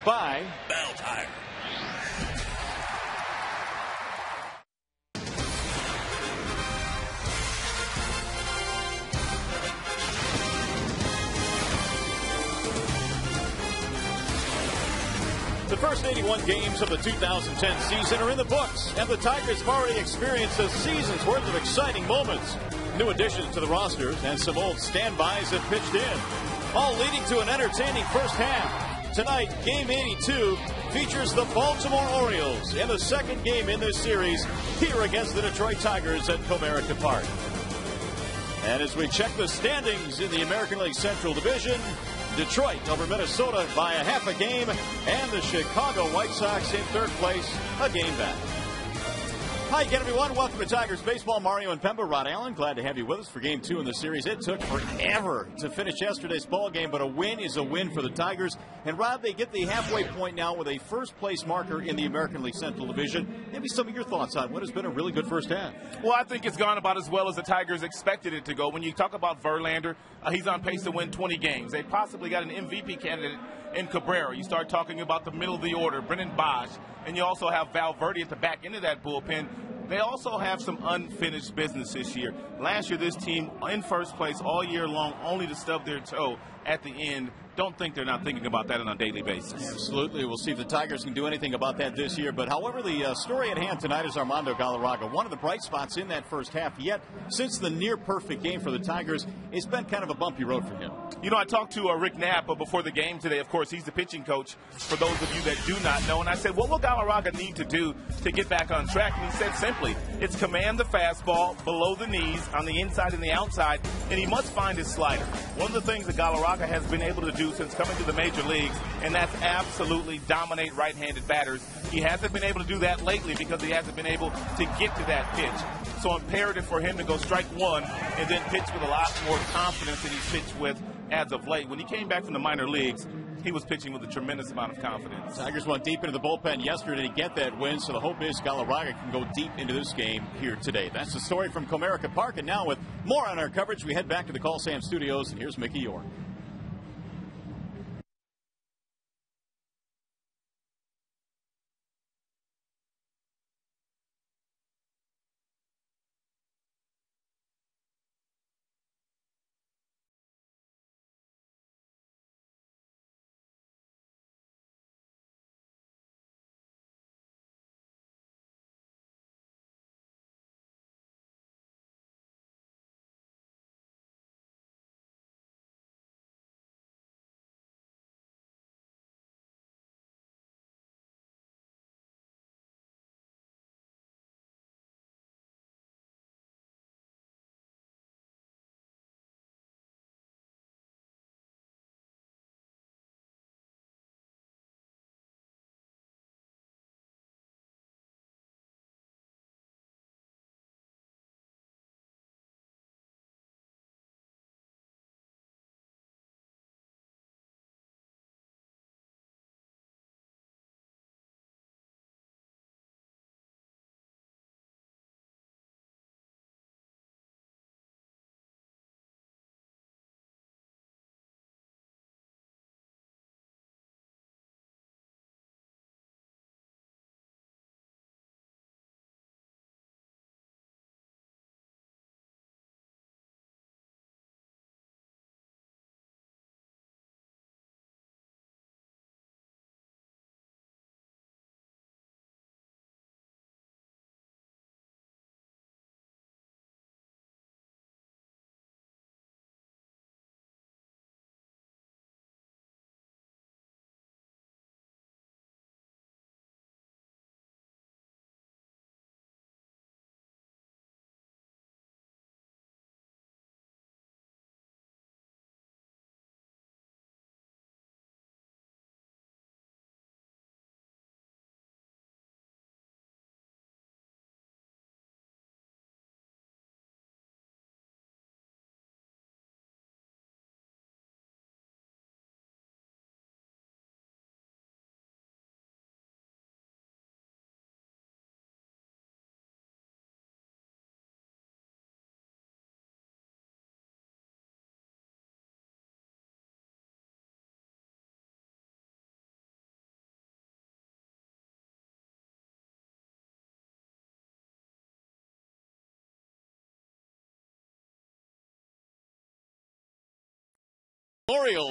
by BAL Tire. The first 81 games of the 2010 season are in the books, and the Tigers have already experienced a season's worth of exciting moments. New additions to the rosters and some old standbys have pitched in, all leading to an entertaining first half. Tonight, Game 82 features the Baltimore Orioles in the second game in this series here against the Detroit Tigers at Cabrera Park. And as we check the standings in the American League Central Division, Detroit over Minnesota by a half a game, and the Chicago White Sox in third place, a game back. Hi again, everyone. Welcome to Tigers Baseball. Mario and Pemba, Rod Allen, glad to have you with us for Game 2 in the series. It took forever to finish yesterday's ball game, but a win is a win for the Tigers. And, Rod, they get the halfway point now with a first-place marker in the American League Central Division. Maybe some of your thoughts on what has been a really good first half. Well, I think it's gone about as well as the Tigers expected it to go. When you talk about Verlander, he's on pace to win 20 games. They possibly got an MVP candidate in Cabrera. You start talking about the middle of the order, Brennan Bosch, and you also have Valverde at the back end of that bullpen. They also have some unfinished business this year. Last year, this team in first place all year long, only to stub their toe at the end. Don't think they're not thinking about that on a daily basis. Absolutely. We'll see if the Tigers can do anything about that this year. But however, the story at hand tonight is Armando Galarraga. One of the bright spots in that first half, yet since the near-perfect game for the Tigers, it's been kind of a bumpy road for him. You know, I talked to Rick Knapp before the game today. Of course, he's the pitching coach, for those of you that do not know. And I said, what will Galarraga need to do to get back on track? And he said simply, it's command the fastball below the knees, on the inside and the outside, and he must find his slider. One of the things that Galarraga has been able to do since coming to the major leagues, and that's absolutely dominate right-handed batters. He hasn't been able to do that lately because he hasn't been able to get to that pitch. So imperative for him to go strike one and then pitch with a lot more confidence than he's pitched with as of late. When he came back from the minor leagues, he was pitching with a tremendous amount of confidence. Tigers went deep into the bullpen yesterday to get that win, so the hope is Galarraga can go deep into this game here today. That's the story from Comerica Park, and now with more on our coverage, we head back to the Call Sam Studios, and here's Mickey York.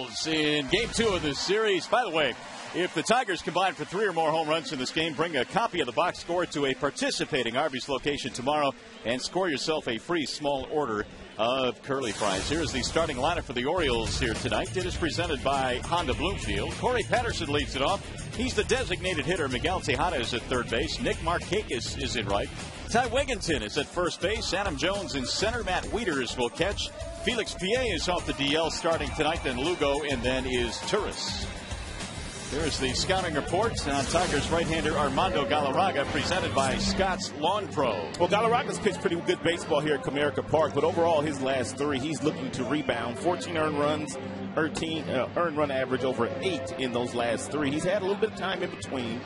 Orioles in Game 2 of this series. By the way, if the Tigers combine for 3 or more home runs in this game, bring a copy of the box score to a participating Arby's location tomorrow and score yourself a free small order of curly fries. Here's the starting lineup for the Orioles here tonight. It is presented by Honda Bloomfield. Corey Patterson leads it off. He's the designated hitter. Miguel Tejada is at third base. Nick Markakis is in right. Ty Wigginton is at first base. Adam Jones in center. Matt Wieters will catch. Felix Pié is off the DL starting tonight. Then Lugo, and then is Turris. Here's the scouting report on Tigers right-hander Armando Galarraga, presented by Scott's Lawn Pro. Well, Galarraga's pitched pretty good baseball here at Comerica Park, but overall his last 3, he's looking to rebound. 14 earned runs, 13 earned run average over 8 in those last 3. He's had a little bit of time in between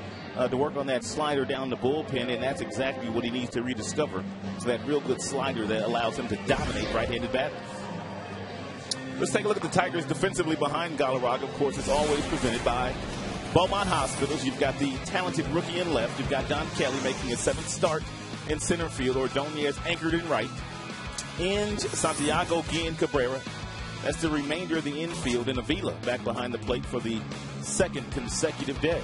to work on that slider down the bullpen, and that's exactly what he needs to rediscover. So that real good slider that allows him to dominate right-handed batters. Let's take a look at the Tigers defensively behind Galarraga. Of course, it's always presented by Beaumont Hospitals. You've got the talented rookie in left. You've got Don Kelly making his 7th start in center field. Ordonez anchored in right. And Santiago Guillen Cabrera. That's the remainder of the infield. And Avila back behind the plate for the 2nd consecutive day.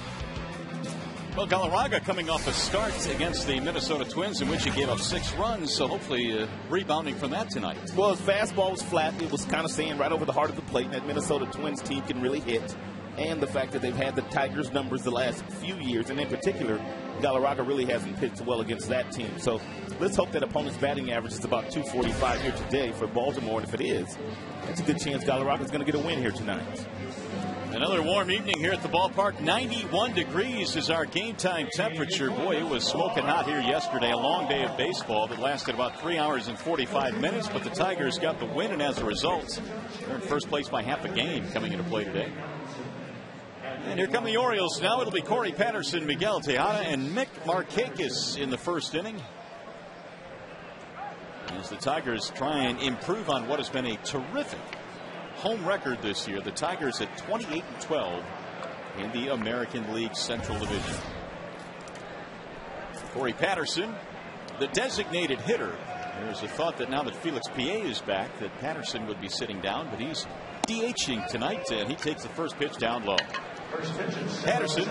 Well, Galarraga coming off a start against the Minnesota Twins in which he gave up 6 runs, so hopefully rebounding from that tonight. Well, his fastball was flat. It was kind of staying right over the heart of the plate, and that Minnesota Twins team can really hit. And the fact that they've had the Tigers' numbers the last few years, and in particular, Galarraga really hasn't pitched well against that team. So let's hope that opponent's batting average is about 245 here today for Baltimore, and if it is, that's a good chance Galarraga's going to get a win here tonight. Another warm evening here at the ballpark. 91 degrees is our game time temperature. Boy, it was smoking hot here yesterday. A long day of baseball that lasted about 3 hours and 45 minutes, but the Tigers got the win, and as a result, they're in first place by half a game coming into play today. And here come the Orioles now. It'll be Corey Patterson, Miguel Tejada, and Nick Markakis in the first inning, as the Tigers try and improve on what has been a terrific home record this year. The Tigers at 28-12 in the American League Central Division. Corey Patterson, the designated hitter. There's a thought that now that Felix Pié is back, that Patterson would be sitting down, but he's DHing tonight, and he takes the first pitch down low. Patterson,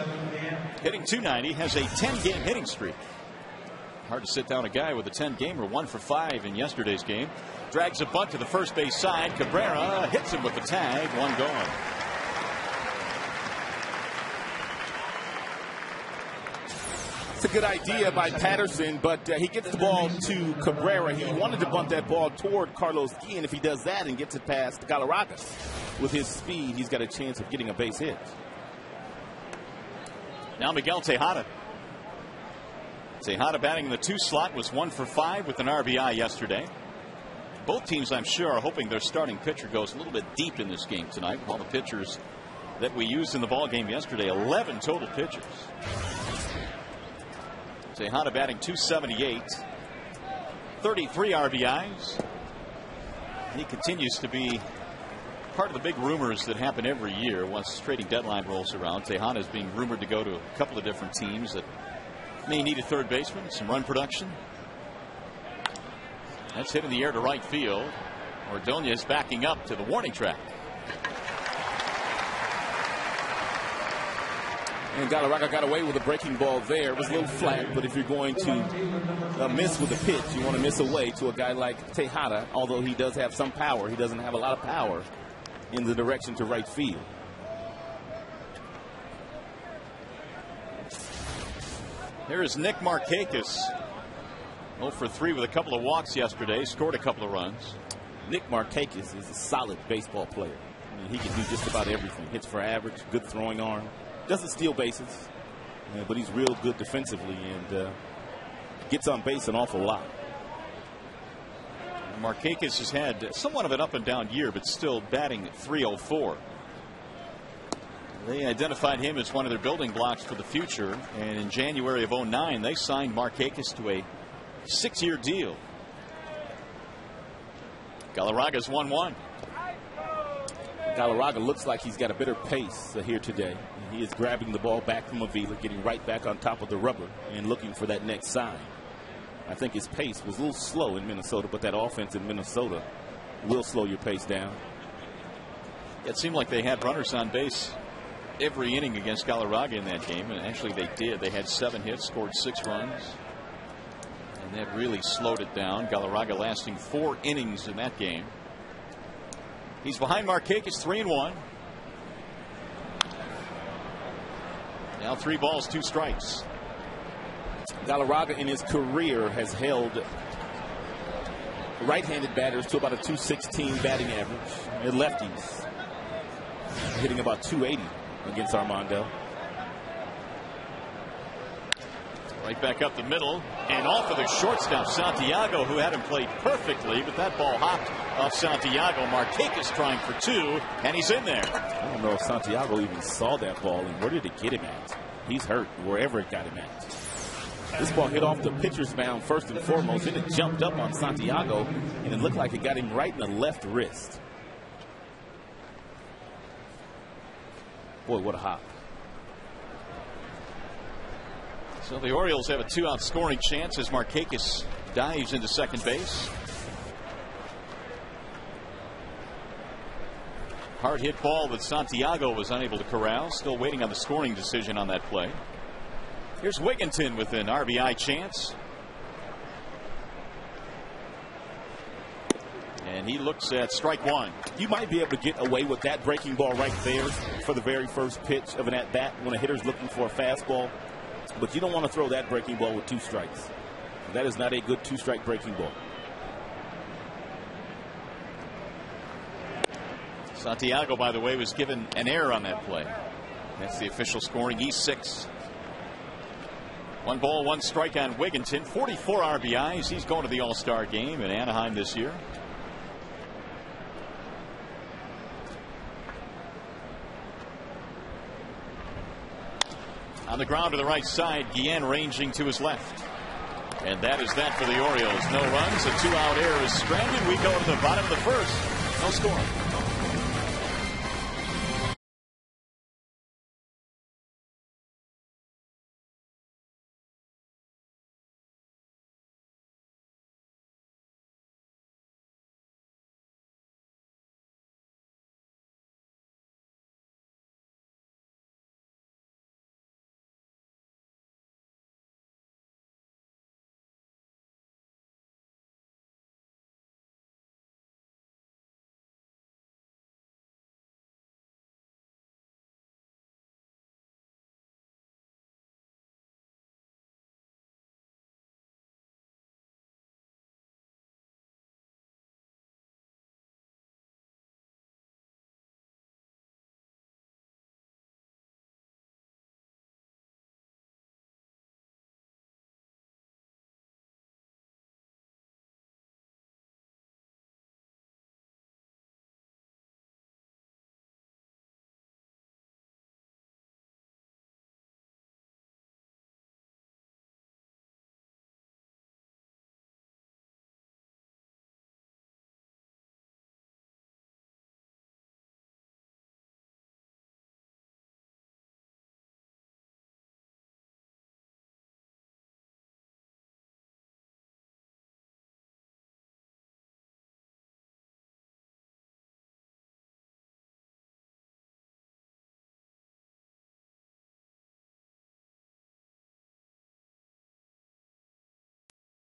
hitting .290, has a 10-game hitting streak. Hard to sit down a guy with a 10-gamer, 1 for 5 in yesterday's game. Drags a bunt to the first base side. Cabrera hits him with the tag. 1 gone. It's a good idea by Patterson, but he gets the ball to Cabrera. He wanted to bunt that ball toward Carlos Guillen. If he does that and gets it past Galarraga, with his speed, he's got a chance of getting a base hit. Now Miguel Tejada. Tejada batting in the 2 slot, was 1 for 5 with an RBI yesterday. Both teams, I'm sure, are hoping their starting pitcher goes a little bit deep in this game tonight. All the pitchers that we used in the ball game yesterday, 11 total pitchers. Tejada batting .278, 33 RBIs. He continues to be part of the big rumors that happen every year once trading deadline rolls around. Tejada is being rumored to go to a couple of different teams that may need a third baseman, some run production. That's hit in the air to right field. Ordonez backing up to the warning track. And Galarraga got away with a breaking ball there. It was a little flat, but if you're going to miss with a pitch, you want to miss away to a guy like Tejada. Although he does have some power, he doesn't have a lot of power in the direction to right field. Here is Nick Markakis. 0 for 3 with a couple of walks yesterday. Scored a couple of runs. Nick Markakis is a solid baseball player. I mean, he can do just about everything. Hits for average, good throwing arm. Doesn't steal bases, but he's real good defensively and gets on base an awful lot. Markakis has had somewhat of an up and down year, but still batting .304. They identified him as one of their building blocks for the future, and in January of '09 they signed Markakis to a 6-year deal. Galarraga's 1-1. Galarraga looks like he's got a better pace here today. He is grabbing the ball back from Avila, getting right back on top of the rubber and looking for that next sign. I think his pace was a little slow in Minnesota, but that offense in Minnesota will slow your pace down. It seemed like they had runners on base every inning against Galarraga in that game, and actually they did. They had 7 hits, scored 6 runs, and that really slowed it down. Galarraga lasting 4 innings in that game. He's behind Markakis, 3-1. Now 3 balls, 2 strikes. Galarraga in his career has held right-handed batters to about a .216 batting average. And lefties hitting about .280 against Armando. Right back up the middle and off of the shortstop Santiago, who had him played perfectly, but that ball hopped off Santiago. Markakis trying for 2, and he's in there. I don't know if Santiago even saw that ball, and where did it get him at? He's hurt wherever it got him at. This ball hit off the pitcher's mound first and foremost, then it jumped up on Santiago, and it looked like it got him right in the left wrist. Boy, what a hop. So the Orioles have a 2-out scoring chance as Markakis dives into second base. Hard hit ball that Santiago was unable to corral. Still waiting on the scoring decision on that play. Here's Wigginton with an RBI chance. And he looks at strike 1. You might be able to get away with that breaking ball right there for the very first pitch of an at-bat when a hitter's looking for a fastball. But you don't want to throw that breaking ball with 2 strikes. That is not a good 2-strike breaking ball. Santiago, by the way, was given an error on that play. That's the official scoring. E6. 1 ball, 1 strike on Wigginton. 44 RBIs. He's going to the All-Star game in Anaheim this year. On the ground to the right side, Guillen ranging to his left. And that is that for the Orioles. No runs. A 2-out error is stranded. We go to the bottom of the first. No score.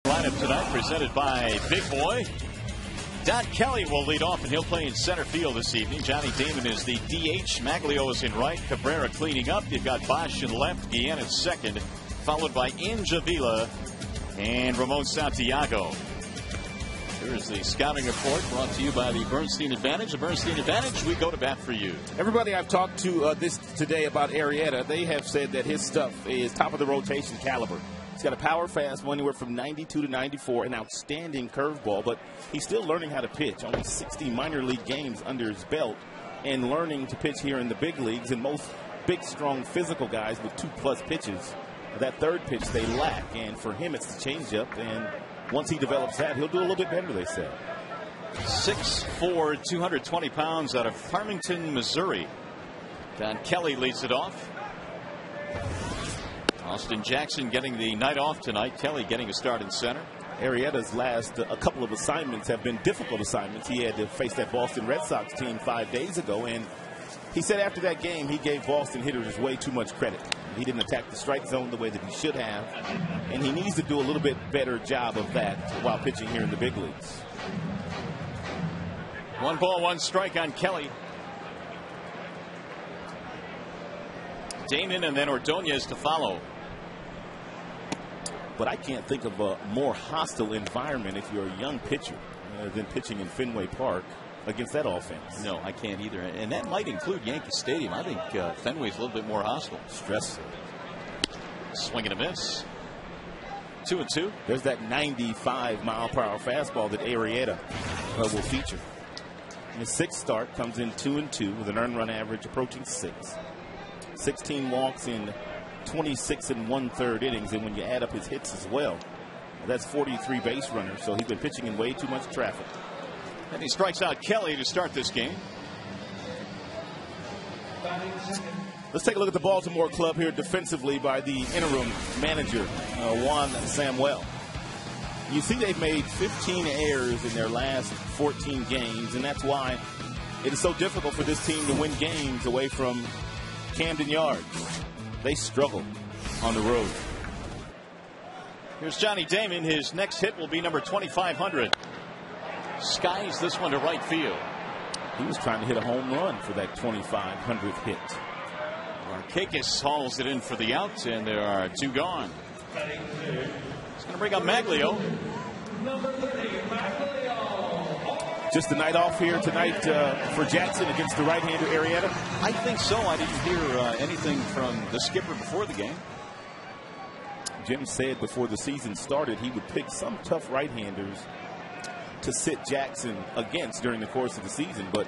Lineup tonight presented by Big Boy. Don Kelly will lead off, and he'll play in center field this evening. Johnny Damon is the DH. Maglio is in right. Cabrera cleaning up. You've got Bosch in left. Guillen in second, followed by Ingevilla and Ramon Santiago. Here's the scouting report brought to you by the Bernstein Advantage. The Bernstein Advantage, we go to bat for you. Everybody I've talked to today about Arrieta, they have said that his stuff is top of the rotation caliber. He's got a power fastball anywhere from 92 to 94, an outstanding curveball, but he's still learning how to pitch. Only 60 minor league games under his belt and learning to pitch here in the big leagues. And most big, strong, physical guys with 2+ pitches, that third pitch they lack. And for him, it's the changeup. And once he develops that, he'll do a little bit better, they say. 6'4", 220 pounds out of Farmington, Missouri. Don Kelly leads it off. Austin Jackson getting the night off tonight. Kelly getting a start in center. Arrieta's last a couple of assignments have been difficult assignments. He had to face that Boston Red Sox team 5 days ago, and he said after that game he gave Boston hitters way too much credit. He didn't attack the strike zone the way that he should have, and he needs to do a little bit better job of that while pitching here in the big leagues. 1 ball, 1 strike on Kelly. Damon and then Ordonez to follow. But I can't think of a more hostile environment if you're a young pitcher than pitching in Fenway Park against that offense. No, I can't either. And that might include Yankee Stadium. I think Fenway's a little bit more hostile. Stressful. Swing and a miss. 2-2. There's that 95-mile-per-hour fastball that Arrieta will feature. His 6th start comes in 2-2 with an earned run average approaching 6. 16 walks in 26 1/3 innings, and when you add up his hits as well, that's 43 base runners. So he's been pitching in way too much traffic. And he strikes out Kelly to start this game. Let's take a look at the Baltimore club here defensively by the interim manager, Juan Samuel. You see they've made 15 errors in their last 14 games, and that's why it is so difficult for this team to win games away from Camden Yards. They struggle on the road. Here's Johnny Damon. His next hit will be number 2,500. Skies this one to right field. He was trying to hit a home run for that 2,500th hit. Markakis hauls it in for the out, and there are 2 gone. He's going to bring up Maglio. Just the night off here tonight for Jackson against the right-hander Arrieta? I think so. I didn't hear anything from the skipper before the game. Jim said before the season started he would pick some tough right-handers to sit Jackson against during the course of the season, but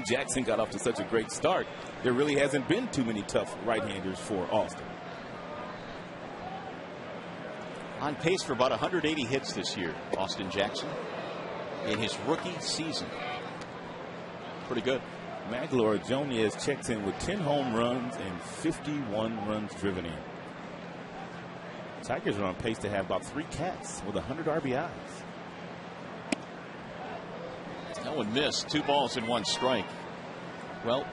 Jackson got off to such a great start. There really hasn't been too many tough right-handers for Austin. On pace for about 180 hits this year, Austin Jackson, in his rookie season. Pretty good. Maglio Ordonez checks in with 10 home runs and 51 runs driven in. Tigers are on pace to have about 3 cats with 100 RBIs. That one missed. 2 balls and 1 strike. Well,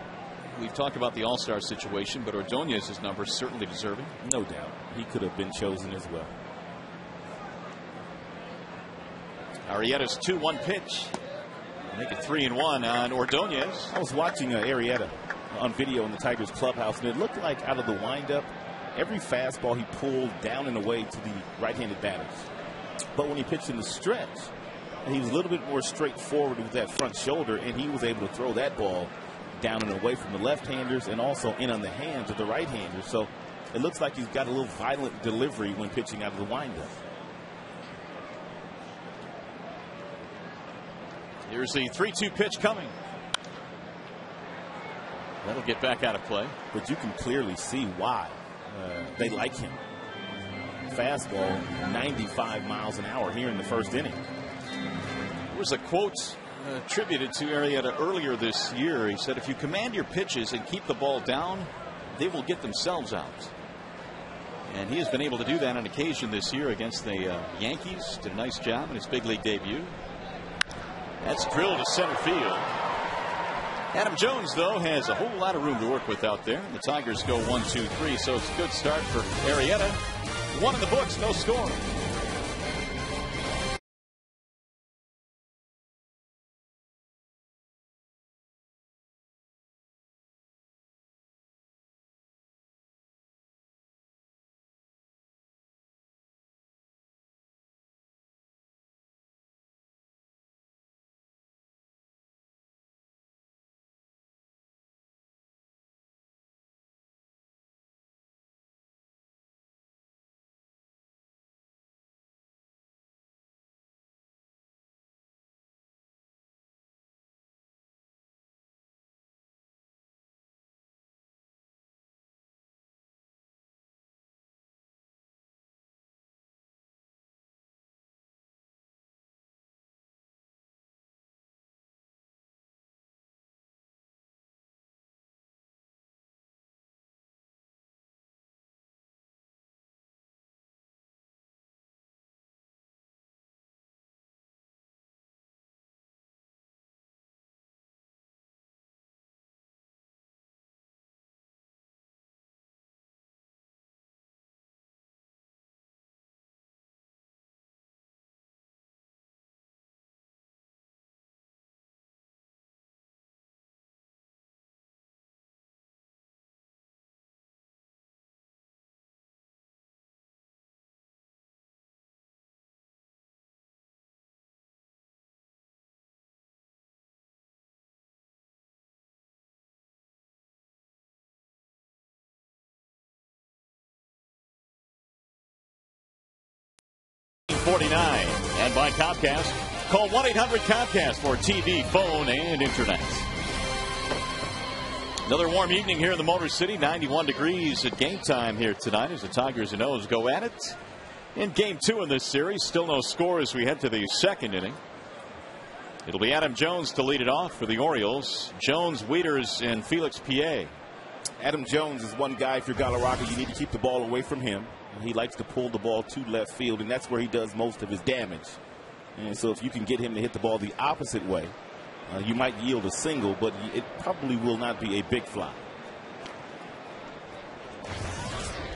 we've talked about the all-star situation, but Ordonez's number is certainly deserving. No doubt. He could have been chosen as well. Arrieta's 2-1 pitch. Make it 3-1 on Ordonez. I was watching Arrieta on video in the Tigers clubhouse, and it looked like out of the windup, every fastball he pulled down and away to the right-handed batters. But when he pitched in the stretch, he was a little bit more straightforward with that front shoulder, and he was able to throw that ball down and away from the left-handers and also in on the hands of the right-handers. So it looks like he's got a little violent delivery when pitching out of the windup. Here's the 3-2 pitch coming. That'll get back out of play. But you can clearly see why they like him. Fastball 95 miles an hour here in the first inning. There was a quote attributed to Arrieta earlier this year. He said, if you command your pitches and keep the ball down, they will get themselves out. And he has been able to do that on occasion this year against the Yankees. Did a nice job in his big league debut. That's drilled to center field. Adam Jones, though, has a whole lot of room to work with out there. The Tigers go 1-2-3, so it's a good start for Arrieta. 1 in the books, no score. 49. And by Comcast, call 1-800-COMCAST for TV, phone, and internet. Another warm evening here in the Motor City. 91 degrees at game time here tonight as the Tigers and O's go at it. In game 2 in this series, still no score as we head to the second inning. It'll be Adam Jones to lead it off for the Orioles. Jones, Wieters, and Felix Pie. Adam Jones is one guy, if you're Galarraga, you need to keep the ball away from him. He likes to pull the ball to left field, and that's where he does most of his damage. And so if you can get him to hit the ball the opposite way, you might yield a single, but it probably will not be a big fly.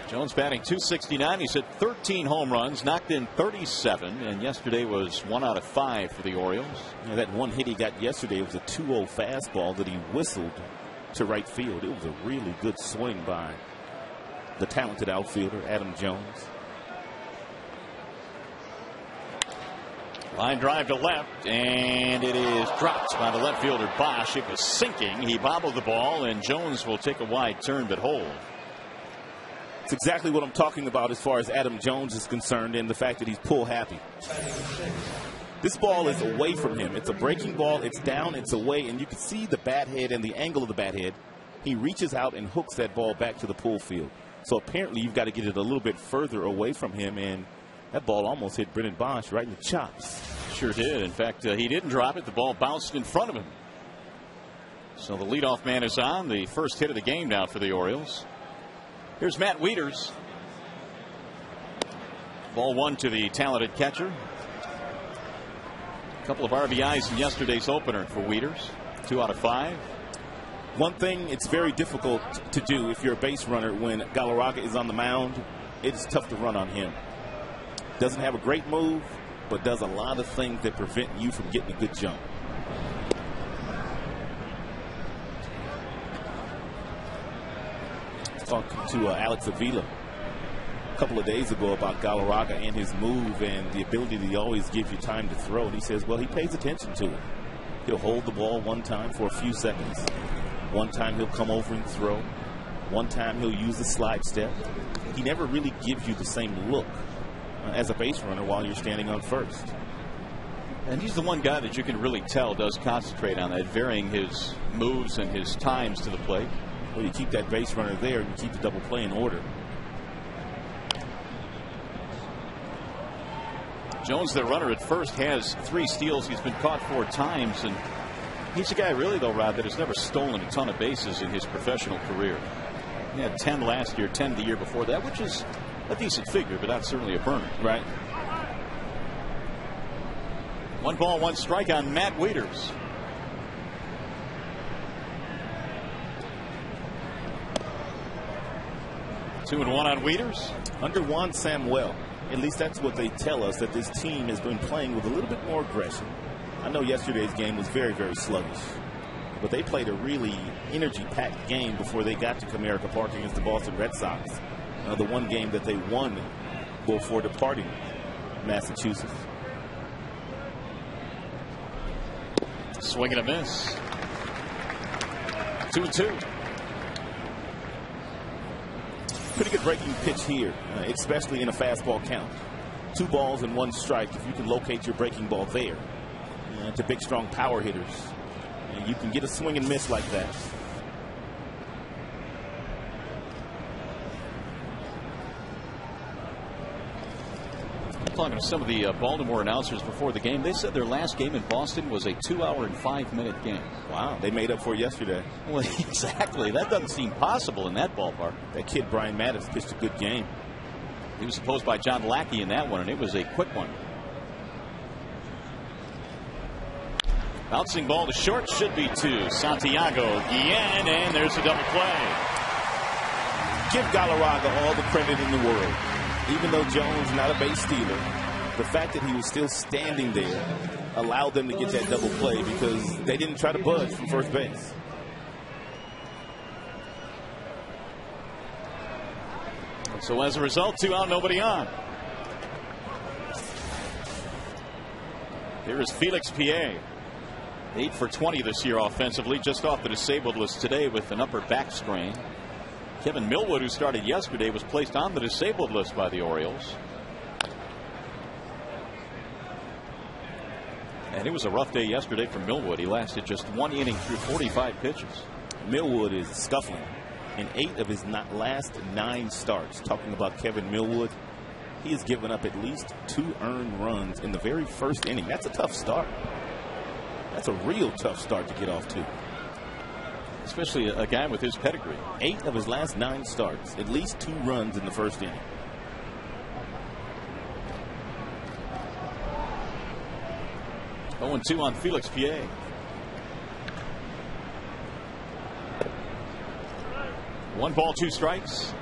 Jones batting .269. He's hit 13 home runs, knocked in 37, and yesterday was 1 out of 5 for the Orioles. You know, that one hit he got yesterday was a 2-0 fastball that he whistled to right field. It was a really good swing by the talented outfielder, Adam Jones. Line drive to left, and it is dropped by the left fielder, Bosch. It was sinking. He bobbled the ball, and Jones will take a wide turn but hold. It's exactly what I'm talking about as far as Adam Jones is concerned, and the fact that he's pull happy. This ball is away from him. It's a breaking ball. It's down. It's away, and you can see the bat head and the angle of the bat head. He reaches out and hooks that ball back to the pull field. So apparently you've got to get it a little bit further away from him, and that ball almost hit Brennan Bosch right in the chops. Sure did. In fact, he didn't drop it. The ball bounced in front of him. So the leadoff man is on. The first hit of the game now for the Orioles. Here's Matt Wieters. Ball 1 to the talented catcher. A couple of RBIs in yesterday's opener for Wieters. 2 out of 5. One thing it's very difficult to do if you're a base runner when Galarraga is on the mound, it's tough to run on him. Doesn't have a great move, but does a lot of things that prevent you from getting a good jump. Talked to Alex Avila a couple of days ago about Galarraga and his move and the ability to always give you time to throw. And he says, well, he pays attention to it. He'll hold the ball one time for a few seconds. One time he'll come over and throw. One time he'll use the slide step. He never really gives you the same look as a base runner while you're standing on first. And he's the one guy that you can really tell does concentrate on that, varying his moves and his times to the plate. Well, you keep that base runner there, and you keep the double play in order. Jones, the runner at first, has 3 steals. He's been caught 4 times, and he's a guy, really, though, Rod, that has never stolen a ton of bases in his professional career. He had 10 last year, 10 the year before that, which is a decent figure, but that's certainly a burner. Right. 1 ball, 1 strike on Matt Wieters. Two and 1 on Wieters. Under Juan Samuel, at least that's what they tell us, that this team has been playing with a little bit more aggression. I know yesterday's game was very, very sluggish, but they played a really energy-packed game before they got to Comerica Park against the Boston Red Sox. The one game that they won before departing Massachusetts. Swing and a miss. 2-2. Pretty good breaking pitch here, especially in a fastball count. 2 balls and 1 strike. If you can locate your breaking ball there, to big, strong power hitters, you can get a swing and miss like that. Talking to some of the Baltimore announcers before the game, they said their last game in Boston was a 2-hour and 5-minute game. Wow, they made up for it yesterday. Well, exactly. That doesn't seem possible in that ballpark. That kid Brian Mattis pitched a good game. He was opposed by John Lackey in that one, and it was a quick one. Bouncing ball to short, should be to Santiago Guillen, and there's a double play. Give Galarraga all the credit in the world. Even though Jones not a base stealer, the fact that he was still standing there allowed them to get that double play because they didn't try to budge from first base. So as a result, 2 out, nobody on. Here is Felix Pie. 8 for 20 this year offensively, just off the disabled list today with an upper back strain. Kevin Millwood, who started yesterday, was placed on the disabled list by the Orioles. And it was a rough day yesterday for Millwood. He lasted just 1 inning through 45 pitches. Millwood is scuffling. In 8 of his last 9 starts, talking about Kevin Millwood, he has given up at least 2 earned runs in the very first inning. That's a tough start. That's a real tough start to get off to. Especially a guy with his pedigree. 8 of his last 9 starts, at least 2 runs in the first inning. Oh, 0-2 on Felix Pierre. One ball, 2 strikes.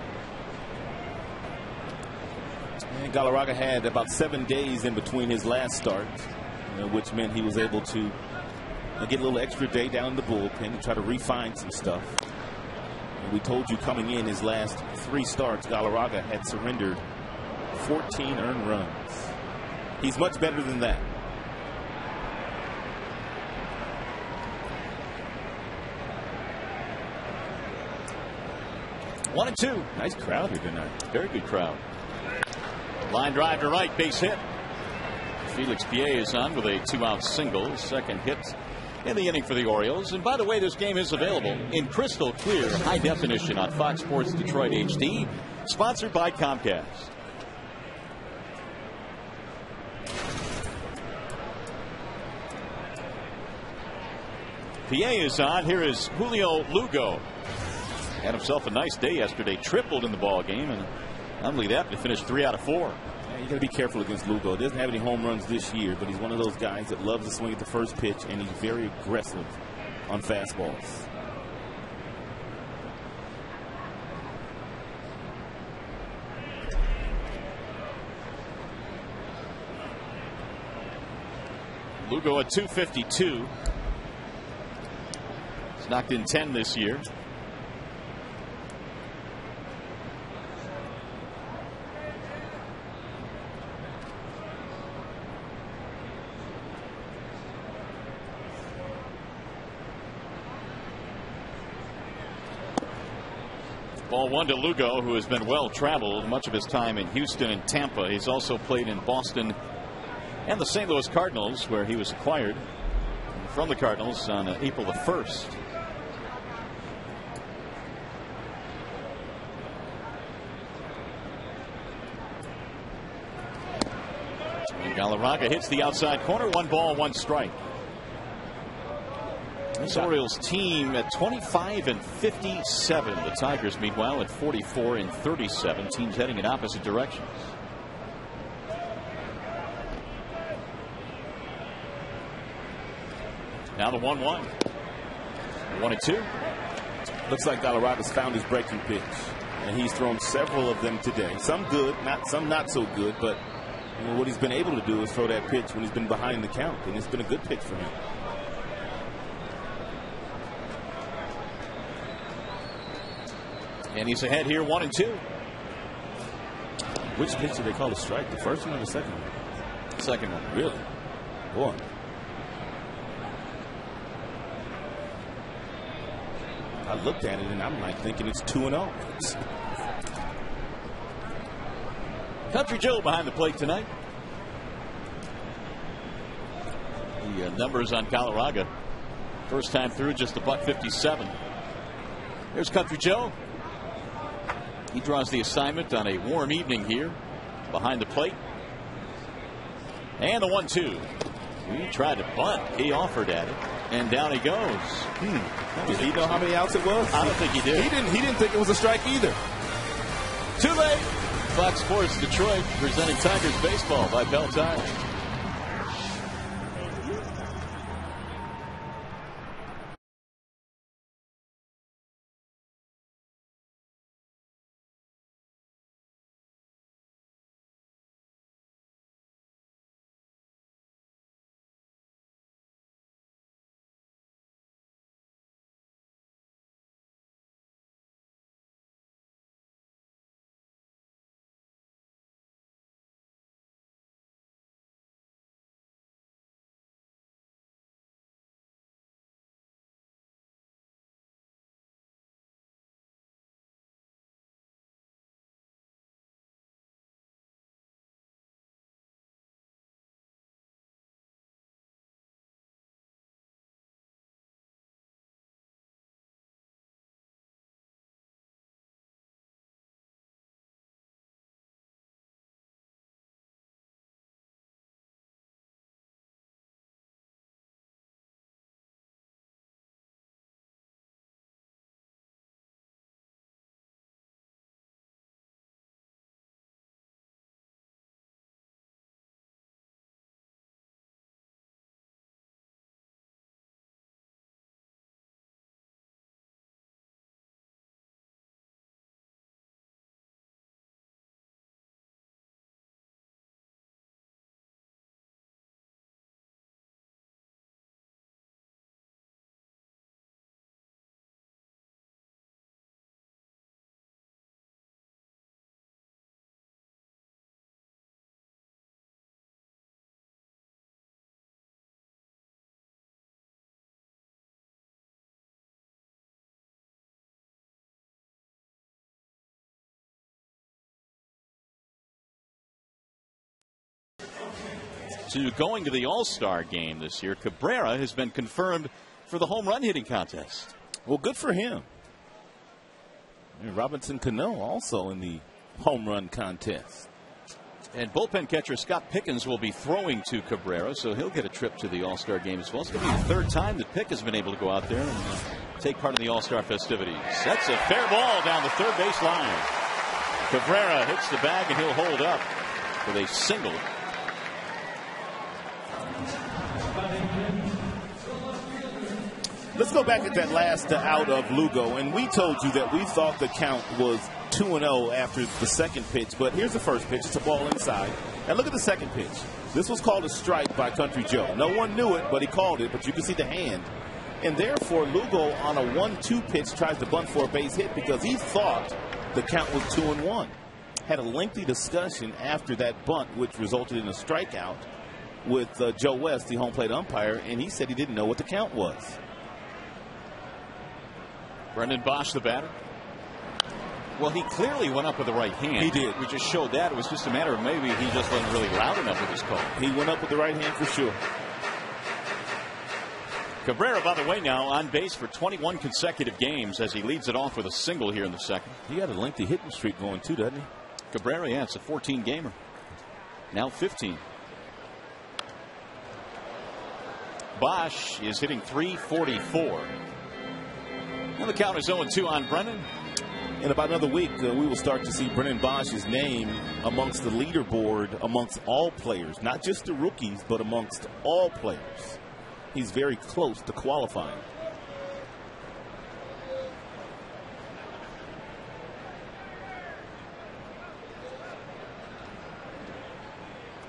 And Galarraga had about 7 days in between his last start, which meant he was able to get a little extra day down in the bullpen to try to refine some stuff. And we told you coming in his last 3 starts, Galarraga had surrendered 14 earned runs. He's much better than that. One and 2. Nice crowd here tonight. Very good crowd. Line drive to right, base hit. Felix Pierre is on with a 2-out single. Second hit in the inning for the Orioles. And by the way, this game is available in crystal clear high definition on Fox Sports Detroit HD, sponsored by Comcast. Pierre is on. Here is Julio Lugo. Had himself a nice day yesterday. Tripled in the ball game, and not only that, but he finished 3 out of 4. Yeah, you got to be careful against Lugo. Doesn't have any home runs this year, but he's one of those guys that loves to swing at the first pitch, and he's very aggressive on fastballs. Lugo at 252. He's knocked in 10 this year. Ball 1 to Lugo, who has been well traveled much of his time in Houston and Tampa. He's also played in Boston and the St. Louis Cardinals, where he was acquired from the Cardinals on April the 1st. And Galarraga hits the outside corner. 1 ball, 1 strike. This Orioles team at 25-57. The Tigers, meanwhile, at 44-37. Teams heading in opposite directions. Now the 1-1. 1-2. Looks like Galarraga's found his breaking pitch, and he's thrown several of them today. Some good, some not so good, but what he's been able to do is throw that pitch when he's been behind the count, and it's been a good pitch for him. And he's ahead here, 1-2. Which pitch did they call a strike? The first one or the second one? Second one. Really? Boy. I looked at it and I'm like thinking it's 2-0. Country Joe behind the plate tonight. The numbers on Galarraga. First time through, just a $157. There's Country Joe. He draws the assignment on a warm evening here behind the plate. And the 1-2. He tried to bunt. He offered at it. And down he goes. Did he know how many outs it was? I don't think he did. He didn't think it was a strike either. Too late. Fox Sports Detroit presenting Tigers baseball by Bell Tire. to going to the All-Star game this year. Cabrera has been confirmed for the home run hitting contest. Well, good for him. And Robinson Cano also in the home run contest. And bullpen catcher Scott Pickens will be throwing to Cabrera, so he'll get a trip to the All-Star game as well. It's going to be the third time that Pick has been able to go out there and take part in the All-Star festivities. That's a fair ball down the third base line. Cabrera hits the bag and he'll hold up with a single. Let's go back at that last out of Lugo, and we told you that we thought the count was 2-0 after the second pitch, but here's the first pitch. It's a ball inside. And look at the second pitch. This was called a strike by Country Joe. No one knew it, but he called it, but you can see the hand. And therefore, Lugo on a 1-2 pitch tries to bunt for a base hit because he thought the count was 2-1. Had a lengthy discussion after that bunt, which resulted in a strikeout with Joe West, the home plate umpire, and he said he didn't know what the count was. Brendan Bosch, the batter. Well, he clearly went up with the right hand. He did. We just showed that. It was just a matter of maybe he just wasn't really loud enough with his call. He went up with the right hand for sure. Cabrera, by the way, now on base for 21 consecutive games as he leads it off with a single here in the second. He got a lengthy hitting streak going too, doesn't he? Cabrera, yeah, it's a 14-gamer. Now 15. Bosch is hitting .344. And the count is 0-2 on Brennan. In about another week, we will start to see Brennan Bosch's name amongst the leaderboard amongst all players, not just the rookies, but amongst all players. He's very close to qualifying.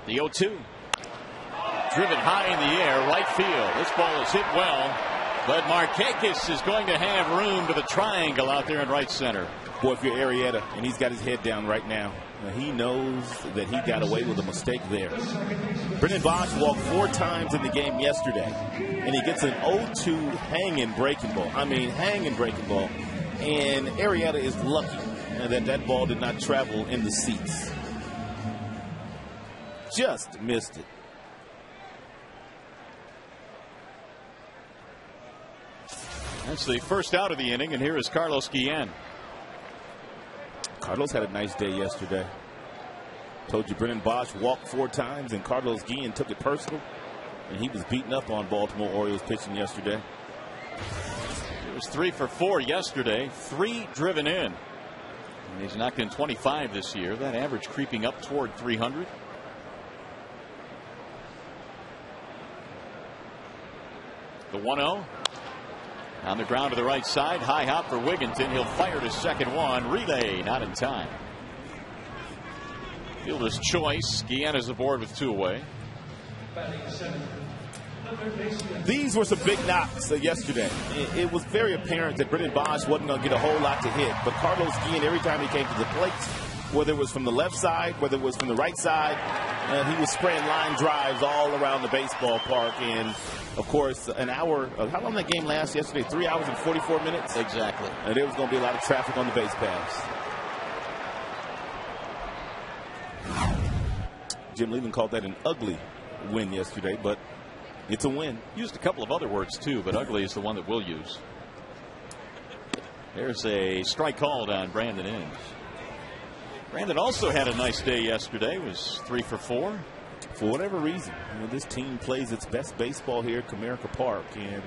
The 0-2. Driven high in the air, right field. This ball is hit well. But Markakis is going to have room to the triangle out there in right center. Boy, if you're Arrieta, and he's got his head down right now, he knows that he got away with a mistake there. Brendan Bosch walked 4 times in the game yesterday, and he gets an 0-2 hanging breaking ball. I mean, hanging breaking ball. And Arrieta is lucky that that ball did not travel in the seats. Just missed it. That's the first out of the inning, and here is Carlos Guillen. Carlos had a nice day yesterday. Told you Brendan Bosch walked 4 times, and Carlos Guillen took it personal, and he was beaten up on Baltimore Orioles pitching yesterday. It was 3 for 4 yesterday, 3 driven in. And he's knocked in 25 this year. That average creeping up toward 300. The 1-0. On the ground to the right side, high hop for Wigginton. He'll fire to second one. Relay not in time. Fielder's choice. Guillen is aboard with 2 away. These were some big knocks yesterday. It was very apparent that Brendan Bosch wasn't going to get a whole lot to hit. But Carlos Guillen, every time he came to the plate, whether it was from the left side, whether it was from the right side, he was spraying line drives all around the baseball park. And, of course, an hour, how long did that game last yesterday? 3 hours and 44 minutes? Exactly. And there was going to be a lot of traffic on the base paths. Jim Leland called that an ugly win yesterday, but it's a win. Used a couple of other words, too, but ugly is the one that we'll use. There's a strike called on Brandon Inge. Brandon also had a nice day yesterday, was 3 for 4. For whatever reason, this team plays its best baseball here at Comerica Park, and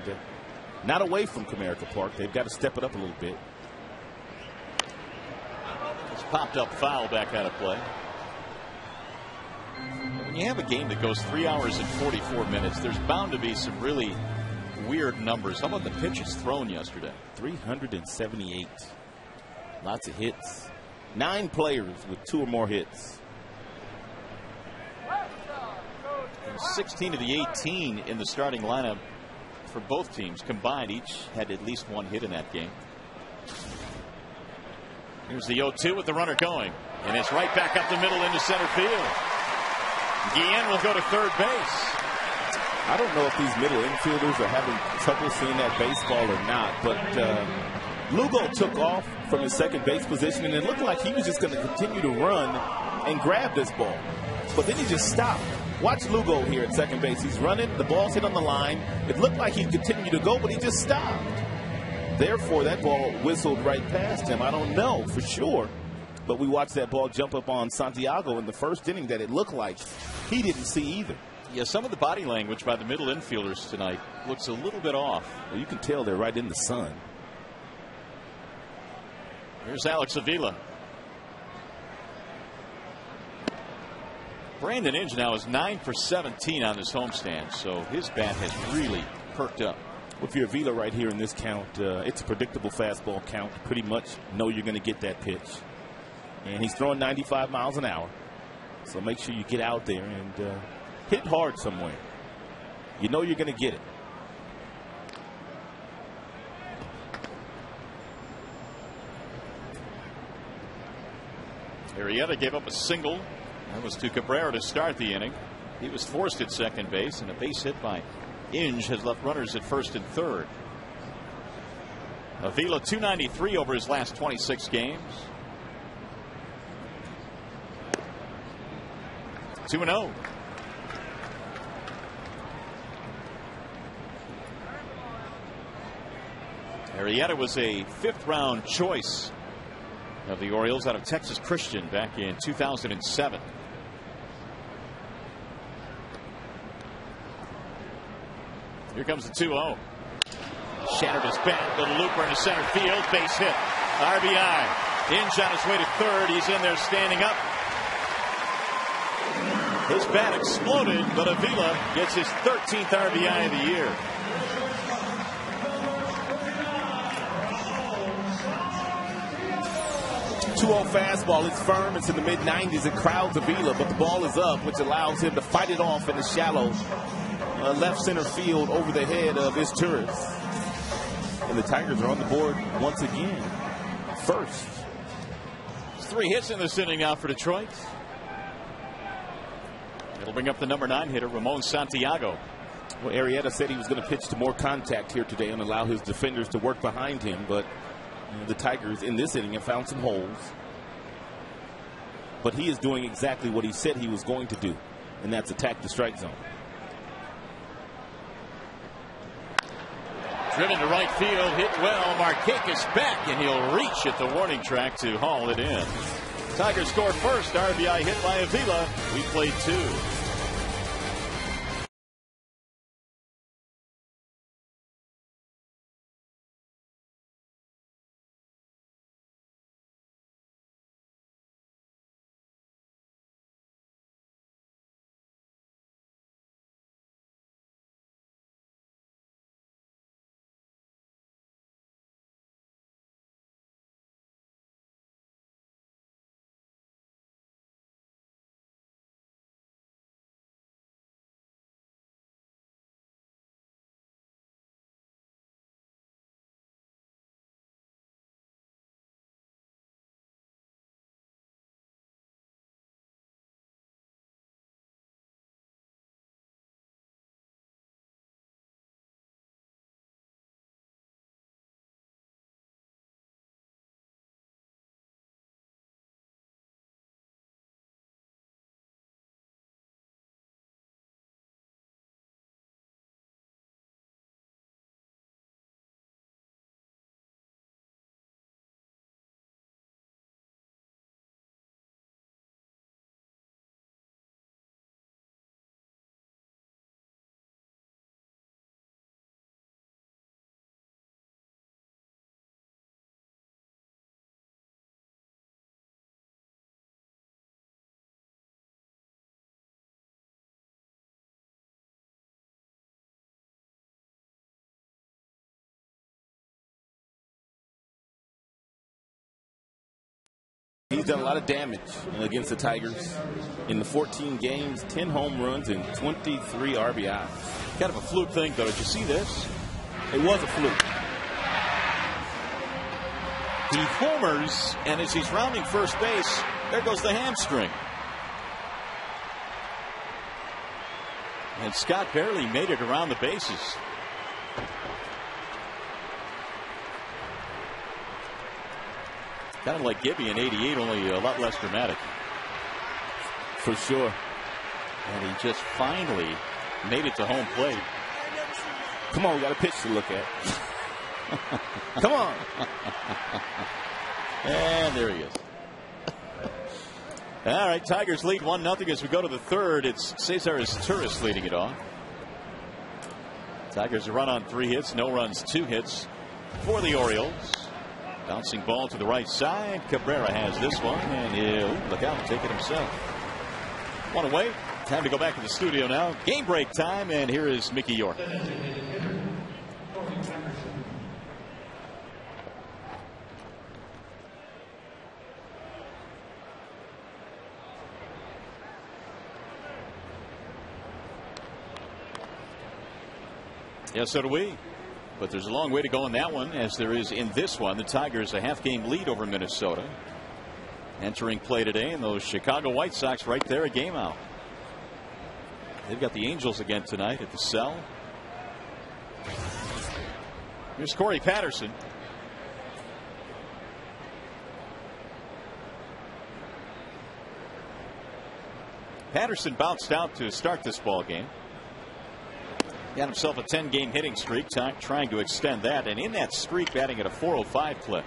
not away from Comerica Park. They've got to step it up a little bit. It's popped up foul back out of play. When you have a game that goes 3 hours and 44 minutes, there's bound to be some really weird numbers. How about the pitches thrown yesterday? 378. Lots of hits. 9 players with 2 or more hits. 16 of the 18 in the starting lineup for both teams combined each had at least 1 hit in that game. Here's the 0-2 with the runner going, and it's right back up the middle into center field. Guillen will go to third base. I don't know if these middle infielders are having trouble seeing that baseball or not, but Lugo took off from his second base position, and it looked like he was just going to continue to run and grab this ball. But then he just stopped. Watch Lugo here at second base. He's running. The ball's hit on the line. It looked like he'd continue to go, but he just stopped. Therefore, that ball whistled right past him. I don't know for sure, but we watched that ball jump up on Santiago in the first inning that it looked like he didn't see either. Yeah, some of the body language by the middle infielders tonight looks a little bit off. Well, you can tell they're right in the sun. Here's Alex Avila. Brandon Inge now is 9 for 17 on this homestand, so his bat has really perked up. Well, if you're Avila right here in this count, it's a predictable fastball count. Pretty much know you're going to get that pitch. And he's throwing 95 miles an hour. So make sure you get out there and hit hard somewhere. You know you're going to get it. Arrieta gave up a single. That was to Cabrera to start the inning. He was forced at second base, and a base hit by Inge has left runners at first and third. Avila 293 over his last 26 games. 2-0. Arrieta was a fifth-round choice of the Orioles out of Texas Christian back in 2007. Here comes the 2-0. Shattered his bat. Little looper into center field. Base hit. RBI. Inge on his way to third. He's in there standing up. His bat exploded, but Avila gets his 13th RBI of the year. Fastball. It's firm. It's in the mid-90s. It crowds Avila, but the ball is up, which allows him to fight it off in the shallow left center field over the head of his tourist. And the Tigers are on the board once again. First. 3 hits in this inning now for Detroit. It'll bring up the number 9 hitter, Ramon Santiago. Well, Arrieta said he was going to pitch to more contact here today and allow his defenders to work behind him, but the Tigers in this inning have found some holes. But he is doing exactly what he said he was going to do, and that's attack the strike zone. Driven to right field, hit well. Markakis back, and he'll reach at the warning track to haul it in. Tigers scored first. RBI hit by Avila. We played 2. He's done a lot of damage against the Tigers. In the 14 games, 10 home runs and 23 RBI. Kind of a fluke thing, though. Did you see this? It was a fluke. He homers, and as he's rounding first base, there goes the hamstring. And Scott barely made it around the bases. Kind of like Gibby in '88, only a lot less dramatic. For sure. And he just finally made it to home plate. Come on, we got a pitch to look at. Come on. And there he is. All right, Tigers lead 1-0 as we go to the third. It's Cesar Turris leading it off. Tigers a run on 3 hits, no runs, 2 hits for the Orioles. Bouncing ball to the right side. Cabrera has this one, and he'll look out and take it himself. 1 away. Time to go back to the studio now. Game break time, and here is Mickey York. Yeah, so do we. But there's a long way to go in that one, as there is in this one. The Tigers a half-game lead over Minnesota. Entering play today, and those Chicago White Sox right there, a game out. They've got the Angels again tonight at the Cell. Here's Corey Patterson. Patterson bounced out to start this ball game. Got himself a 10-game hitting streak, trying to extend that, and in that streak batting at a .405 clip.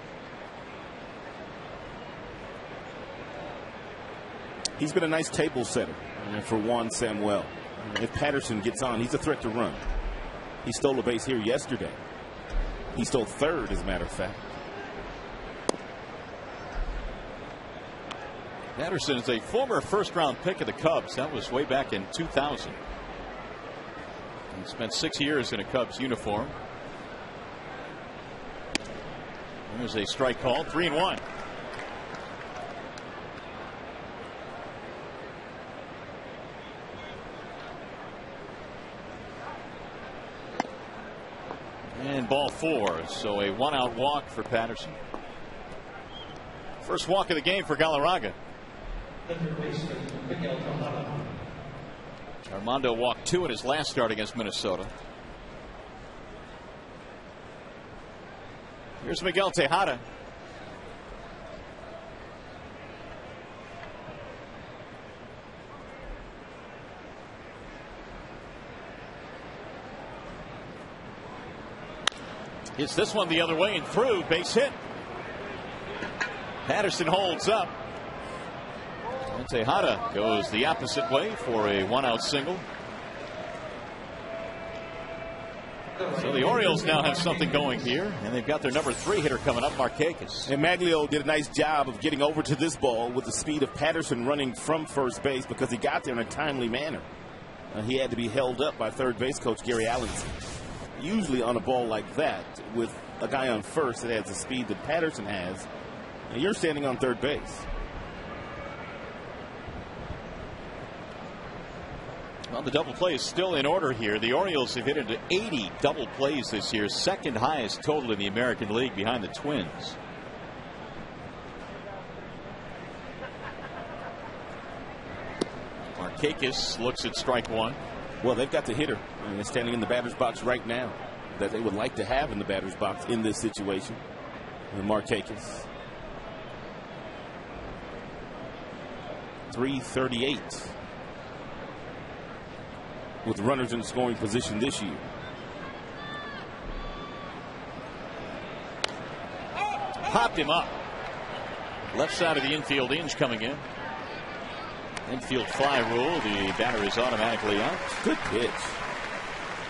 He's been a nice table setter for Juan Samuel. If Patterson gets on, he's a threat to run. He stole a base here yesterday. He stole third, as a matter of fact. Patterson is a former first-round pick of the Cubs. That was way back in 2000. He spent 6 years in a Cubs uniform. There's a strike call, 3-1. And ball 4, so a 1-out walk for Patterson. First walk of the game for Galarraga. Armando walked 2 in his last start against Minnesota. Here's Miguel Tejada. Hits this one the other way and through. Base hit. Patterson holds up. And Tejada goes the opposite way for a 1-out single. So the Orioles now have something going here, and they've got their number 3 hitter coming up, Markakis. And Maglio did a nice job of getting over to this ball with the speed of Patterson running from first base, because he got there in a timely manner. He had to be held up by third base coach Gary Allenson. Usually on a ball like that, with a guy on first that has the speed that Patterson has, and you're standing on third base. Well, the double play is still in order here. The Orioles have hit into 80 double plays this year, second highest total in the American League behind the Twins. Markakis looks at strike 1. Well, they've got the hitter, and they're standing in the batter's box right now that they would like to have in the batter's box in this situation. And Markakis. 338 with runners in scoring position this year. Popped him up. Left side of the infield inch coming in. Infield fly rule. The batter is automatically out. Good pitch.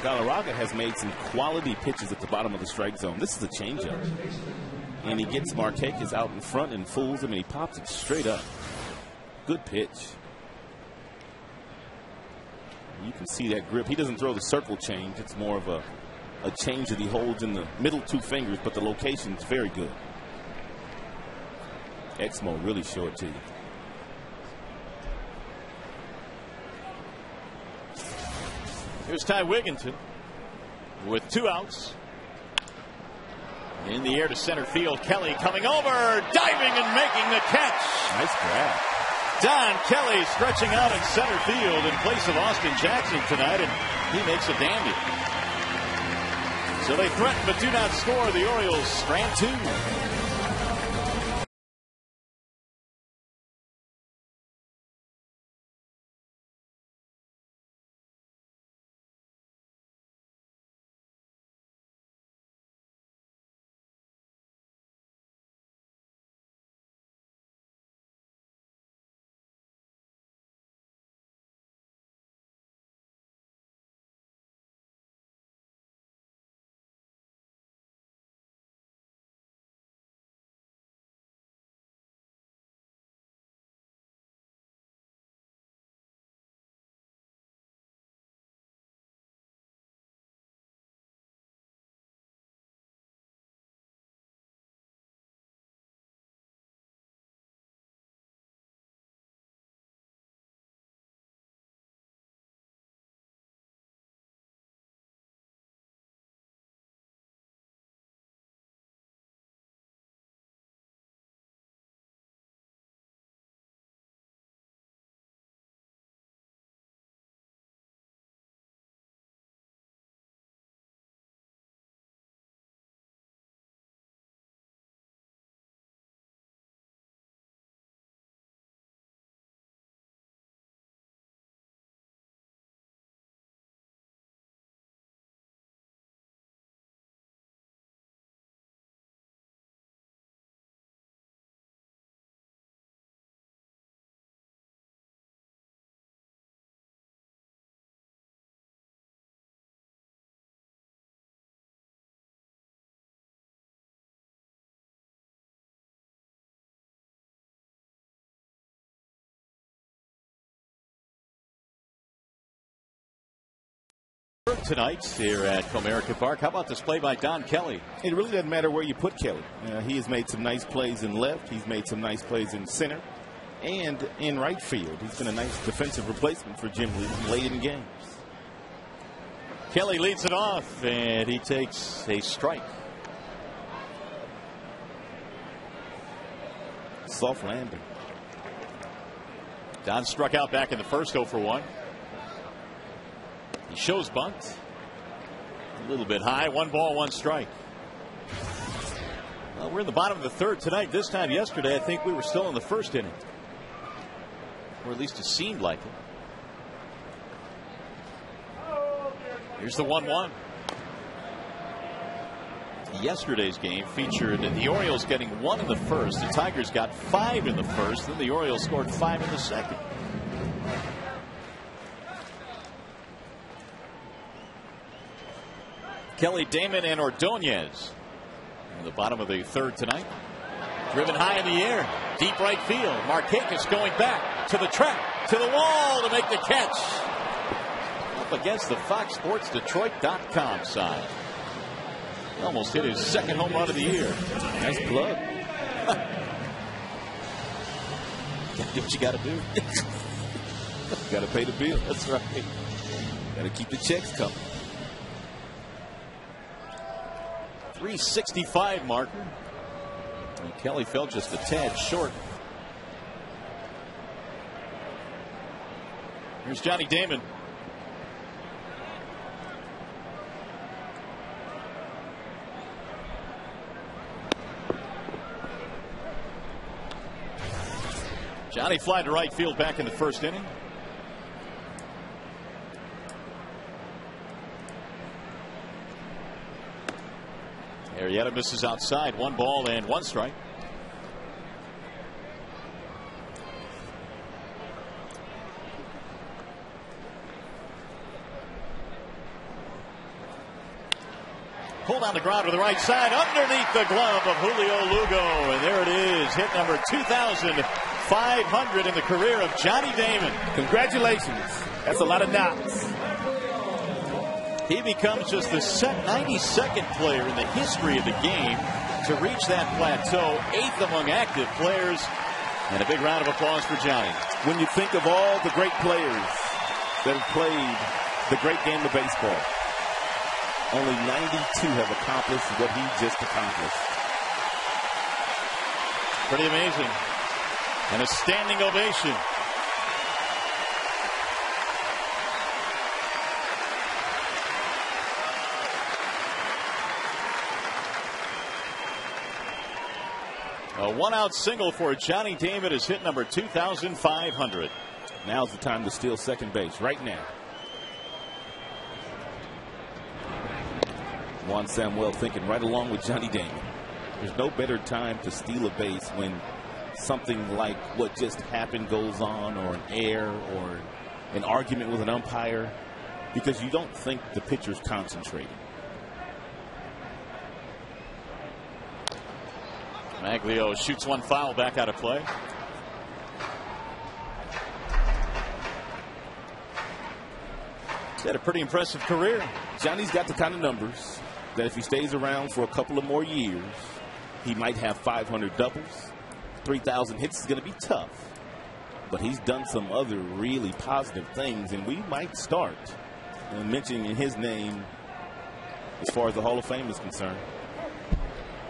Galarraga has made some quality pitches at the bottom of the strike zone. This is a changeup. And he gets Markakis out in front and fools him, and he pops it straight up. Good pitch. You can see that grip. He doesn't throw the circle change. It's more of a change that he holds in the middle 2 fingers, but the location is very good. Exmo really show it to you. Here's Ty Wigginton with 2 outs. In the air to center field. Kelly coming over, diving and making the catch. Nice grab. Don Kelly stretching out in center field in place of Austin Jackson tonight, and he makes a dandy. So they threaten but do not score. The Orioles strand 2. Tonight here at Comerica Park. How about this play by Don Kelly? It really doesn't matter where you put Kelly. He has made some nice plays in left. He's made some nice plays in center and in right field. He's been a nice defensive replacement for Jim Lee late in games. Kelly leads it off, and he takes a strike. Soft landing. Don struck out back in the first, 0 for 1. He shows bunt. A little bit high. 1 ball, 1 strike. Well, we're in the bottom of the third tonight. This time yesterday, I think we were still in the first inning. Or at least it seemed like it. Here's the 1-1. Yesterday's game featured the Orioles getting 1 in the first. The Tigers got 5 in the first. Then the Orioles scored 5 in the second. Kelly, Damon, and Ordonez in the bottom of the third tonight. Driven high in the air. Deep right field. Markakis going back to the track, to the wall to make the catch. Up against the FoxSportsDetroit.com side. He almost hit his second home run of the year. Nice plug. Gotta do what you gotta do. Got to pay the bill. That's right. Got to keep the checks coming. 365 marker. And Kelly fell just a tad short. Here's Johnny Damon. Johnny fly to right field back in the first inning. Arrieta misses outside. 1 ball and 1 strike. Pulled on the ground to the right side underneath the glove of Julio Lugo. And there it is. Hit number 2,500 in the career of Johnny Damon. Congratulations. That's a lot of knocks. He becomes just the 92nd player in the history of the game to reach that plateau, 8th among active players. And a big round of applause for Johnny. When you think of all the great players that have played the great game of baseball, only 92 have accomplished what he just accomplished. Pretty amazing. And a standing ovation. A 1-out single for Johnny Damon is hit number 2,500. Now's the time to steal second base, right now. Juan Samuel thinking right along with Johnny Damon. There's no better time to steal a base when something like what just happened goes on, or an error, or an argument with an umpire, because you don't think the pitcher's concentrating. Maglio shoots 1 foul back out of play. He's had a pretty impressive career. Johnny's got the kind of numbers that if he stays around for a couple of more years, he might have 500 doubles. 3,000 hits is going to be tough. But he's done some other really positive things, and we might start mentioning his name as far as the Hall of Fame is concerned.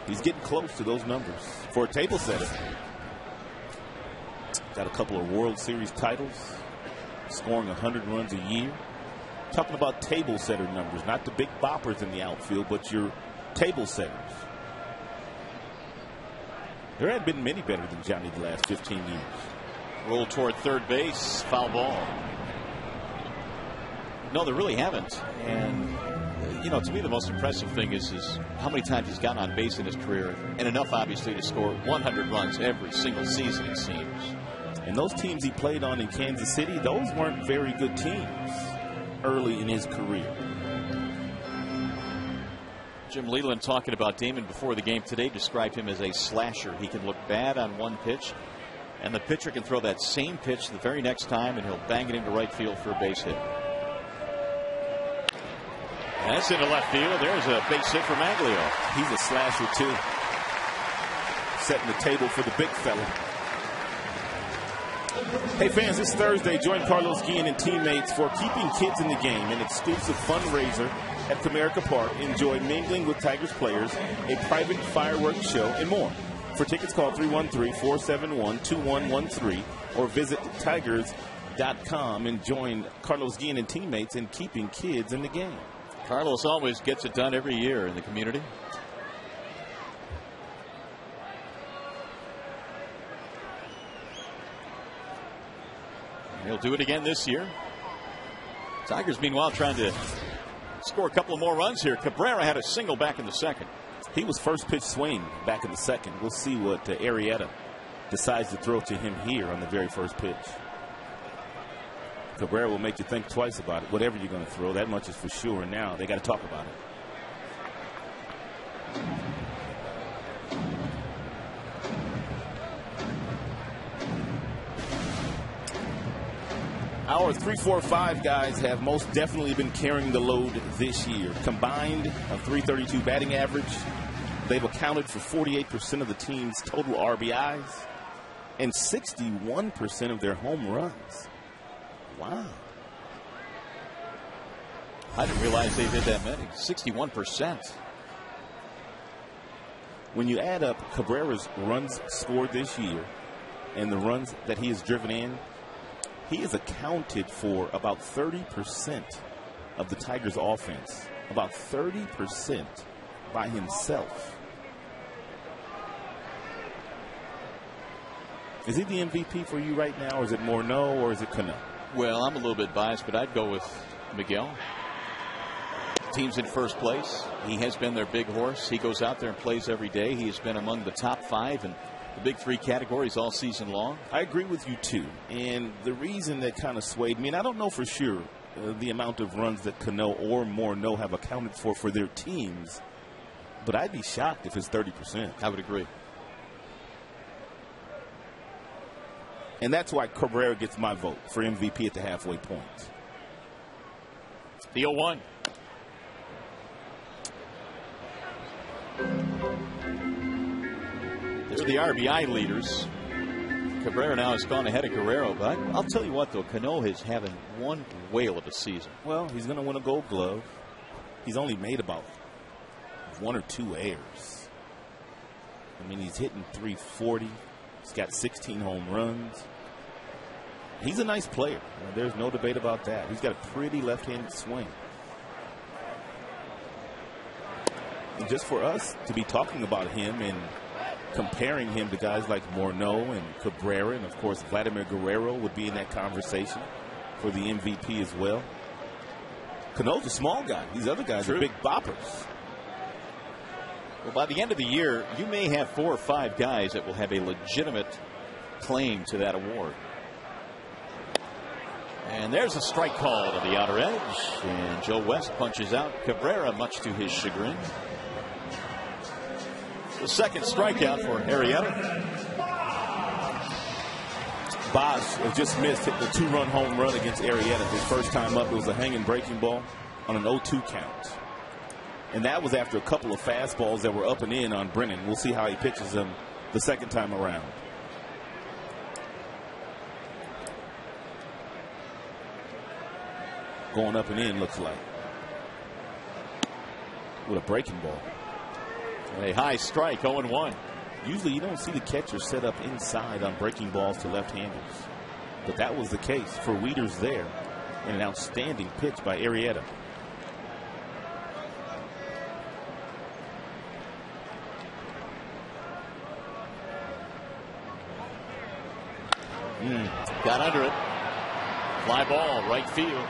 He's getting close to those numbers for a table setter. Got a couple of World Series titles, scoring 100 runs a year. Talking about table setter numbers, not the big boppers in the outfield, but your table setters. There haven't been many better than Johnny the last 15 years. Roll toward third base, foul ball. No, there really haven't. And you know, to me, the most impressive thing is how many times he's gotten on base in his career, and enough, obviously, to score 100 runs every single season, it seems. And those teams he played on in Kansas City, those weren't very good teams early in his career. Jim Leland, talking about Damon before the game today, described him as a slasher. He can look bad on one pitch, and the pitcher can throw that same pitch the very next time, and he'll bang it into right field for a base hit. That's into left field. There's a base hit for Maglio. He's a slasher, too. Setting the table for the big fella. Hey, fans, this Thursday, join Carlos Guillen and teammates for Keeping Kids in the Game, an exclusive fundraiser at Comerica Park. Enjoy mingling with Tigers players, a private fireworks show, and more. For tickets, call 313-471-2113 or visit tigers.com and join Carlos Guillen and teammates in Keeping Kids in the Game. Carlos always gets it done every year in the community. He'll do it again this year. Tigers, meanwhile, trying to score a couple of more runs here. Cabrera had a single back in the second. He was first pitch swing back in the second. We'll see what Arrieta decides to throw to him here on the very first pitch. Cabrera will make you think twice about it. Whatever you're going to throw, that much is for sure. And now they got to talk about it. Our 3, 4, 5 guys have most definitely been carrying the load this year. Combined of .332 batting average, they've accounted for 48% of the team's total RBIs and 61% of their home runs. Wow. I didn't realize they did that many. 61%. When you add up Cabrera's runs scored this year and the runs that he has driven in, he has accounted for about 30% of the Tigers' offense. About 30% by himself. Is he the MVP for you right now, or is it Morneau, or is it Cano? Well, I'm a little bit biased, but I'd go with Miguel. Team's in first place. He has been their big horse. He goes out there and plays every day. He has been among the top 5 in the big 3 categories all season long. I agree with you, too. And the reason that kind of swayed me, and I don't know for sure the amount of runs that Cano or Morneau have accounted for their teams, but I'd be shocked if it's 30%. I would agree. And that's why Cabrera gets my vote for MVP at the halfway point. The 0-1. They're the RBI leaders. Cabrera now has gone ahead of Guerrero, but I'll tell you what, though, Cano is having one whale of a season. Well, he's going to win a Gold Glove. He's only made about 1 or 2 errors. I mean, he's hitting .340. He's got 16 home runs. He's a nice player. There's no debate about that. He's got a pretty left-handed swing. And just for us to be talking about him and comparing him to guys like Morneau and Cabrera, and of course Vladimir Guerrero would be in that conversation for the MVP as well. Cano's a small guy. These other guys are big boppers. Well, by the end of the year, you may have 4 or 5 guys that will have a legitimate claim to that award. And there's a strike call to the outer edge, and Joe West punches out Cabrera, much to his chagrin. The second strikeout for Arrieta. Bosch just missed the 2-run home run against Arrieta. His first time up, it was a hanging breaking ball on an 0-2 count. And that was after a couple of fastballs that were up and in on Brennan. We'll see how he pitches them the second time around. Going up and in, looks like. With a breaking ball. A high strike, 0-1. Usually you don't see the catcher set up inside on breaking balls to left-handers. But that was the case for Wieters there. And an outstanding pitch by Arrieta. Got under it. Fly ball, right field.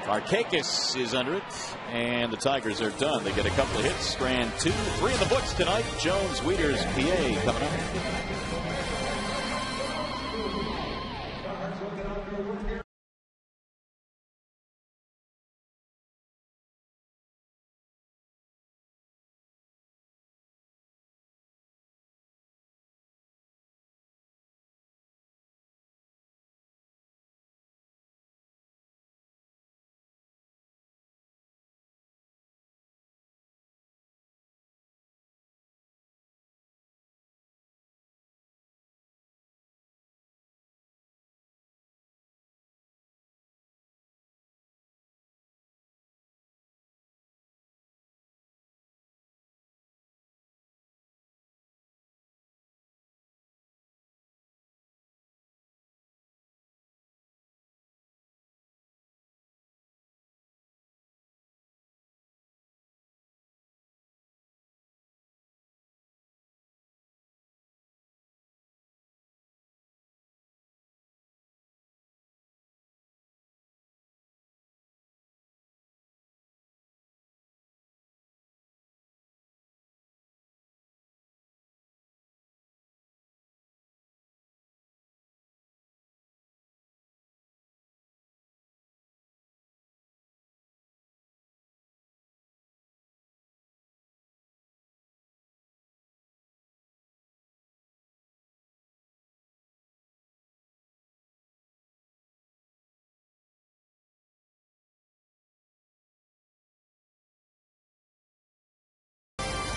Markakis is under it, and the Tigers are done. They get a couple of hits, strand 2, 3 in the books tonight. Jones, Wieters, PA coming up.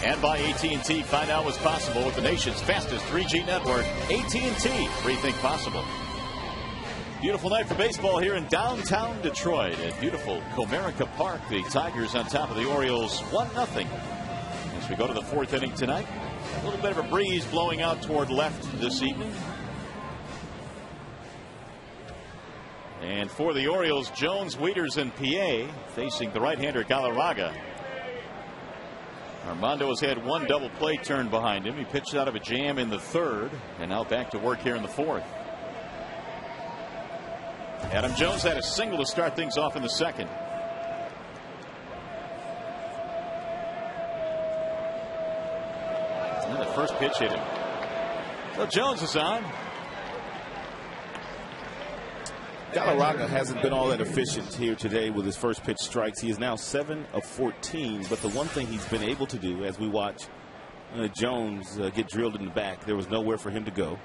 And by AT&T, find out what's possible with the nation's fastest 3G network. AT&T, rethink possible. Beautiful night for baseball here in downtown Detroit at beautiful Comerica Park. The Tigers on top of the Orioles 1-0. As we go to the fourth inning tonight, a little bit of a breeze blowing out toward left this evening. And for the Orioles, Jones, Wieters, and PA facing the right-hander Galarraga. Armando has had one double play turn behind him. He pitched out of a jam in the third, and now back to work here in the fourth. Adam Jones had a single to start things off in the second. And the first pitch hit him. So Jones is on. Galarraga hasn't been all that efficient here today with his first pitch strikes. He is now 7 of 14. But the one thing he's been able to do, as we watch Jones get drilled in the back, there was nowhere for him to go.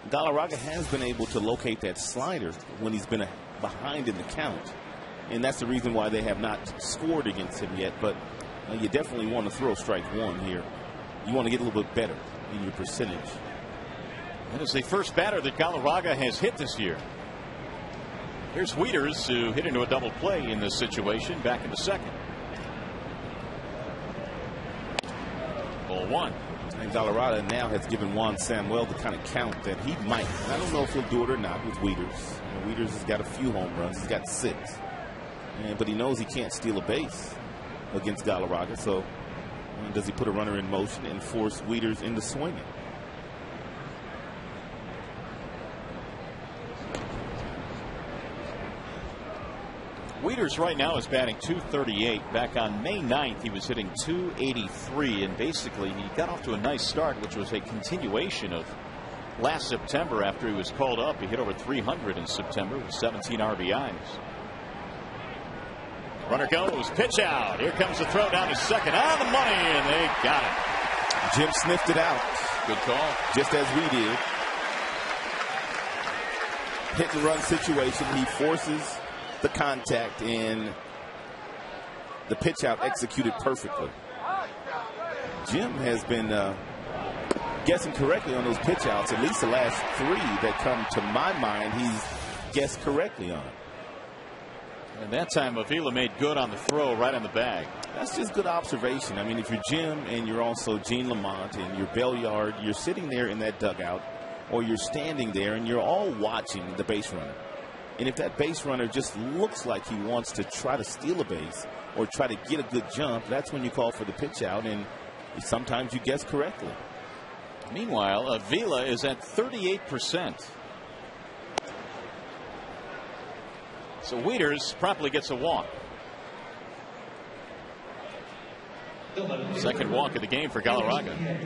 Galarraga has been able to locate that slider when he's been behind in the count. And that's the reason why they have not scored against him yet. But you definitely want to throw strike one here. You want to get a little bit better in your percentage. That is the first batter that Galarraga has hit this year. Here's Wieters, who hit into a double play in this situation, back in the second. Ball one. And Galarraga now has given Juan Samuel the kind of count that he might. I don't know if he'll do it or not with Wieters. Wieters has got a few home runs. He's got 6. But he knows he can't steal a base against Galarraga. So does he put a runner in motion and force Wieters into swinging? Wieters right now is batting .238. Back on May 9th, he was hitting .283, and basically he got off to a nice start, which was a continuation of last September after he was called up. He hit over 300 in September with 17 RBIs. Runner goes, pitch out. Here comes the throw down to second. On the money, and they got it. Jim sniffed it out. Good call. Just as we did. Hit and run situation. He forces the contact, and the pitch out executed perfectly. Jim has been guessing correctly on those pitch outs, at least the last 3 that come to my mind he's guessed correctly on. And that time Avila made good on the throw right on the bag. That's just good observation. I mean, if you're Jim and you're also Gene Lamont and you're Belliard, you're sitting there in that dugout, or you're standing there and you're all watching the base runner. And if that base runner just looks like he wants to try to steal a base or try to get a good jump, that's when you call for the pitch out, and sometimes you guess correctly. Meanwhile, Avila is at 38%. So Wieters promptly gets a walk. Second walk of the game for Galarraga.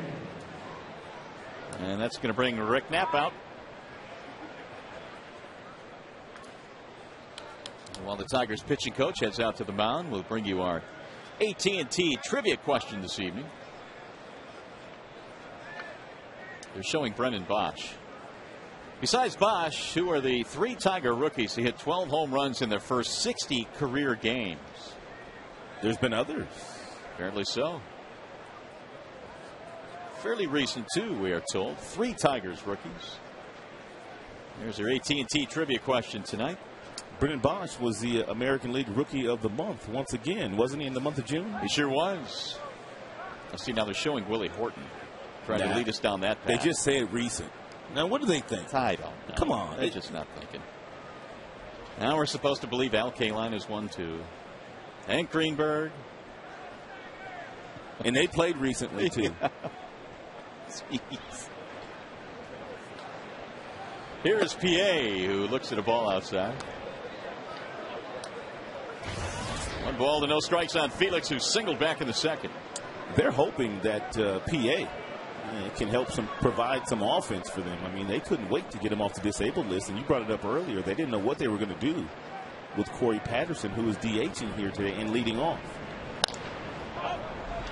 And that's going to bring Rick Knapp out. While the Tigers pitching coach heads out to the mound, we'll bring you our AT&T trivia question this evening. They're showing Brendan Bosch. Besides Bosch, who are the 3 Tiger rookies who hit 12 home runs in their first 60 career games? There's been others. Apparently so. Fairly recent, too, we are told. 3 Tigers rookies. There's our AT&T trivia question tonight. Brendan Bosch was the American League Rookie of the Month once again, wasn't he, in the month of June? He sure was. I see now they're showing Willie Horton trying to lead us down that path. They just said recent. Now, what do they think? I don't know. Come on. They're just not thinking. Now we're supposed to believe Al Kaline is 1-2. And Greenberg. And they played recently, too. Jeez. Here is PA, who looks at a ball outside. 1 ball to no strikes on Felix, who singled back in the second. They're hoping that PA can help provide some offense for them. I mean, they couldn't wait to get him off the disabled list, and you brought it up earlier. They didn't know what they were going to do with Corey Patterson, who is DHing here today and leading off.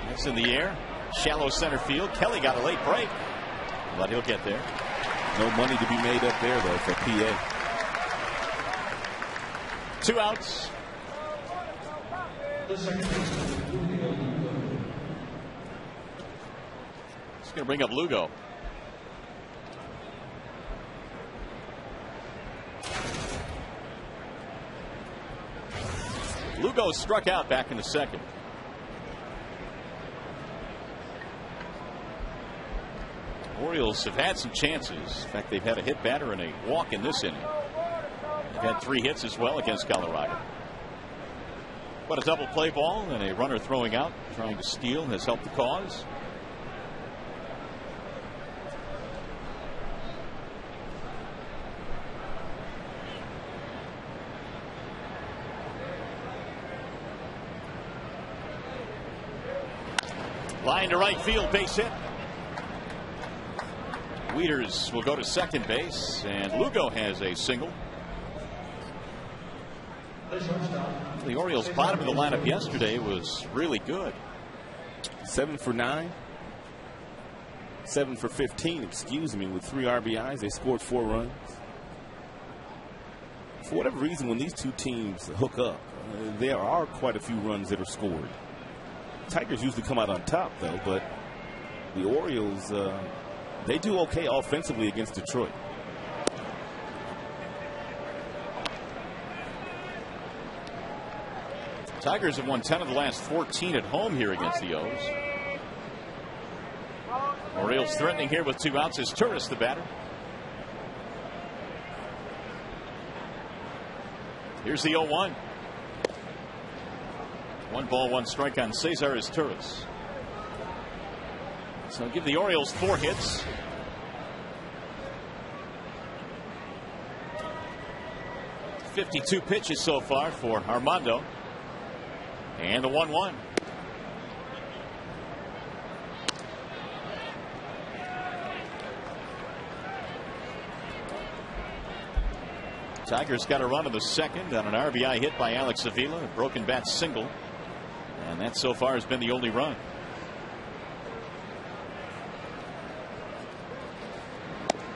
That's in the air. Shallow center field. Kelly got a late break, but he'll get there. No money to be made up there, though, for PA. 2 outs. going to bring up Lugo. Lugo struck out back in the second. Orioles have had some chances. In fact, they've had a hit batter and a walk in this inning. They've had 3 hits as well against Colorado. But a double play ball and a runner throwing out, trying to steal, has helped the cause. Line to right field, base hit. Wieters will go to second base, and Lugo has a single. The Orioles' bottom of the lineup yesterday was really good. 7 for 9. 7 for 15, excuse me, with 3 RBIs. They scored 4 runs. For whatever reason, when these two teams hook up, there are quite a few runs that are scored. Tigers usually come out on top, though, but the Orioles, they do okay offensively against Detroit. Tigers have won 10 of the last 14 at home here against the O's. Orioles threatening here with 2 outs. Is Turris the batter? Here's the 0-1. 1 ball, 1 strike on Cesar Turris. So give the Orioles 4 hits. .52 pitches so far for Armando. And the 1-1. Tigers got a run in the second on an RBI hit by Alex Avila, a broken bat single. And that so far has been the only run.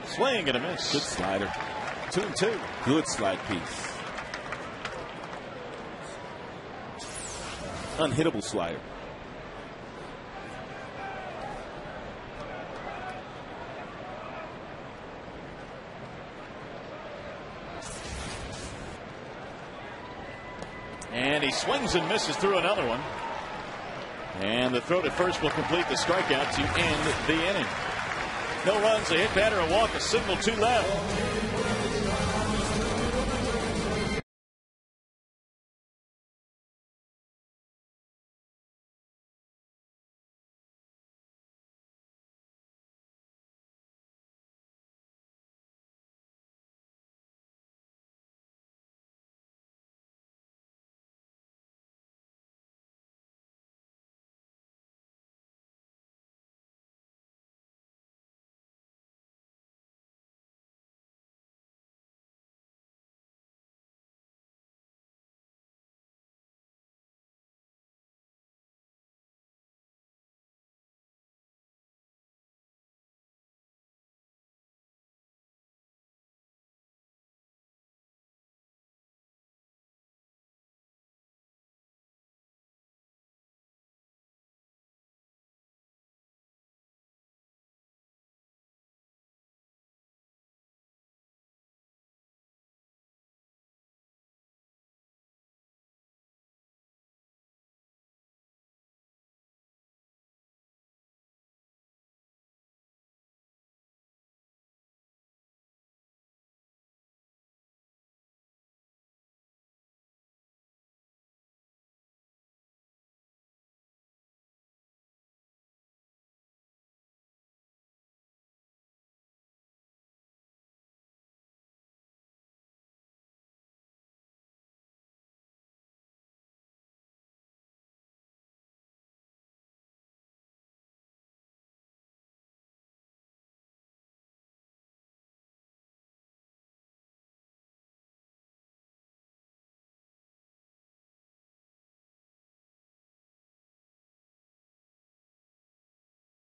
Swing and a miss. Good slider. 2-2. Good slide piece. Unhittable slider. And he swings and misses through another one. And the throw to first will complete the strikeout to end the inning. No runs, a hit batter, a walk, a single, 2 left.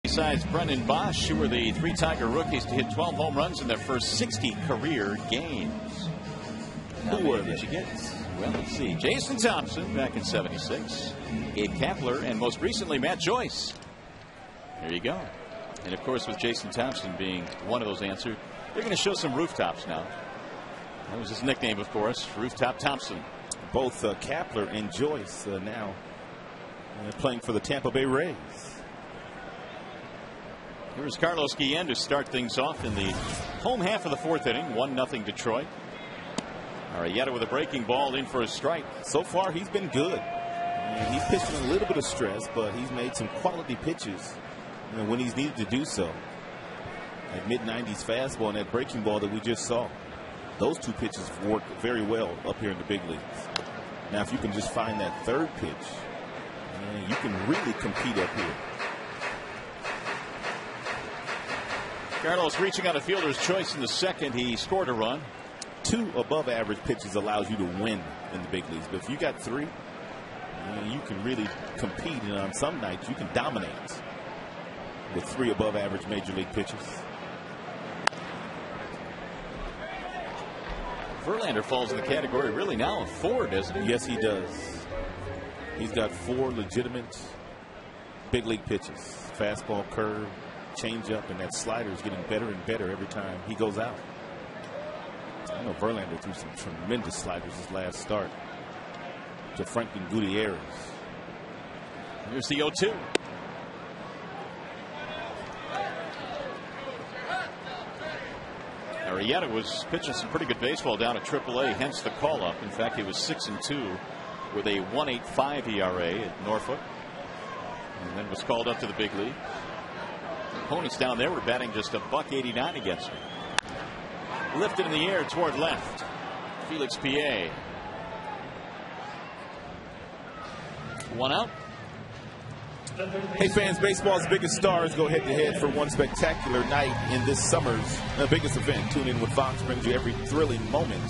Besides Brendan Bosch, who were the 3 Tiger rookies to hit 12 home runs in their first 60 career games. Who were did you get? Well, let's see. Jason Thompson back in '76, Gabe Kapler, and most recently Matt Joyce. There you go. And of course, with Jason Thompson being one of those answers, they're going to show some rooftops now. That was his nickname, of course, Rooftop Thompson. Both Kapler and Joyce now playing for the Tampa Bay Rays. Here's Carlos Guillen to start things off in the home half of the fourth inning. 1-0 Detroit. Arrieta with a breaking ball in for a strike. So far, he's been good. And he's pitched in a little bit of stress, but he's made some quality pitches when he's needed to do so. That mid-90s fastball and that breaking ball that we just saw. Those two pitches work very well up here in the big leagues. Now, if you can just find that third pitch, you can really compete up here. Carlos reaching on a fielder's choice in the second. He scored a run. 2 above average pitches allows you to win in the big leagues. But if you got 3, you can really compete. And on some nights, you can dominate with 3 above average major league pitches. Verlander falls in the category really now of 4, doesn't he? Yes, he does. He's got 4 legitimate big league pitches. Fastball, curve, changeup, and that slider is getting better and better every time he goes out. I know Verlander threw some tremendous sliders his last start to Franklin Gutierrez. Here's the 0-2. Arrieta was pitching some pretty good baseball down at AAA, hence the call up. In fact, he was 6-2 with a 1.85 ERA at Norfolk, and then was called up to the big league. The opponents down there were batting just $1.89 against him. Lifted in the air toward left. Felix Pié. 1 out. Hey fans, baseball's biggest stars go head-to-head for one spectacular night in this summer's biggest event. Tune in with Fox brings you every thrilling moment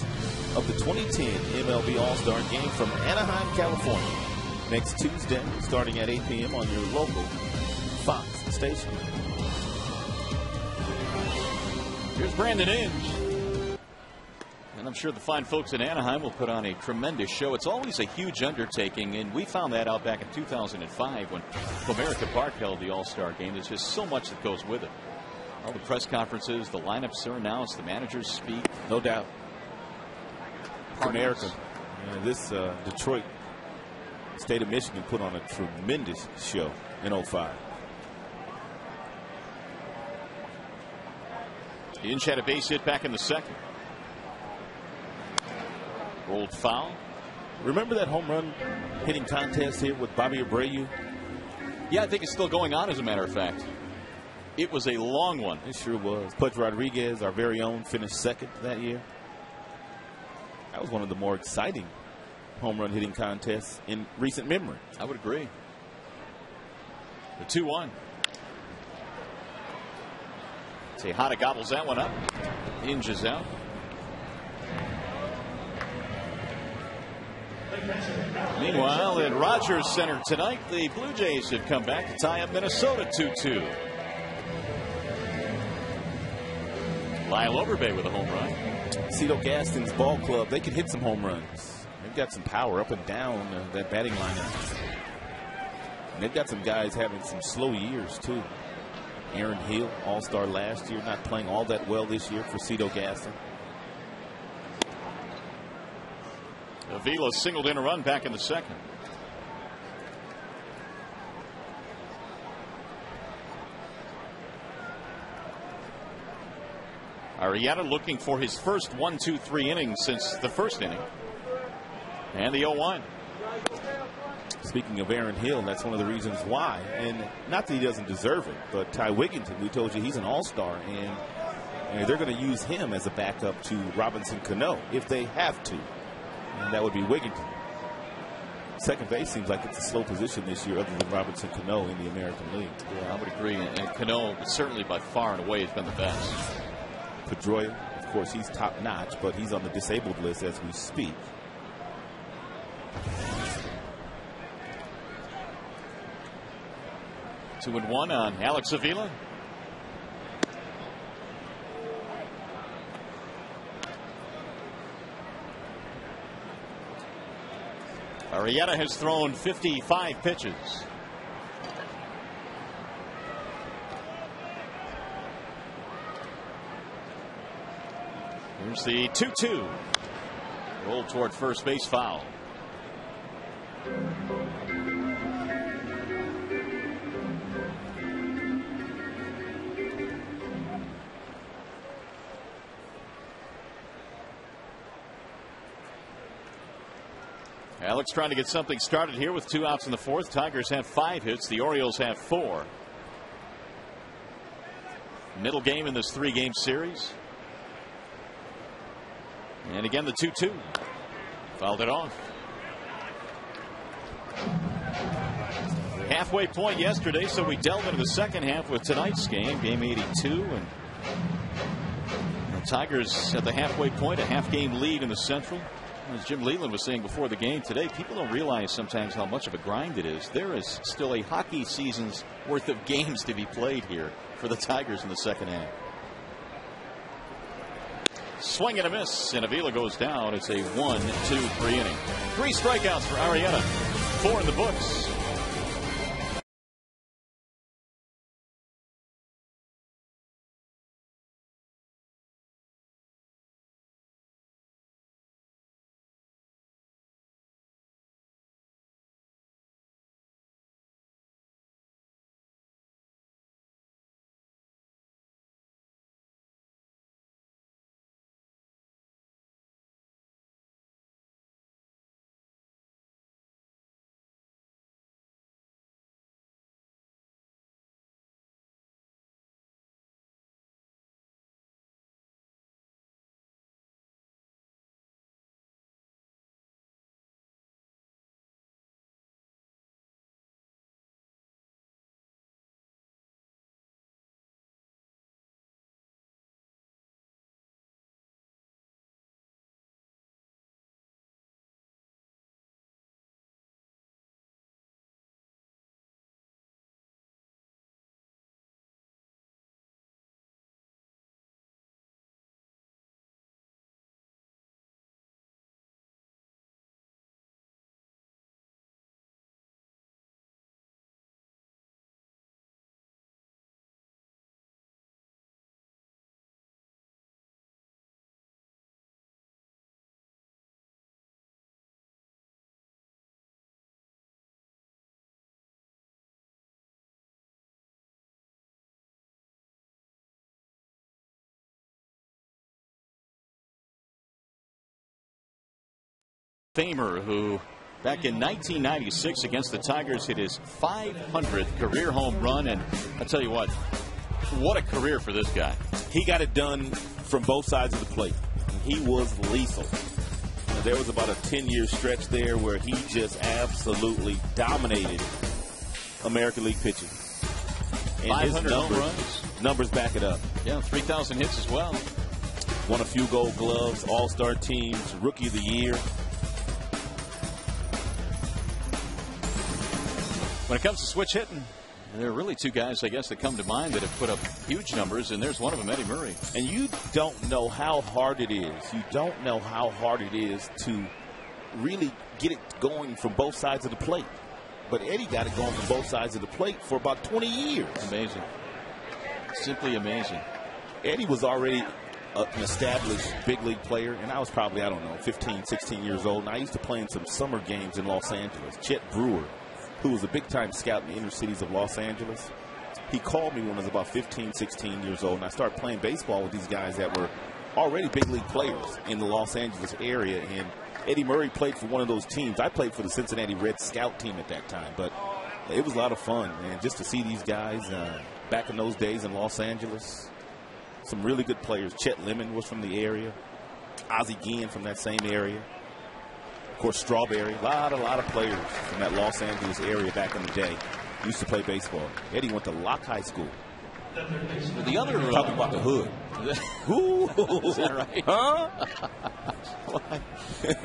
of the 2010 MLB All-Star Game from Anaheim, California. Next Tuesday, starting at 8 p.m. on your local Fox station. Here's Brandon Inge. And I'm sure the fine folks in Anaheim will put on a tremendous show. It's always a huge undertaking, and we found that out back in 2005 when Comerica Park held the All-Star Game. There's just so much that goes with it. All the press conferences, the lineups are announced, the managers speak. No doubt. Comerica. This Detroit State of Michigan put on a tremendous show in 05. Inge had a base hit back in the second. Rolled foul. Remember that home run hitting contest here with Bobby Abreu? Yeah, I think it's still going on, as a matter of fact. It was a long one. It sure was. Pudge Rodriguez, our very own, finished second that year. That was one of the more exciting home run hitting contests in recent memory. I would agree. The 2-1. Tejada gobbles that one up. Inge is out. Meanwhile, at Rogers Center tonight, the Blue Jays have come back to tie up Minnesota 2-2. Lyle Overbay with a home run. Cito Gaston's ball club, they can hit some home runs. They've got some power up and down that batting lineup. And they've got some guys having some slow years, too. Aaron Hill, all-star last year, not playing all that well this year for Cito Gaston. Avila singled in a run back in the second. Arrieta looking for his first 1-2-3 innings since the first inning. And the 0-1. Speaking of Aaron Hill, that's one of the reasons why. And not that he doesn't deserve it, but Ty Wigginton, we told you he's an all-star. And they're going to use him as a backup to Robinson Cano if they have to. And that would be Wigginton. Second base seems like it's a slow position this year other than Robinson Cano in the American League. Yeah, I would agree. And Cano certainly by far and away has been the best. Pedroia, of course, he's top-notch, but he's on the disabled list as we speak. Two and one on Alex Avila. Arrieta has thrown 55 pitches. Here's the 2-2. Roll toward first base, foul. Alex trying to get something started here with 2 outs in the 4th. Tigers have 5 hits. The Orioles have 4. Middle game in this 3-game series. And again, the 2-2. Fouled it off. Halfway point yesterday, so we delve into the second half with tonight's game, game 82. And the Tigers at the halfway point, a half-game lead in the Central. As Jim Leland was saying before the game today, people don't realize sometimes how much of a grind it is. There is still a hockey season's worth of games to be played here for the Tigers in the second half. Swing and a miss, and Avila goes down. It's a 1-2-3 inning. 3 strikeouts for Arrieta. 4 in the books. Famer, who back in 1996 against the Tigers hit his 500th career home run. And I tell you what a career for this guy. He got it done from both sides of the plate. He was lethal. There was about a 10-year stretch there where he just absolutely dominated American League pitching. And 500 home runs. Numbers back it up. Yeah, 3,000 hits as well. Won a few Gold Gloves, All-Star teams, Rookie of the Year. When it comes to switch hitting, there are really 2 guys, I guess, that come to mind that have put up huge numbers, and there's one of them, Eddie Murray. And you don't know how hard it is. You don't know how hard it is to really get it going from both sides of the plate. But Eddie got it going from both sides of the plate for about 20 years. Amazing. Simply amazing. Eddie was already an established big league player, and I was probably, 15, 16 years old. And I used to play in some summer games in Los Angeles. Chet Brewer, who was a big-time scout in the inner cities of Los Angeles, he called me when I was about 15, 16 years old, and I started playing baseball with these guys that were already big league players in the Los Angeles area. And Eddie Murray played for one of those teams. I played for the Cincinnati Reds scout team at that time, but it was a lot of fun, and just to see these guys back in those days in Los Angeles. Some really good players. Chet Lemon was from the area. Ozzie Guillen from that same area. Of course, Strawberry. A lot of players from that Los Angeles area back in the day used to play baseball. Eddie went to Locke High School. The other talking about the hood. Is that right? Huh?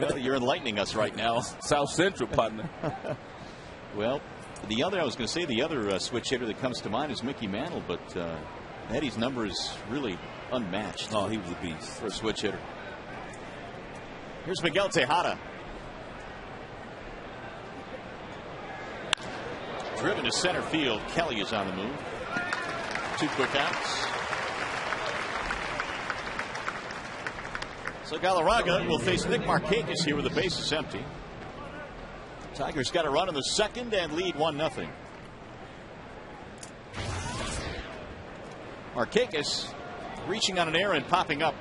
Well, you're enlightening us right now. South Central, partner. Well, the other switch hitter that comes to mind is Mickey Mantle, but Eddie's number is really unmatched. Oh, he was a beast for a switch hitter. Here's Miguel Tejada. Driven to center field. Kelly is on the move. 2 quick outs. So Galarraga will face Nick Markakis here with the bases empty. Tigers got a run in the second and lead 1-0. Markakis reaching on an error and popping up.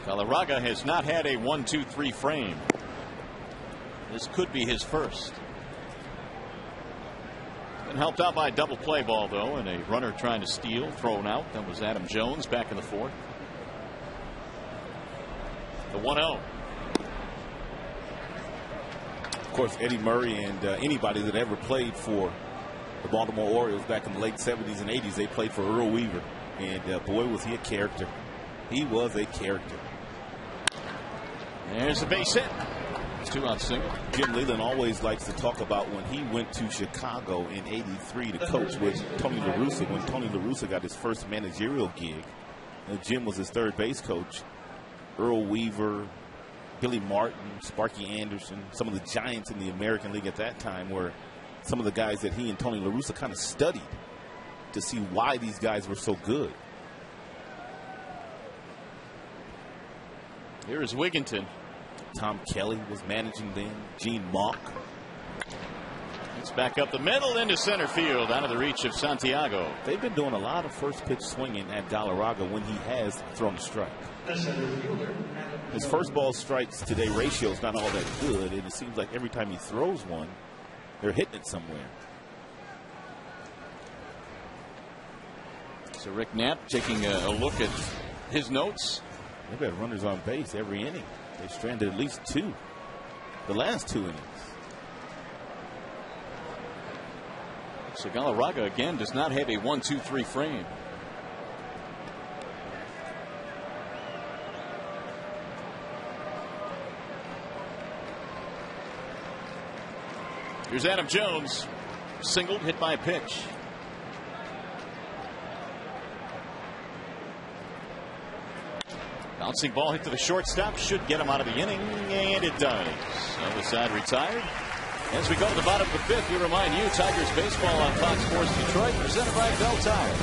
Galarraga has not had a 1-2-3 frame. This could be his first. Been helped out by a double play ball, though, and a runner trying to steal, thrown out. That was Adam Jones back in the fourth. The 1-0. Of course, Eddie Murray and anybody that ever played for the Baltimore Orioles back in the late 70s and 80s, they played for Earl Weaver. And boy, was he a character. He was a character. There's the base hit. It's 2-out single. Jim Leyland always likes to talk about when he went to Chicago in '83 to coach with Tony La Russa. When Tony La Russa got his first managerial gig, Jim was his third base coach. Earl Weaver, Billy Martin, Sparky Anderson, some of the giants in the American League at that time were some of the guys that he and Tony La Russa kind of studied to see why these guys were so good. Here is Wigginton. Tom Kelly was managing then. Gene Mauch. It's back up the middle into center field, out of the reach of Santiago. They've been doing a lot of first pitch swinging at Galarraga when he has thrown a strike. His first ball strikes today ratio is not all that good, and it seems like every time he throws one, they're hitting it somewhere. So Rick Knapp taking a look at his notes. They've had runners on base every inning. They stranded at least two the last 2 innings. So Galarraga again does not have a 1-2-3 frame. Here's Adam Jones, singled, hit by a pitch. Bouncing ball hit to the shortstop, should get him out of the inning, and it does. Other side retired. As we go to the bottom of the fifth, we remind you Tigers baseball on Fox Sports Detroit, presented by BAL Tire.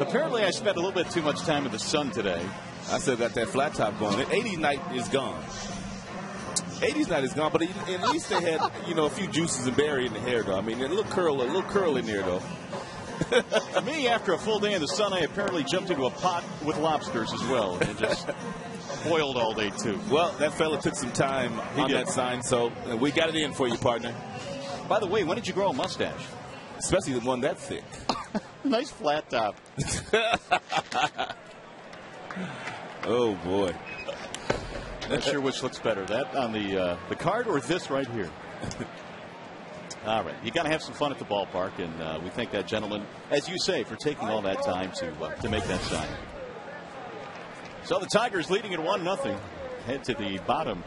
Apparently I spent a little bit too much time in the sun today. I still got that flat top going. 80s night is gone. 80s night is gone, but at least they had, a few juices and berry in the hair, though. I mean, a little curl in there, though. Me, after a full day in the sun, I apparently jumped into a pot with lobsters as well and just boiled all day, too. Well, that fella took some time on that sign, so we got it in for you, partner. By the way, when did you grow a mustache? Especially the one that thick. Nice flat top. Oh, boy. Not sure which looks better, that on the card or this right here. All right, you got to have some fun at the ballpark, and we thank that gentleman, as you say, for taking all that time to make that sign. So the Tigers leading at 1-0. Head to the bottom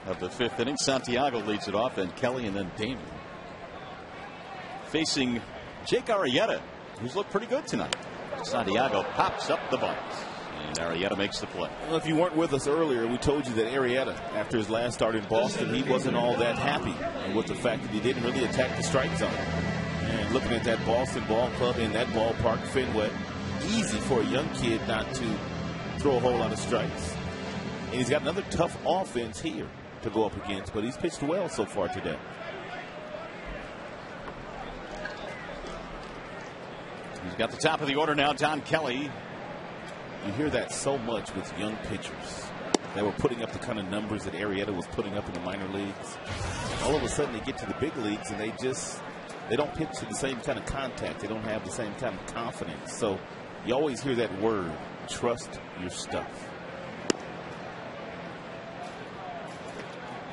of the 5th inning. Santiago leads it off, and Kelly, and then Damon. Facing Jake Arrieta, who's looked pretty good tonight. Santiago pops up the bunt, and Arrieta makes the play. Well, if you weren't with us earlier, we told you that Arrieta, after his last start in Boston, he wasn't all that happy with the fact that he didn't really attack the strike zone. And looking at that Boston ball club in that ballpark, Fenway, easy for a young kid not to throw a whole lot of strikes. And he's got another tough offense here to go up against, but he's pitched well so far today. He's got the top of the order now, Don Kelly. You hear that so much with young pitchers that were putting up the kind of numbers that Arrieta was putting up in the minor leagues. All of a sudden they get to the big leagues and they don't pitch to the same kind of contact. They don't have the same kind of confidence. So you always hear that word, trust your stuff.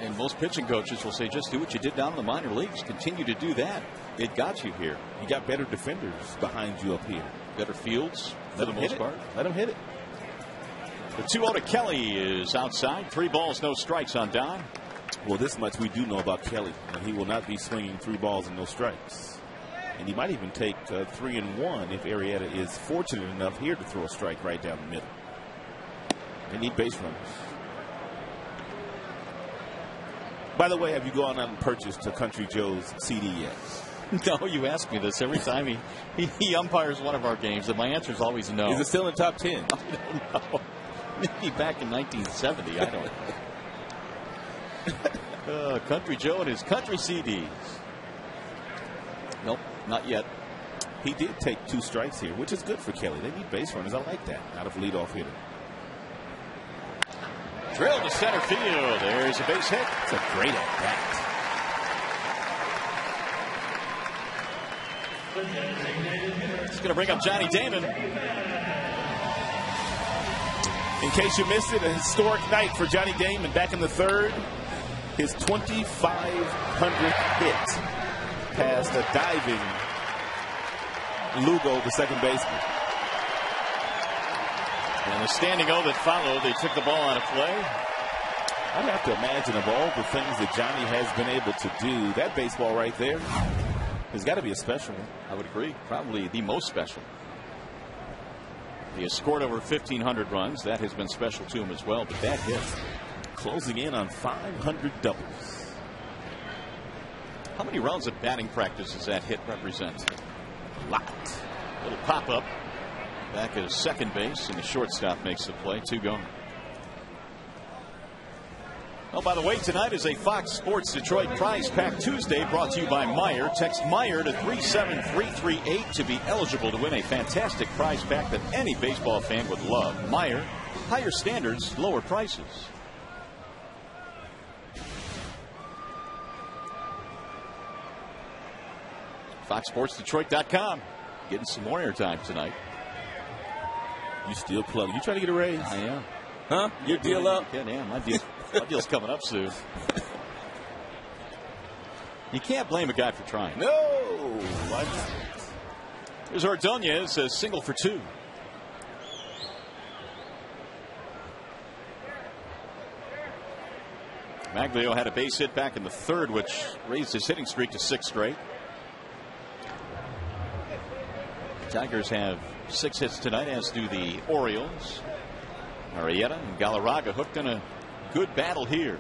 And most pitching coaches will say, just do what you did down in the minor leagues. Continue to do that. It got you here. You got better defenders behind you up here. Better fields for the most part. Let him hit it. The 2-0 to Kelly is outside. 3 balls, no strikes on Don. Well, this much we do know about Kelly. He will not be swinging 3 balls and no strikes. And he might even take 3-1 if Arrieta is fortunate enough here to throw a strike right down the middle. They need base runners. By the way, have you gone out and purchased a Country Joe's CD yet? No, you ask me this every time he umpires one of our games, and my answer is always no. Is it still in top 10? I don't know. Maybe back in 1970. I don't. Country Joe and his country CDs. Nope, not yet. He did take 2 strikes here, which is good for Kelly. They need base runners. I like that out of leadoff hitter. Drill to center field. There's a base hit. It's a great at bat. It's going to bring up Johnny Damon. In case you missed it, a historic night for Johnny Damon back in the 3rd. His 2,500th hit past a diving Lugo, the second baseman. And the standing O that followed, they took the ball out of play. I'd have to imagine of all the things that Johnny has been able to do, that baseball right there has got to be a special one. I would agree. Probably the most special. He has scored over 1,500 runs. That has been special to him as well. But that hit, closing in on 500 doubles. How many rounds of batting practice does that hit represent? A lot. Little pop up back at second base, and the shortstop makes the play. 2 gone. Oh, by the way, tonight is a Fox Sports Detroit Prize Pack Tuesday brought to you by Meyer. Text Meyer to 37338 to be eligible to win a fantastic prize pack that any baseball fan would love. Meyer, higher standards, lower prices. FoxSportsDetroit.com. Getting some more airtime tonight. You still plug. You trying to get a raise? I am. Huh? Your deal up? Yeah, my deal's coming up soon. You can't blame a guy for trying. No. Why not? Here's Ordonez, a single for 2. Maglio had a base hit back in the 3rd, which raised his hitting streak to 6 straight. The Tigers have 6 hits tonight, as do the Orioles. Arrieta and Galarraga hooked in a good battle here.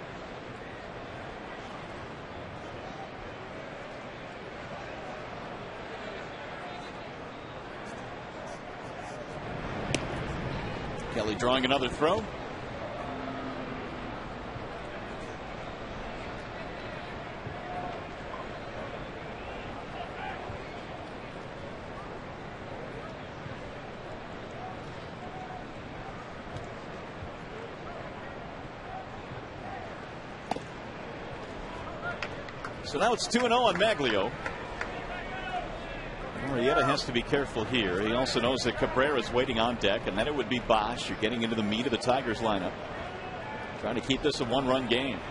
Kelly drawing another throw. So now it's 2-0 on Maglio. Arrieta has to be careful here. He also knows that Cabrera is waiting on deck, and then it would be Bosch. You're getting into the meat of the Tigers lineup. Trying to keep this a 1-run game.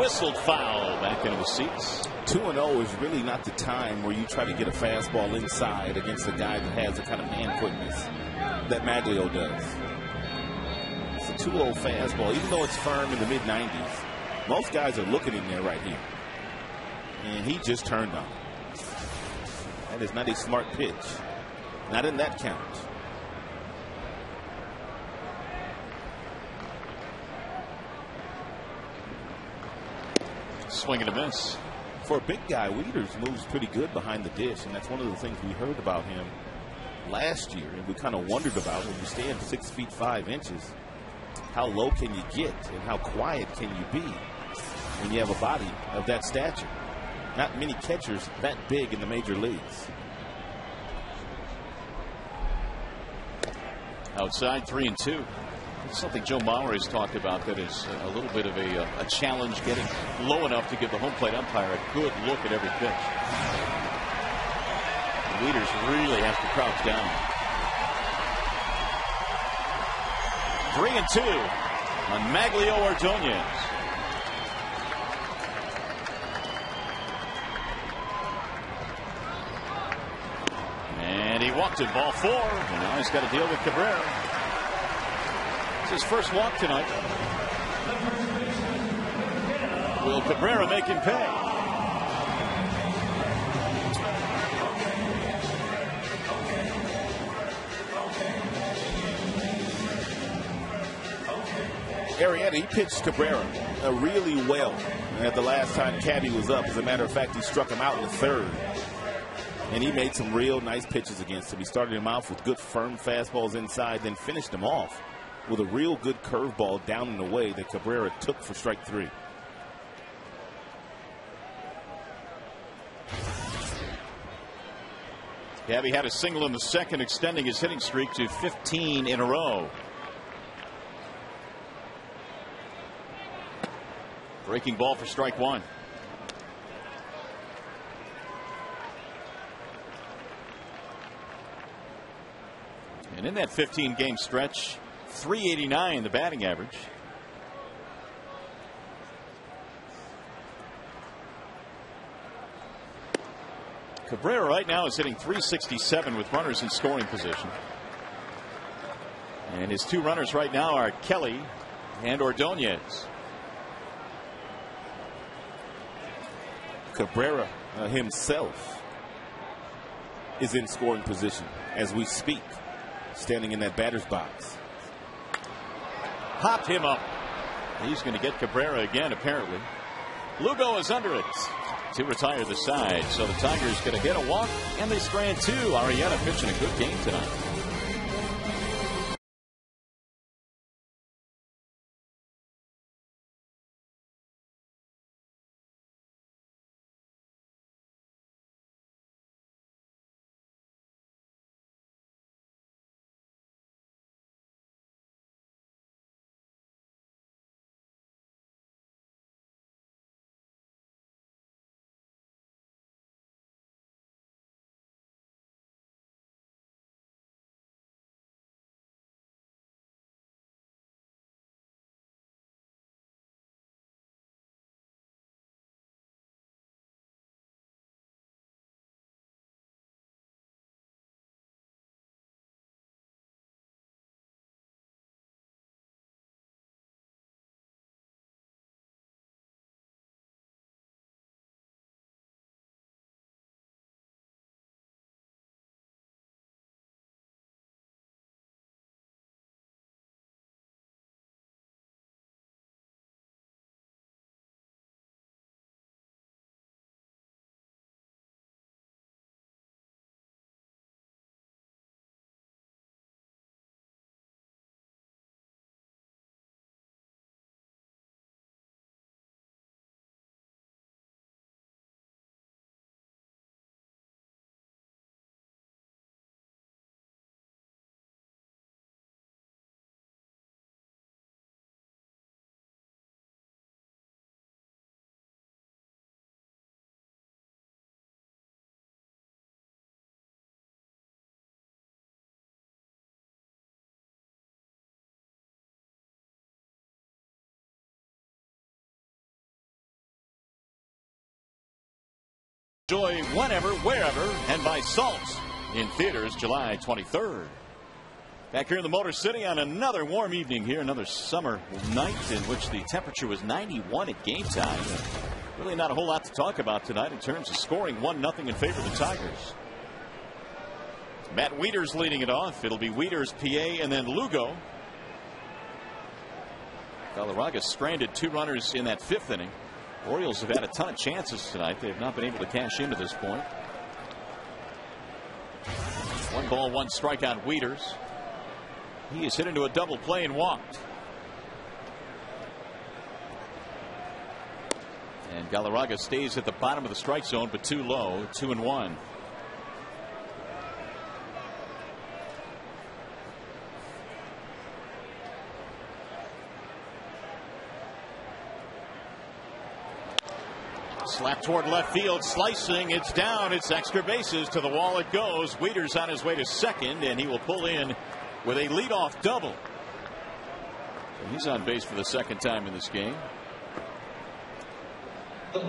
whistled foul. Back into the seats. 2-0 is really not the time where you try to get a fastball inside against a guy that has the kind of hand quickness that Maglio does. It's a 2-0 fastball, even though it's firm in the mid-90s. Most guys are looking in there right here. And he just turned on. That is not a smart pitch. Not in that count. Swing and a miss. For a big guy, Wieters moves pretty good behind the dish, and that's one of the things we heard about him last year, and we kind of wondered about when you stand 6 feet 5 inches. How low can you get, and how quiet can you be when you have a body of that stature? Not many catchers that big in the major leagues. Outside 3-2. It's something Joe Mauer has talked about that is a little bit of a challenge, getting low enough to give the home plate umpire a good look at every pitch. The leaders really have to crouch down. 3-2 on Maglio Ordonez. And he walked it, ball 4, and now he's got to deal with Cabrera. It's his first walk tonight. Will Cabrera make him pay? Arrieta, he pitched Cabrera really well at the last time Cabby was up. As a matter of fact, he struck him out in the 3rd. And he made some real nice pitches against him. He started him off with good firm fastballs inside, then finished him off with a real good curveball down and away that Cabrera took for strike 3. Cabby had a single in the 2nd, extending his hitting streak to 15 in a row. Breaking ball for strike 1. And in that 15-game stretch, 389 the batting average. Cabrera right now is hitting 367 with runners in scoring position. And his 2 runners right now are Kelly and Ordonez. Cabrera himself is in scoring position as we speak, standing in that batter's box. Popped him up. He's going to get Cabrera again, apparently. Lugo is under it to retire the side. So the Tigers get a hit, a walk, and they strand 2. Arrieta pitching a good game tonight. Enjoy whenever, wherever, and by Salt in theaters July 23rd. Back here in the Motor City on another warm evening here, another summer night in which the temperature was 91 at game time. Really not a whole lot to talk about tonight in terms of scoring. 1-0 in favor of the Tigers. Matt Wieters leading it off. It'll be Wieters, PA, and then Lugo. Galarraga stranded 2 runners in that 5th inning. Orioles have had a ton of chances tonight. They have not been able to cash in to this point. 1 ball, 1 strike on Wieters. He is hit into a double play and walked. And Galarraga stays at the bottom of the strike zone, but too low, 2-1. Slap toward left field, slicing, it's down, it's extra bases, to the wall it goes. Wieters on his way to second, and he will pull in with a leadoff double. And he's on base for the 2nd time in this game. I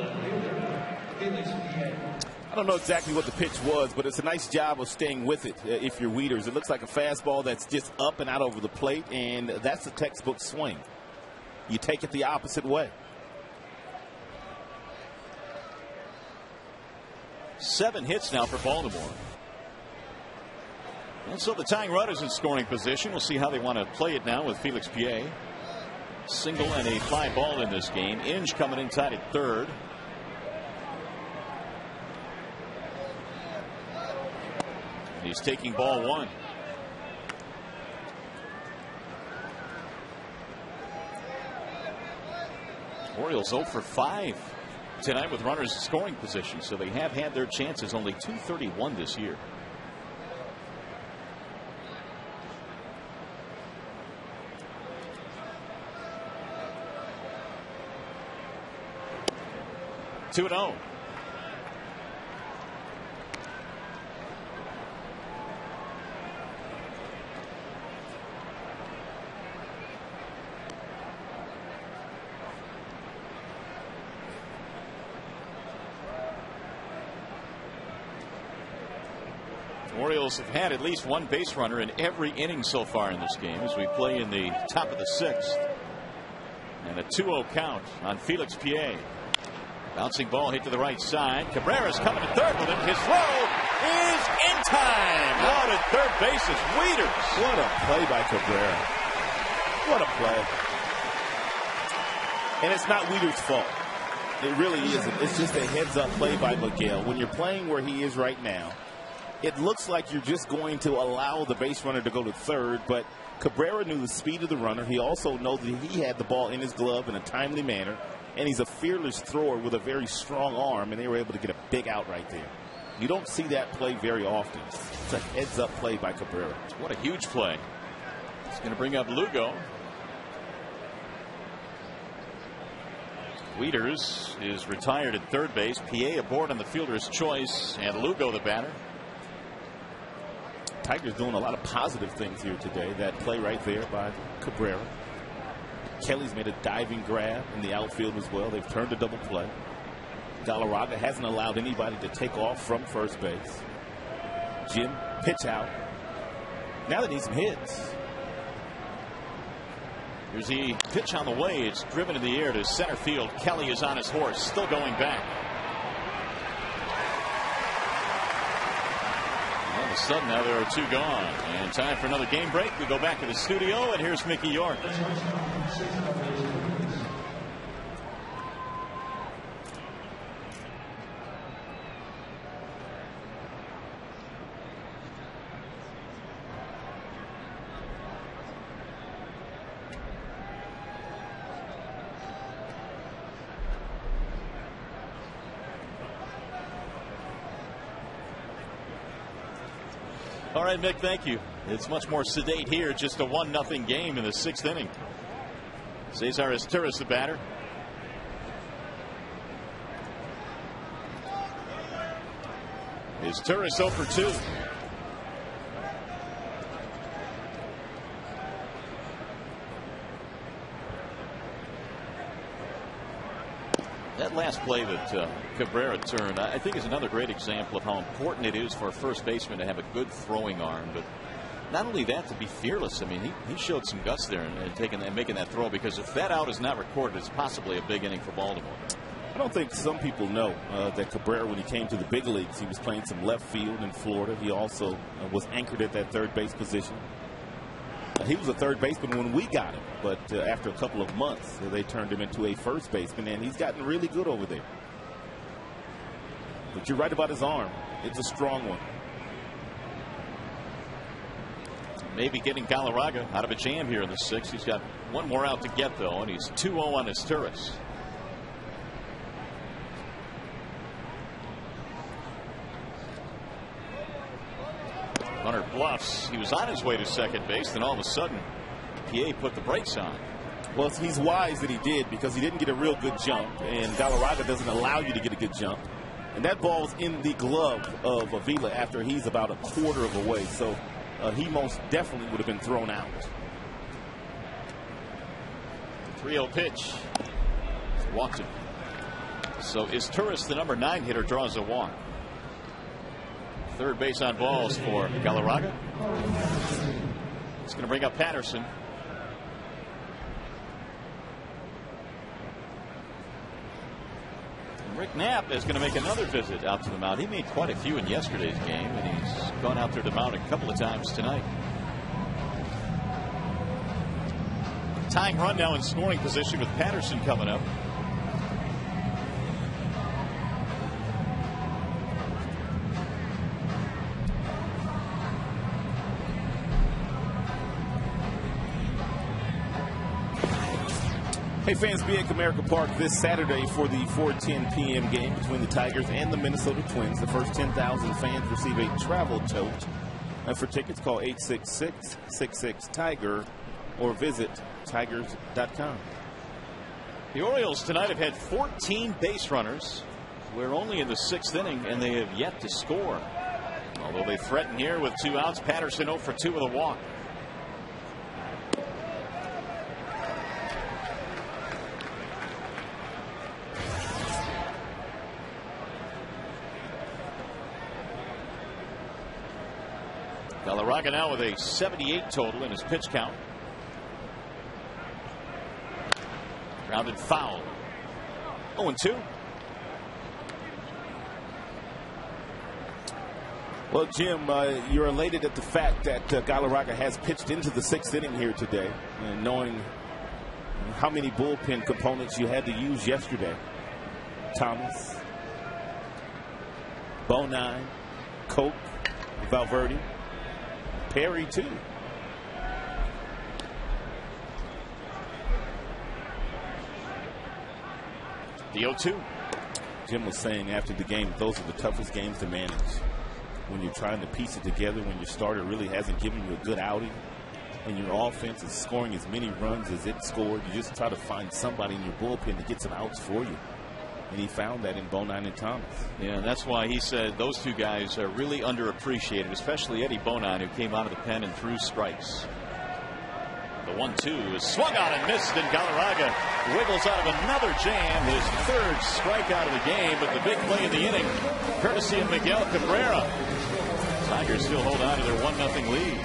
don't know exactly what the pitch was, but it's a nice job of staying with it if you're Wieters. It looks like a fastball that's just up and out over the plate, and that's a textbook swing. You take it the opposite way. 7 hits now for Baltimore. And so the tying run is in scoring position. We'll see how they want to play it now with Felix PA. Single and a fly ball in this game. Inge coming in tied at 3rd. He's taking ball 1. Orioles 0 for 5 tonight with runners in scoring position, so they have had their chances. Only .231 this year. Two and 0. Orioles have had at least 1 base runner in every inning so far in this game as we play in the top of the 6th. And a 2-0 count on Felix PA. Bouncing ball hit to the right side. Cabrera's coming to 3rd with him. His throw is in time. Out at 3rd base is Wieters. What a play by Cabrera. What a play. And it's not Wieters' fault. It really isn't. It's just a heads-up play by Miguel. When you're playing where he is right now, it looks like you're just going to allow the base runner to go to 3rd, but Cabrera knew the speed of the runner. He also knows that he had the ball in his glove in a timely manner, and he's a fearless thrower with a very strong arm, and they were able to get a big out right there. You don't see that play very often. It's a heads-up play by Cabrera. What a huge play. It's going to bring up Lugo. Wieters is retired at 3rd base. PA aboard on the fielder's choice, and Lugo the batter. Tigers doing a lot of positive things here today. That play right there by Cabrera. Kelly's made a diving grab in the outfield as well. They've turned a double play. Galarraga hasn't allowed anybody to take off from 1st base. Jim, pitch out. Now they need some hits. Here's the pitch on the way. It's driven in the air to center field. Kelly is on his horse, still going back. All of a sudden, now there are 2 gone. And time for another game break. We go back to the studio, and here's Mickey York. All right, Mick, thank you. It's much more sedate here. Just a 1-0 game in the 6th inning. Cesar Izturis, the batter. Izturis 0 for 2. That last play that Cabrera turned, I think, is another great example of how important it is for a first baseman to have a good throwing arm. But not only that, to be fearless. I mean, he showed some guts there and making that throw, because if that out is not recorded, it's possibly a big inning for Baltimore. I don't think some people know that Cabrera, when he came to the big leagues, he was playing some left field in Florida. He also was anchored at that third base position. He was a third baseman when we got him, but after a couple of months, they turned him into a first baseman, and he's gotten really good over there. But you're right about his arm. It's a strong one. Maybe getting Galarraga out of a jam here in the sixth. He's got one more out to get, though, and he's 2-0 on his Turris. Hunter bluffs. He was on his way to second base, then all of a sudden, PA put the brakes on. Well, he's wise that he did, because he didn't get a real good jump, and Galarraga doesn't allow you to get a good jump. And that ball's in the glove of Avila after he's about a quarter of a way. So he most definitely would have been thrown out. 3-0 pitch. Walked him. So is Turris the number 9 hitter, draws a walk. Third base on balls for Galarraga. It's going to bring up Patterson. And Rick Knapp is going to make another visit out to the mound. He made quite a few in yesterday's game, and he's gone out there to mount a couple of times tonight. Tying run now in scoring position with Patterson coming up. Hey fans, be at Comerica Park this Saturday for the 4:10 p.m. game between the Tigers and the Minnesota Twins. The first 10,000 fans receive a travel tote. And for tickets, call 866-66-TIGER or visit tigers.com. The Orioles tonight have had 14 base runners. We're only in the 6th inning, and they have yet to score. Although they threaten here with 2 outs. Patterson 0 for 2 with a walk. Galarraga now with a 78 total in his pitch count. Grounded foul. 0-2. Well, Jim, you're elated at the fact that Galarraga has pitched into the 6th inning here today, and knowing how many bullpen components you had to use yesterday. Thomas, Bonine, Coke, Valverde, Perry too. The 0-2. Jim was saying after the game, those are the toughest games to manage. When you're trying to piece it together, when your starter really hasn't given you a good outing, and your offense is scoring as many runs as it scored, you just try to find somebody in your bullpen to get some outs for you. And he found that in Bonine and Thomas. Yeah, and that's why he said those two guys are really underappreciated, especially Eddie Bonine, who came out of the pen and threw strikes. The 1-2 is swung on and missed, and Galarraga wiggles out of another jam, his 3rd strikeout of the game, but the big play in the inning, courtesy of Miguel Cabrera. Tigers still hold on to their 1-0 lead.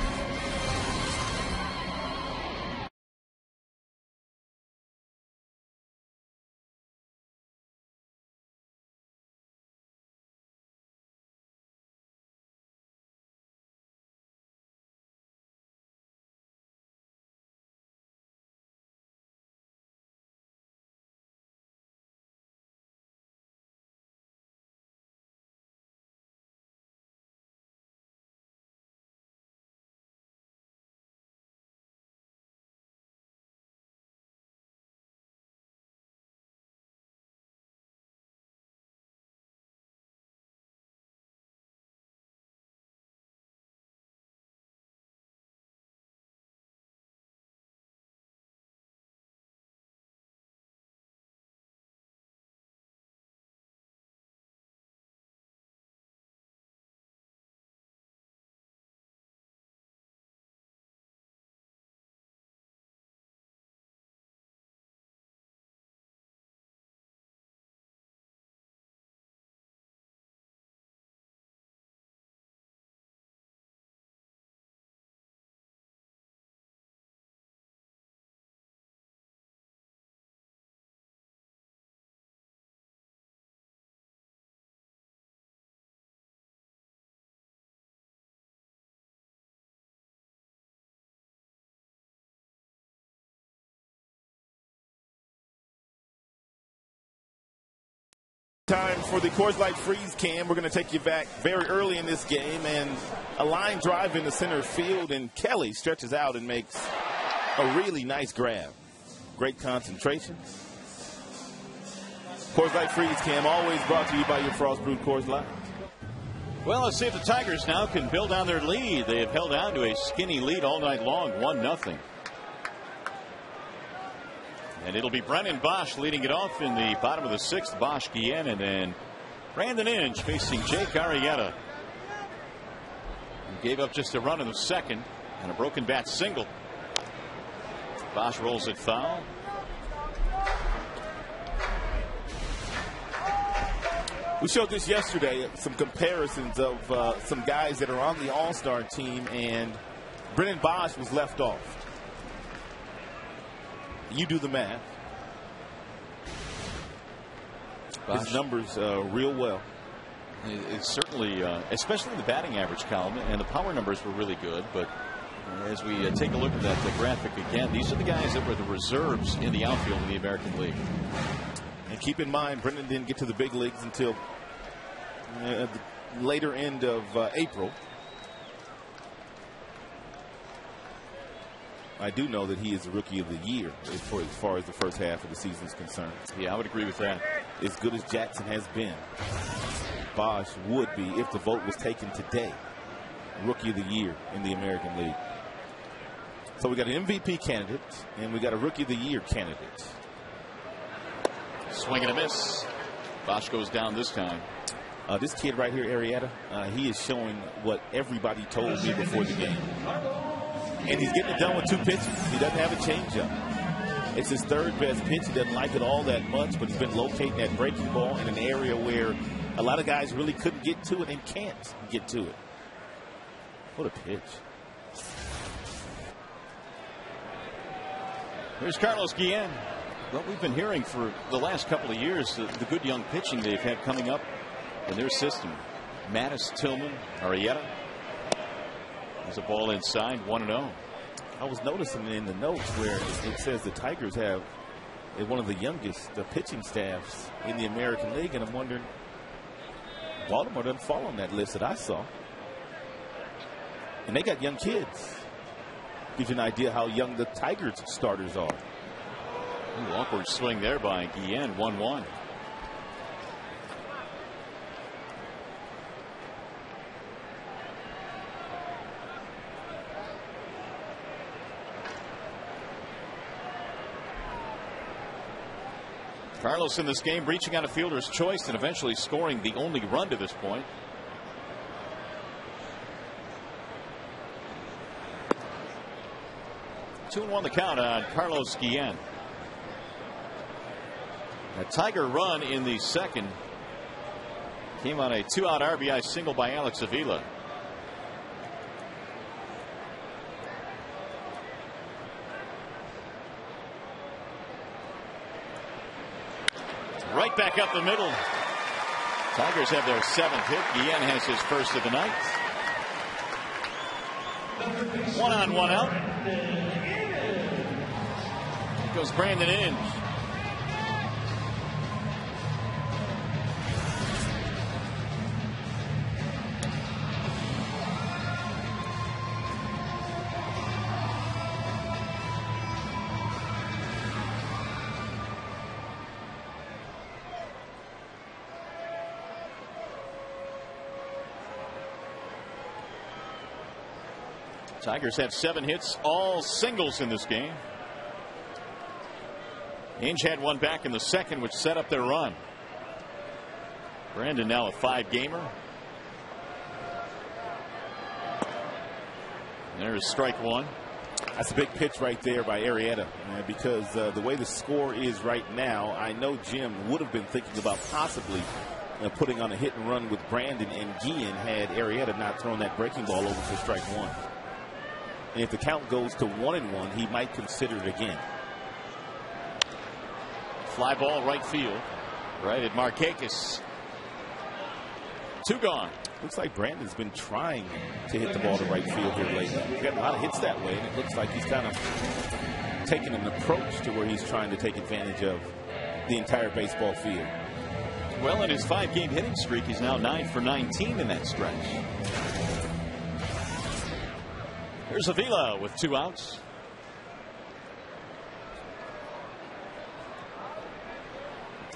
time for the Coors Light Freeze Cam. We're going to take you back very early in this game, and a line drive into center field, and Kelly stretches out and makes a really nice grab. Great concentration. Coors Light Freeze Cam, always brought to you by your Frost Brewed Coors Light. Well, let's see if the Tigers now can build on their lead. They have held on to a skinny lead all night long, 1-0. And it'll be Brennan Bosch leading it off in the bottom of the 6th. Bosch, Guillen, and then Brandon Inge facing Jake Arrieta. He gave up just a run in the 2nd and a broken bat single. Bosch rolls it foul. We showed this yesterday, some comparisons of some guys that are on the All-Star team, and Brennan Bosch was left off. You do the math. Bosch. His numbers real well. It's certainly, especially in the batting average column, and the power numbers were really good. But as we take a look at that graphic again, these are the guys that were the reserves in the outfield in the American League. And keep in mind, Brennan didn't get to the big leagues until the later end of April. I do know that he is the Rookie of the Year as far as the first half of the season is concerned. Yeah, I would agree with that. As good as Jackson has been, Bosch would be, if the vote was taken today, Rookie of the Year in the American League. So we got an MVP candidate, and we got a Rookie of the Year candidate. Swing and a miss. Bosch goes down this time. This kid right here, Arrieta, he is showing what everybody told me before the game. And he's getting it done with 2 pitches. He doesn't have a changeup. It's his 3rd best pitch. He doesn't like it all that much, but he's been locating that breaking ball in an area where a lot of guys really couldn't get to it and can't get to it. What a pitch. Here's Carlos Guillen. What we've been hearing for the last couple of years, the good young pitching they've had coming up in their system. Mattis, Tillman, Arrieta. There's a ball inside, 1-0. I was noticing in the notes where it says the Tigers have one of the youngest pitching staffs in the American League, and I'm wondering, Baltimore doesn't fall on that list that I saw. And they got young kids. Gives you an idea how young the Tigers starters are. Ooh, awkward swing there by Guillen, 1-1. Carlos in this game reaching on a fielder's choice and eventually scoring the only run to this point. Two and 1 the count on Carlos Guillen. A Tiger run in the 2nd came on a 2-out RBI single by Alex Avila. Right back up the middle. Tigers have their 7th hit. Guillen has his first of the night. 1 on, 1 out. Here goes Brandon Inge. Tigers have 7 hits, all singles in this game. Inge had one back in the 2nd, which set up their run. Brandon now a 5-gamer. There's strike 1. That's a big pitch right there by Arrieta, because the way the score is right now, I know Jim would have been thinking about possibly putting on a hit and run with Brandon and Guillen had Arrieta not thrown that breaking ball over for strike 1. And if the count goes to 1-1, he might consider it again. Fly ball right field. Right at Markakis. 2 gone. Looks like Brandon's been trying to hit the ball to right field here lately. He's got a lot of hits that way, and it looks like he's kind of taking an approach to where he's trying to take advantage of the entire baseball field. well in his 5-game hitting streak. He's now 9 for 19 in that stretch. Here's Avila with 2 outs.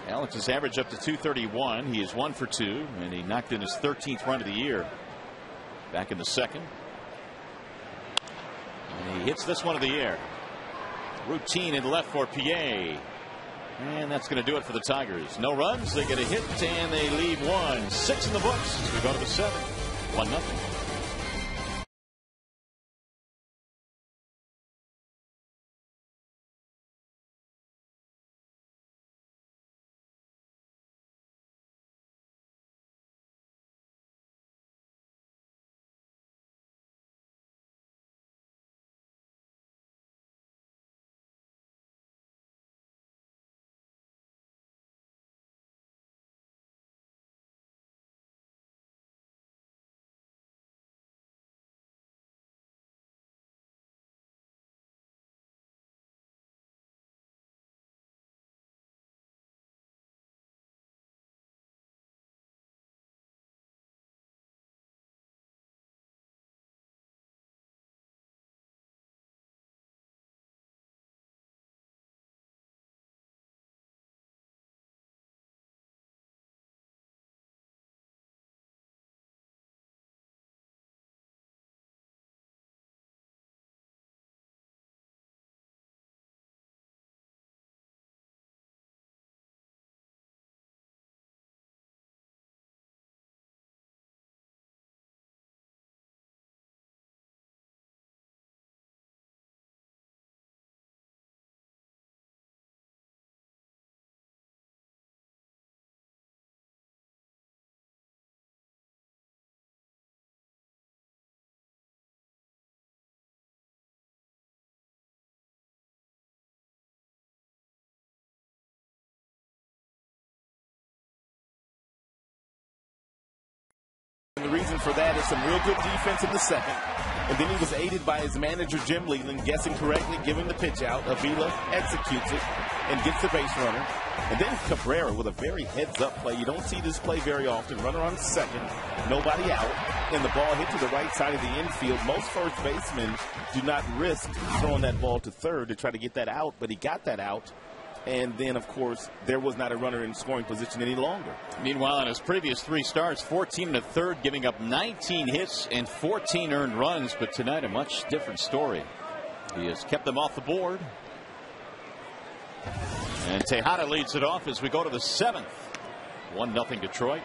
Alex's average up to 231. He is 1 for 2, and he knocked in his 13th run of the year back in the second. And he hits this one in the air. Routine in left for PA. And that's going to do it for the Tigers. No runs. They get a hit, and they leave 1. 6 in the books as we go to the 7th. 1-0. And the reason for that is some real good defense in the second. And then he was aided by his manager, Jim Leland, guessing correctly, giving the pitch out. Avila executes it and gets the base runner. And then Cabrera with a very heads-up play. You don't see this play very often. Runner on second, nobody out, and the ball hit to the right side of the infield. Most first basemen do not risk throwing that ball to third to try to get that out, but he got that out. And then, of course, there was not a runner in scoring position any longer. Meanwhile, in his previous 3 starts, 14 and a third, giving up 19 hits and 14 earned runs. But tonight, a much different story. He has kept them off the board. And Tejada leads it off as we go to the 7th. 1-0 Detroit.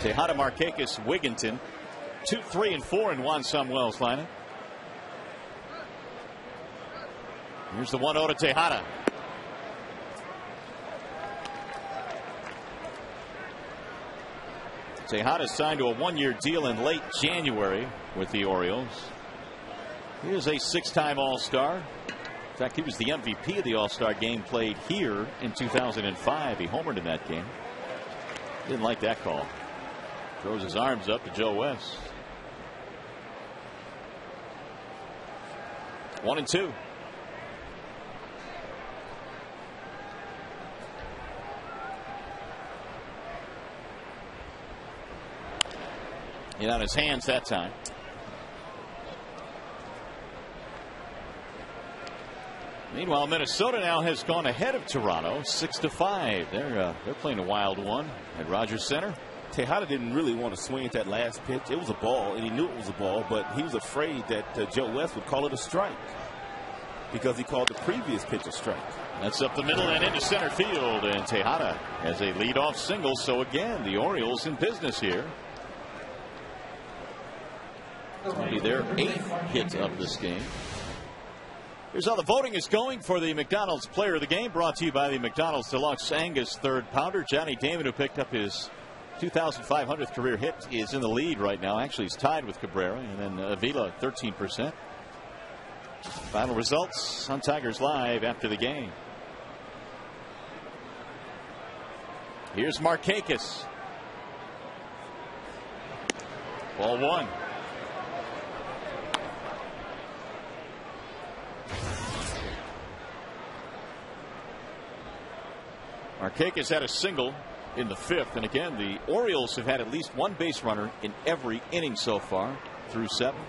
Tejada, Markakis, Wigginton. 2, 3, and 4 in Juan Samuel's lineup. Here's the 1-0 to Tejada. Tejada signed to a 1-year deal in late January with the Orioles. He is a 6-time All-Star. In fact, he was the MVP of the All-Star game played here in 2005. He homered in that game. Didn't like that call. Throws his arms up to Joe West. 1-2. On his hands that time. Meanwhile, Minnesota now has gone ahead of Toronto 6-5. They're playing a wild one at Rogers Center. Tejada didn't really want to swing at that last pitch. It was a ball, and he knew it was a ball, but he was afraid that Joe West would call it a strike because he called the previous pitch a strike. That's up the middle and into center field, and Tejada has a leadoff single. So again, the Orioles in business here. It'll be their 8th hit of this game. Here's how the voting is going for the McDonald's Player of the Game, brought to you by the McDonald's Deluxe Angus Third Pounder. Johnny Damon, who picked up his 2,500th career hit, is in the lead right now. Actually, he's tied with Cabrera, and then Avila 13%. Final results on Tigers Live after the game. Here's Markakis. Ball 1. Markakis had a single in the 5th. And again, the Orioles have had at least one base runner in every inning so far through 7.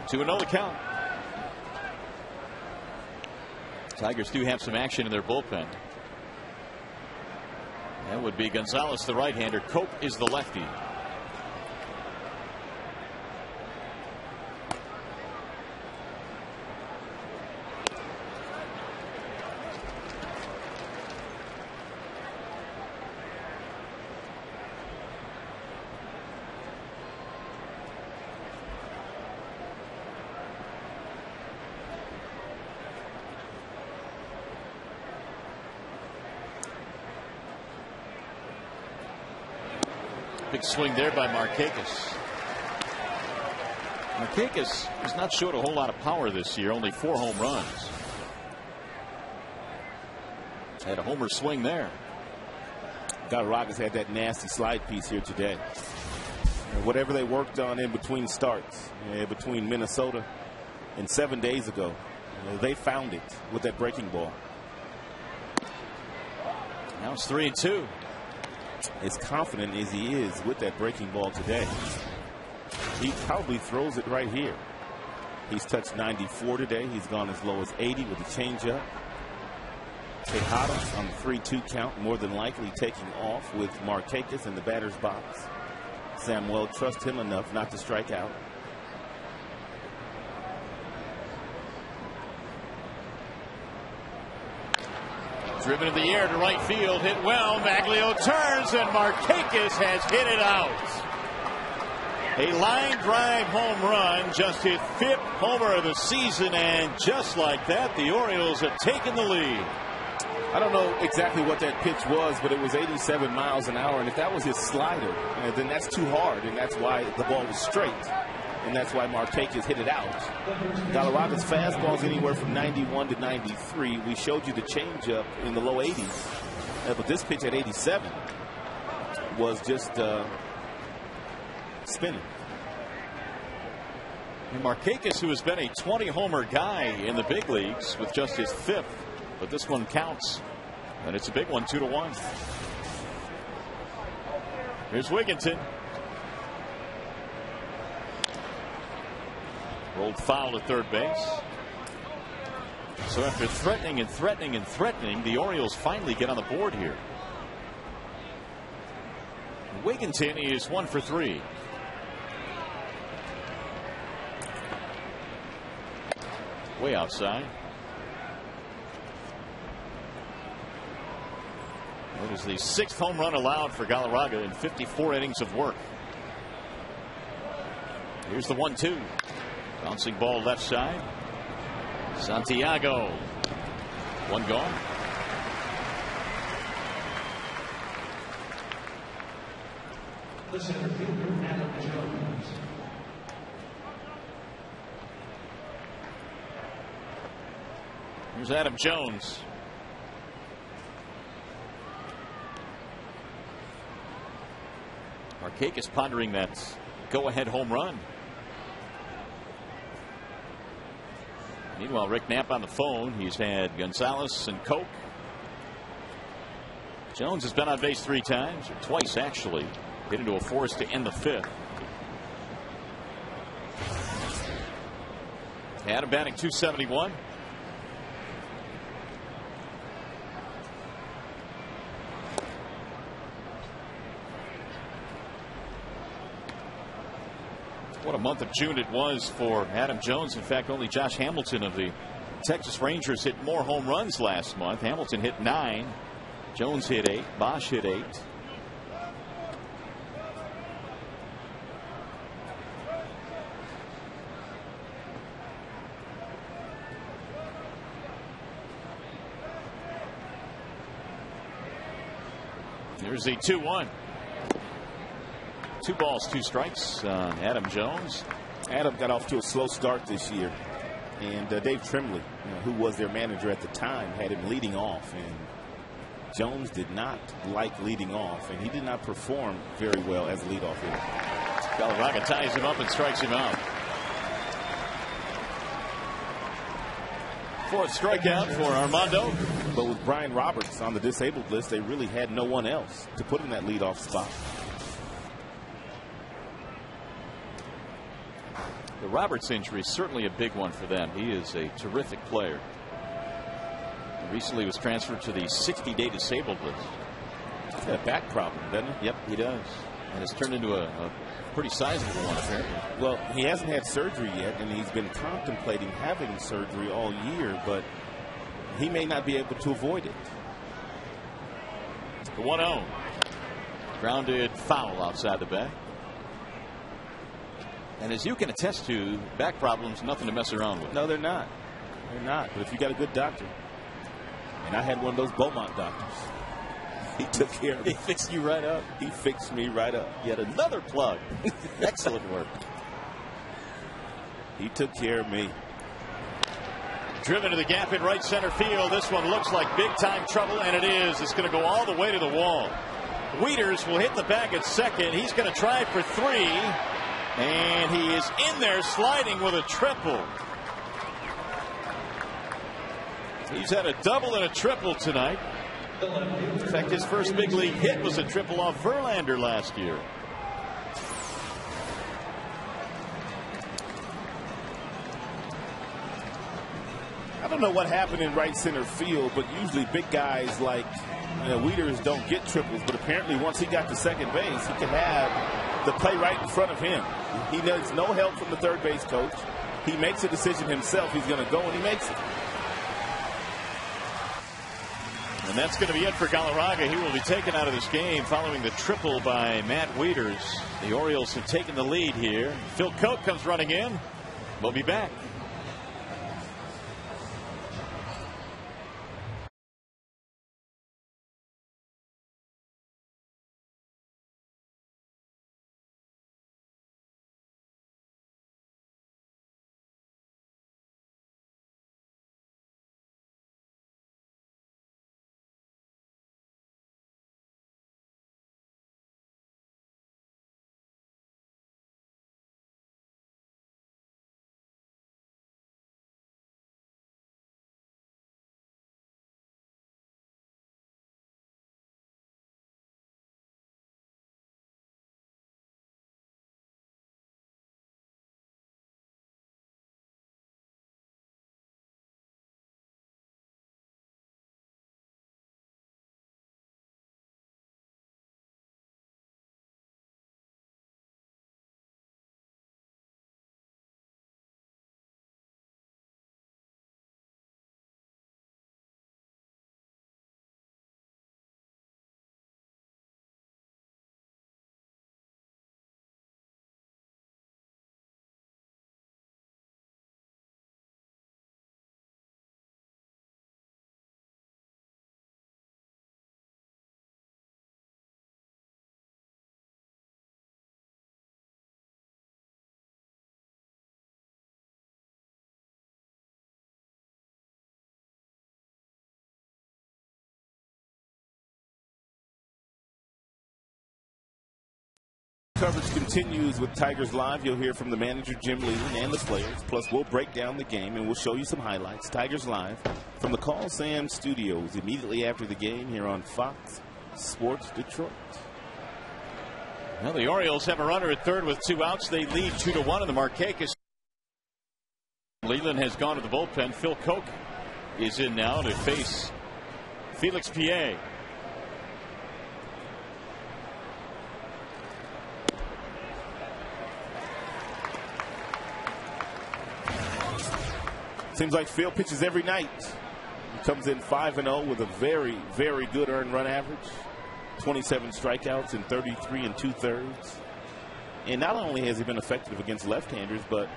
To another count. Tigers do have some action in their bullpen. That would be Gonzalez, the right-hander. Cope is the lefty. Big swing there by Markakis. Markakis has not showed a whole lot of power this year, only 4 home runs. Had a homer swing there. Galarraga's had that nasty slide piece here today. And whatever they worked on in between starts, between Minnesota and 7 days ago, they found it with that breaking ball. Now it's 3-2. As confident as he is with that breaking ball today, he probably throws it right here. He's touched 94 today. He's gone as low as 80 with a changeup. Tejada on the 3-2 count, more than likely taking off with Markakis in the batter's box. Samuel trusts him enough not to strike out. Driven in the air to right field, hit well. Maglio turns, and Markakis has hit it out. A line drive home run, just his 5th homer of the season, and just like that, the Orioles have taken the lead. I don't know exactly what that pitch was, but it was 87 miles an hour, and if that was his slider, then that's too hard, and that's why the ball was straight. And that's why Markakis hit it out. Galarraga's fastball is anywhere from 91 to 93. We showed you the changeup in the low 80s. But this pitch at 87 was just spinning. And Markakis, who has been a 20-homer guy in the big leagues with just his 5th. But this one counts. And it's a big one, 2-1. Here's Wigginton. Rolled foul at third base. So after threatening and threatening and threatening, the Orioles finally get on the board here. Wigginton is 1 for 3. Way outside. That is the 6th home run allowed for Galarraga in 54 innings of work. Here's the 1-2. Bouncing ball left side. Santiago. One gone. The center fielder, Adam Jones. Here's Adam Jones. Markakis pondering that go-ahead home run. Meanwhile, Rick Knapp on the phone. He's had Gonzalez and Cope. Jones has been on base 3 times, or twice actually. Hit into a force to end the 5th. Adam batting .271. What a month of June it was for Adam Jones. In fact, only Josh Hamilton of the Texas Rangers hit more home runs last month. Hamilton hit 9. Jones hit 8. Bosch hit 8. There's the 2-1. 2 balls, 2 strikes on Adam Jones. Adam got off to a slow start this year, and Dave Tremblay, who was their manager at the time, had him leading off, and Jones did not like leading off, and he did not perform very well as a leadoff hitter. Galarraga ties him up and strikes him out. 4th strikeout for Armando. But with Brian Roberts on the disabled list, they really had no one else to put in that leadoff spot. The Roberts injury is certainly a big one for them. He is a terrific player. He recently was transferred to the 60-day disabled list. He's got a back problem, doesn't he? Yep, he does. And it's turned into a pretty sizable one, apparently. Well, he hasn't had surgery yet, and he's been contemplating having surgery all year, but he may not be able to avoid it. The 1-0. Grounded foul outside the bag. And as you can attest to, back problems, nothing to mess around with. No, they're not. They're not. But if you got a good doctor, and I had one of those Beaumont doctors, he took care of me. He fixed you right up. He fixed me right up. Yet another plug. Excellent work. He took care of me. Driven to the gap in right center field. This one looks like big time trouble, and it is. It's going to go all the way to the wall. Wieters will hit the bag at second. He's going to try for 3. And he is in there sliding with a triple. He's had a double and a triple tonight. In fact, his first big league hit was a triple off Verlander last year. I don't know what happened in right center field, but usually big guys like Wieters don't get triples. But apparently once he got to second base, he could have the play right in front of him. He needs no help from the third base coach. He makes a decision himself. He's going to go, and he makes it. And that's going to be it for Galarraga. He will be taken out of this game following the triple by Matt Wieters. The Orioles have taken the lead here. Phil Koch comes running in. We'll be back. Coverage continues with Tigers Live. You'll hear from the manager, Jim Leland, and the players. Plus, we'll break down the game, and we'll show you some highlights. Tigers Live from the Call Sam Studios immediately after the game here on Fox Sports Detroit. Well, the Orioles have a runner at third with 2 outs. They lead 2-1 in the Markakis. Leland has gone to the bullpen. Phil Koch is in now to face Felix Pierre. Seems like Phil pitches every night. He comes in 5-0 with a very, very good earned run average. 27 strikeouts in 33 2/3. And not only has he been effective against left-handers, but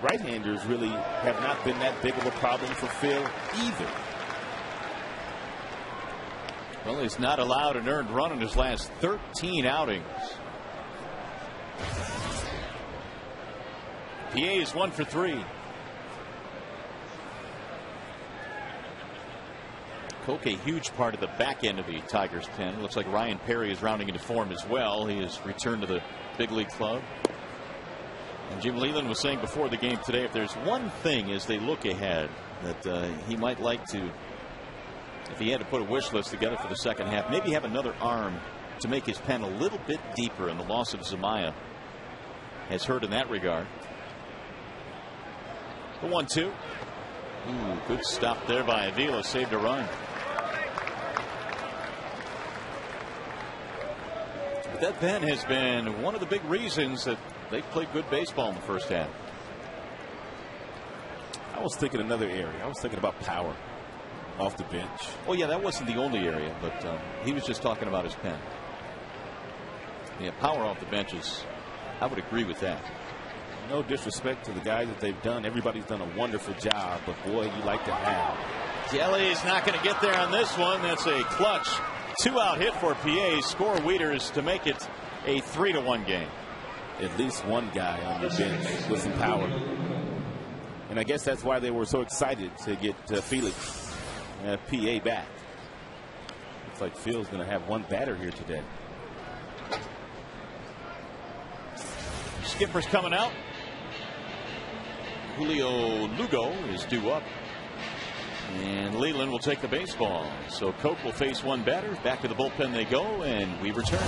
right-handers really have not been that big of a problem for Phil either. Well, he's not allowed an earned run in his last 13 outings. PA is 1 for 3. Koch, a huge part of the back end of the Tigers pen. Looks like Ryan Perry is rounding into form as well. He has returned to the big league club. And Jim Leland was saying before the game today, if there's one thing as they look ahead that he might like to, if he had to put a wish list together for the second half, maybe have another arm to make his pen a little bit deeper, and the loss of Zamaya has hurt in that regard. The 1-2. Ooh, good stop there by Avila, saved a run. But that pen has been one of the big reasons that they played good baseball in the first half. I was thinking another area. I was thinking about power off the bench. Oh yeah, that wasn't the only area, but he was just talking about his pen. Yeah, power off the benches. I would agree with that. No disrespect to the guys that they've done. Everybody's done a wonderful job, but boy, you like to have. Jelly's not going to get there on this one. That's a clutch 2-out hit for PA. Score Wieters to make it a 3-1 game. At least one guy on the bench with some power. And I guess that's why they were so excited to get Felix PA back. Looks like Phil's going to have one batter here today. Skipper's coming out. Julio Lugo is due up. And Leland will take the baseball. So Koch will face one batter. Back to the bullpen they go, and we return.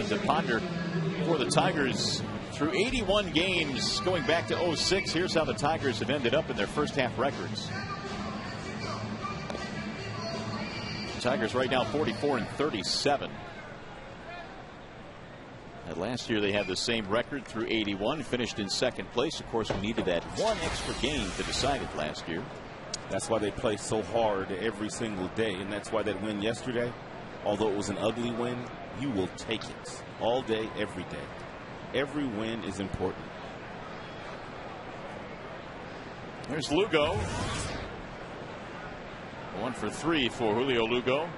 To ponder for the Tigers through 81 games going back to 06. Here's how the Tigers have ended up in their first half records. The Tigers right now 44-37. And last year they had the same record through 81, finished in second place. Of course, we needed that one extra game to decide it last year. That's why they play so hard every single day, and that's why that win yesterday, although it was an ugly win, you will take it all day, every day. Every win is important. There's Lugo. 1 for 3 for Julio Lugo.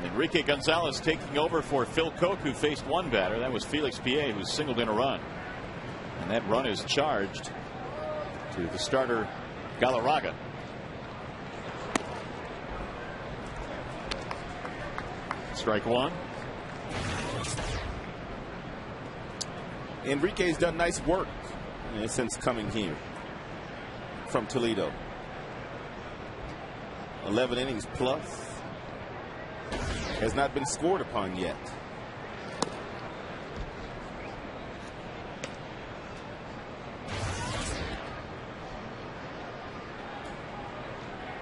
Enrique Gonzalez taking over for Phil Koch, who faced one batter. That was Felix PA, who singled in a run. And that run is charged to the starter, Galarraga. Strike one. Enrique's done nice work since coming here from Toledo. 11 innings plus. Has not been scored upon yet.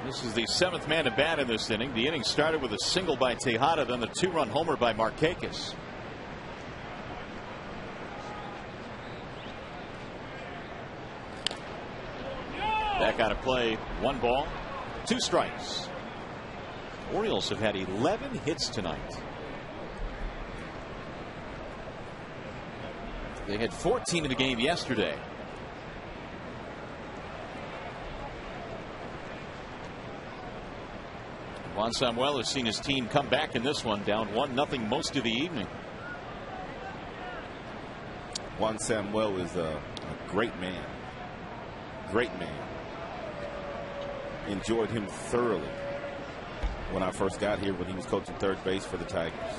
This is the 7th man to bat in this inning. The inning started with a single by Tejada, then the 2-run homer by Markakis. Back out of play. 1 ball, 2 strikes. Orioles have had 11 hits tonight. They had 14 in the game yesterday. Juan Samuel has seen his team come back in this one, down 1-0 most of the evening. Juan Samuel is a great man. Great man. Enjoyed him thoroughly when I first got here when he was coaching third base for the Tigers.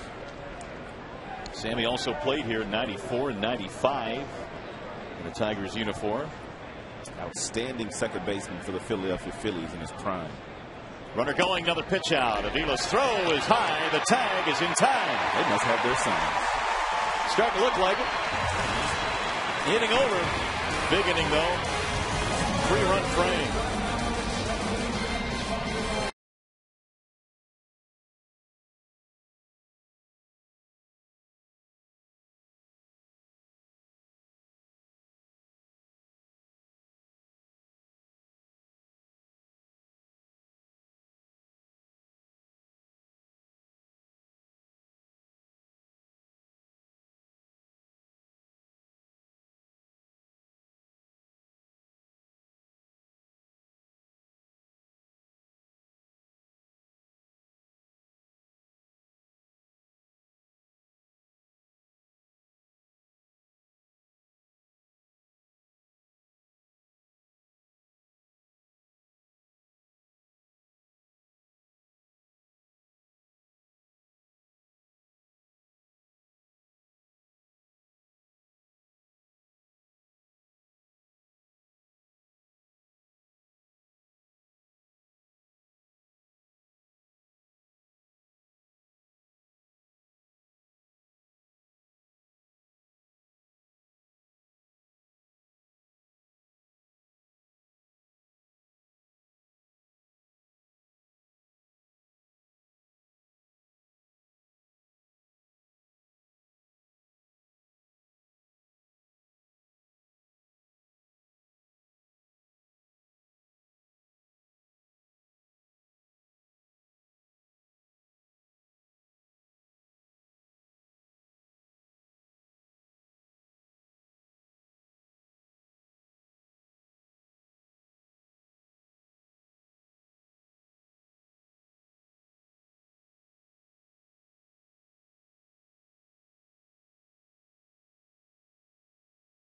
Sammy also played here in 94 and 95 in the Tigers uniform. Outstanding second baseman for the Philadelphia Phillies in his prime. Runner going, another pitch out. Avila's throw is high. The tag is in time. They must have their signs. Starting to look like it. Inning over. Big inning though. 3-run frame.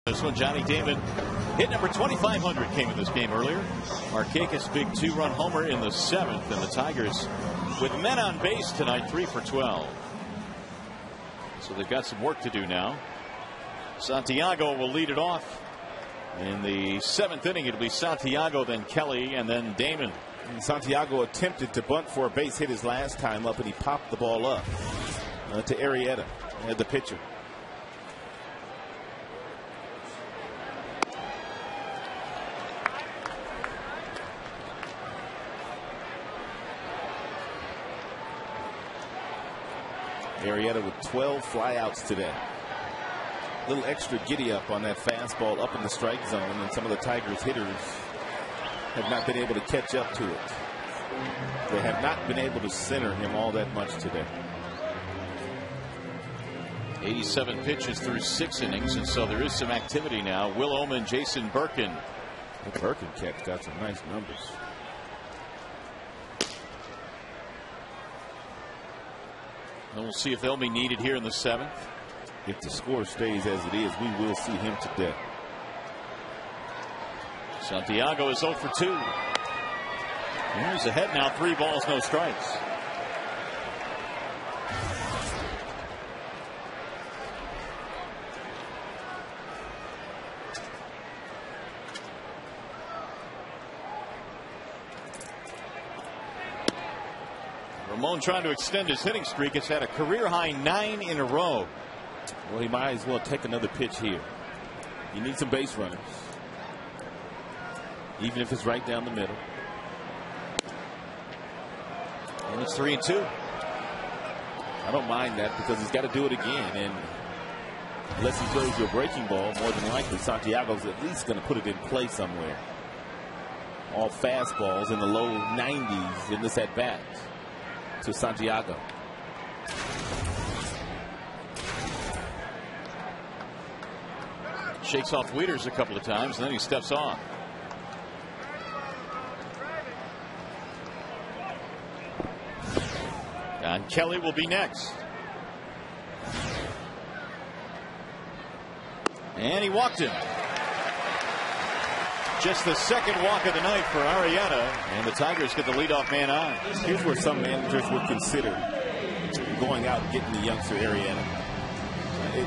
This one, Johnny Damon hit number 2,500 came in this game earlier. Markakis big 2-run homer in the 7th, and the Tigers with men on base tonight 3 for 12. So they've got some work to do now. Santiago will lead it off. In the 7th inning, it'll be Santiago, then Kelly, and then Damon. And Santiago attempted to bunt for a base hit his last time up, and he popped the ball up to Arrieta, the pitcher. Arrieta with 12 flyouts today. A little extra giddy up on that fastball up in the strike zone, and some of the Tigers hitters have not been able to catch up to it. They have not been able to center him all that much today. 87 pitches through 6 innings, and so there is some activity now. Will Oman, Jason Birkin. The Birkin catch got some nice numbers. And we'll see if they'll be needed here in the 7th. If the score stays as it is, we will see him today. Santiago is 0 for 2. He's ahead now, 3 balls, no strikes. Ramon trying to extend his hitting streak. It's had a career high 9 in a row. Well, he might as well take another pitch here. You need some base runners, even if it's right down the middle. And it's 3-2. I don't mind that because he's got to do it again. And unless he throws you a breaking ball, more than likely Santiago's at least going to put it in play somewhere. All fastballs in the low 90s in this at bat to Santiago. Shakes off Wieters a couple of times, and then he steps off. And Kelly will be next. And he walked him. Just the second walk of the night for Arrieta, and the Tigers get the leadoff man on. Here's where some managers would consider going out and getting the youngster Arrieta.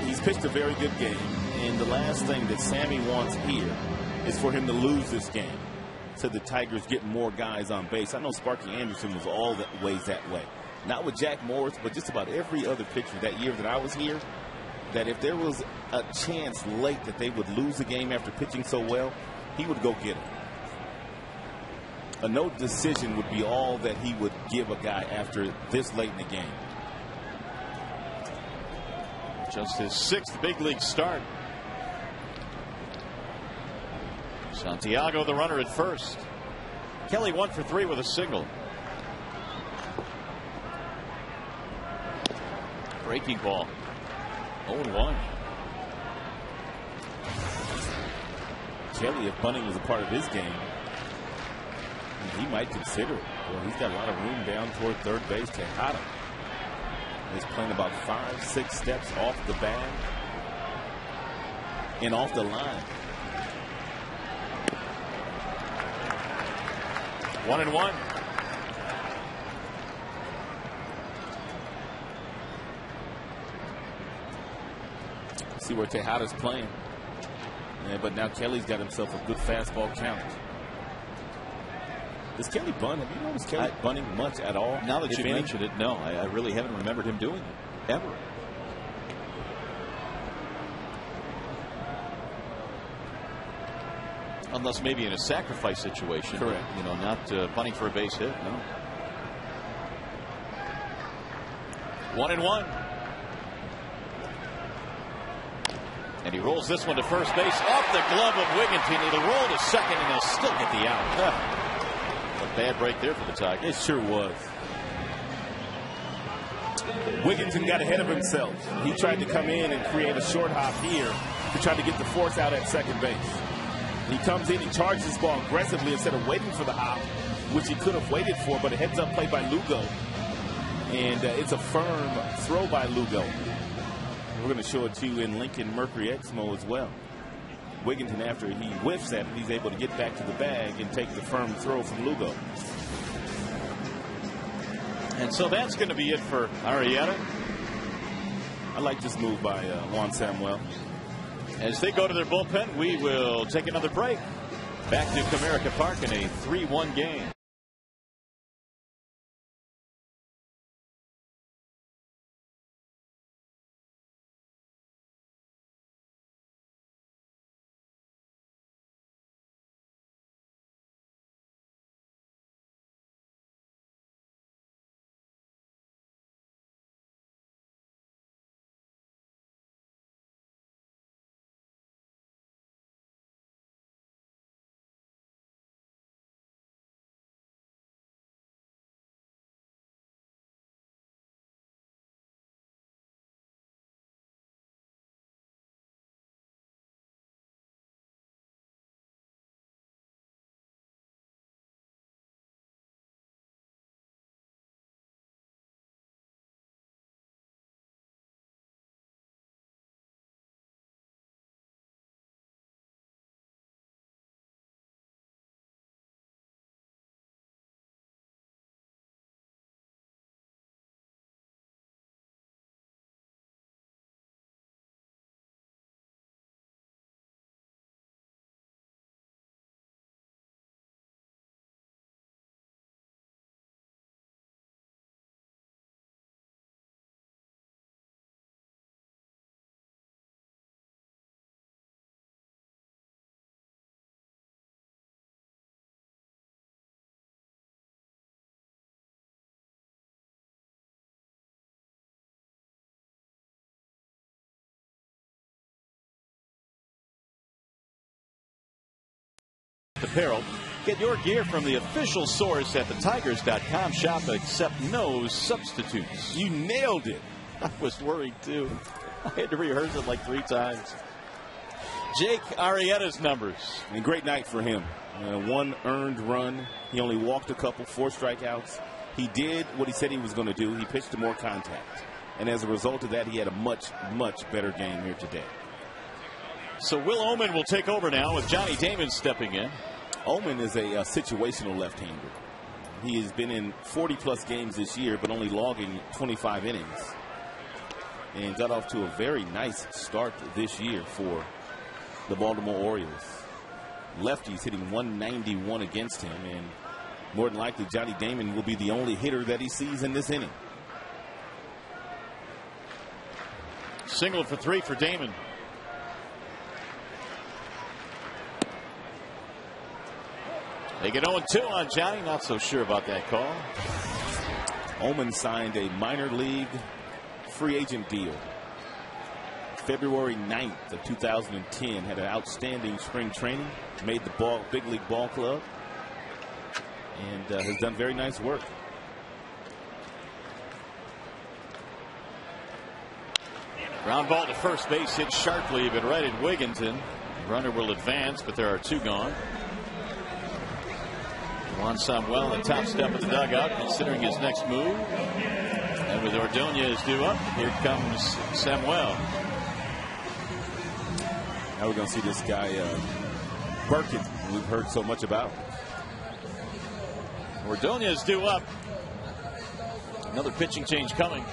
He's pitched a very good game, and the last thing that Sammy wants here is for him to lose this game, so the Tigers get more guys on base. I know Sparky Anderson was always that way. Not with Jack Morris, but just about every other pitcher that year that I was here, that if there was a chance late that they would lose the game after pitching so well, he would go get it. A no decision would be all that he would give a guy after this late in the game. Just his 6th big league start. Santiago the runner at first. Kelly 1 for 3 with a single. Breaking ball. 0-1. Kelly, if bunting was a part of his game, he might consider it. Well, he's got a lot of room down toward third base. Tejada is playing about 5-6 steps off the bag and off the line. 1-1. See where Tejada's playing. Yeah, but now Kelly's got himself a good fastball count. Does Kelly bunt? Have you noticed Kelly bunting much at all? Now that you mentioned it, no. I really haven't remembered him doing it, ever. Unless maybe in a sacrifice situation. Correct. You know, not bunting for a base hit, no. 1-1. And he rolls this one to first base off the glove of Wigginton. It'll roll to second, and he'll still get the out. A bad break there for the Tigers. It sure was. Wigginton got ahead of himself. He tried to come in and create a short hop here to try to get the force out at second base. He comes in, he charges this ball aggressively instead of waiting for the hop, which he could have waited for, but a heads-up play by Lugo. And it's a firm throw by Lugo. We're going to show it to you in Lincoln Mercury Exmo as well. Wigginton, after he whiffs at it, he's able to get back to the bag and take the firm throw from Lugo. And so that's going to be it for Arrieta. I like this move by Juan Samuel. As they go to their bullpen, we will take another break. Back to Comerica Park in a 3-1 game. Apparel. Get your gear from the official source at thetigers.com. Shop accept no substitutes. You nailed it. I was worried too. I had to rehearse it like 3 times. Jake Arrieta's numbers. And great night for him. 1 earned run. He only walked a couple, 4 strikeouts. He did what he said he was going to do. He pitched to more contact. And as a result of that, he had a much, much better game here today. So Will Oman will take over now with Johnny Damon stepping in. Oman is a situational left-hander. He has been in 40-plus games this year, but only logging 25 innings. And got off to a very nice start this year for the Baltimore Orioles. Lefties hitting 191 against him, and more than likely Johnny Damon will be the only hitter that he sees in this inning. Single for 3 for Damon. They get 0-2 on Johnny. Not so sure about that call. Oman signed a minor league free agent deal February 9th of 2010. Had an outstanding spring training. Made the big league ball club. And has done very nice work. Ground ball to first base, hit sharply, but right at Wigginton. Runner will advance, but there are 2 gone. Juan Samuel on the top step of the dugout, considering his next move. And with Ordonez due up, here comes Samuel. Now we're going to see this guy, Burkett, we've heard so much about. Ordonez due up. Another pitching change coming.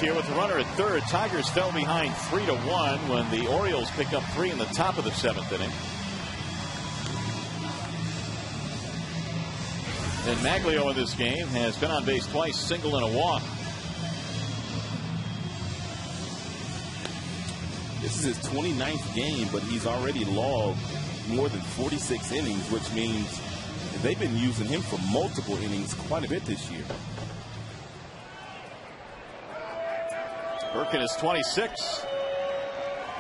Here with the runner at third. Tigers fell behind 3-1 when the Orioles picked up 3 in the top of the 7th inning. And Maglio in this game has been on base twice, single and a walk. This is his 29th game, but he's already logged more than 46 innings, which means they've been using him for multiple innings quite a bit this year. Birkin is 26.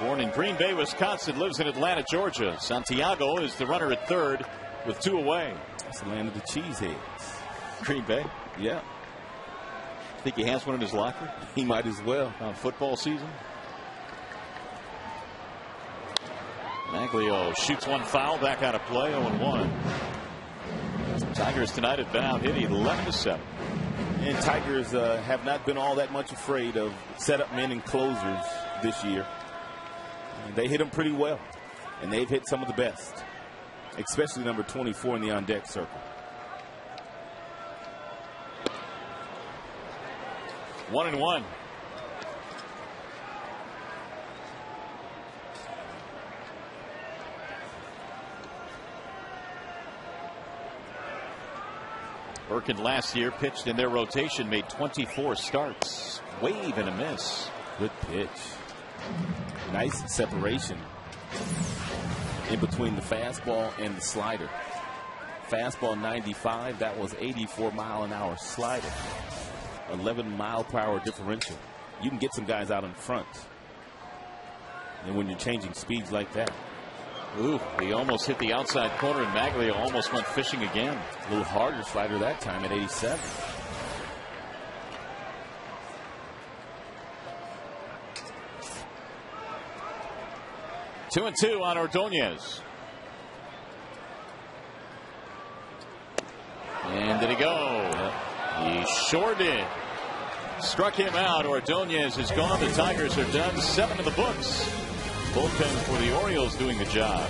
Born in Green Bay, Wisconsin, lives in Atlanta, Georgia. Santiago is the runner at third with 2 away. It's the land of the cheeseheads. Green Bay? Yeah. Think he has one in his locker? He might as well. On football season. Maglio shoots one foul, back out of play, 0-1. Tigers tonight have been out hit 11-7. And Tigers have not been all that much afraid of setup men and closers this year. And they hit them pretty well. And they've hit some of the best, especially number 24 in the on-deck circle. 1-1. Birkin last year pitched in their rotation, made 24 starts. Wave and a miss. Good pitch. Nice separation in between the fastball and the slider. Fastball 95, that was 84-mile-an-hour slider. 11-mile-per-hour differential. You can get some guys out in front. And when you're changing speeds like that. Ooh, he almost hit the outside corner, and Maglia almost went fishing again. A little harder slider that time at 87. Two and two on Ordonez. And did he go? He sure did. Struck him out. Ordonez is gone. The Tigers are done. 7 in the books. Bullpen for the Orioles doing the job.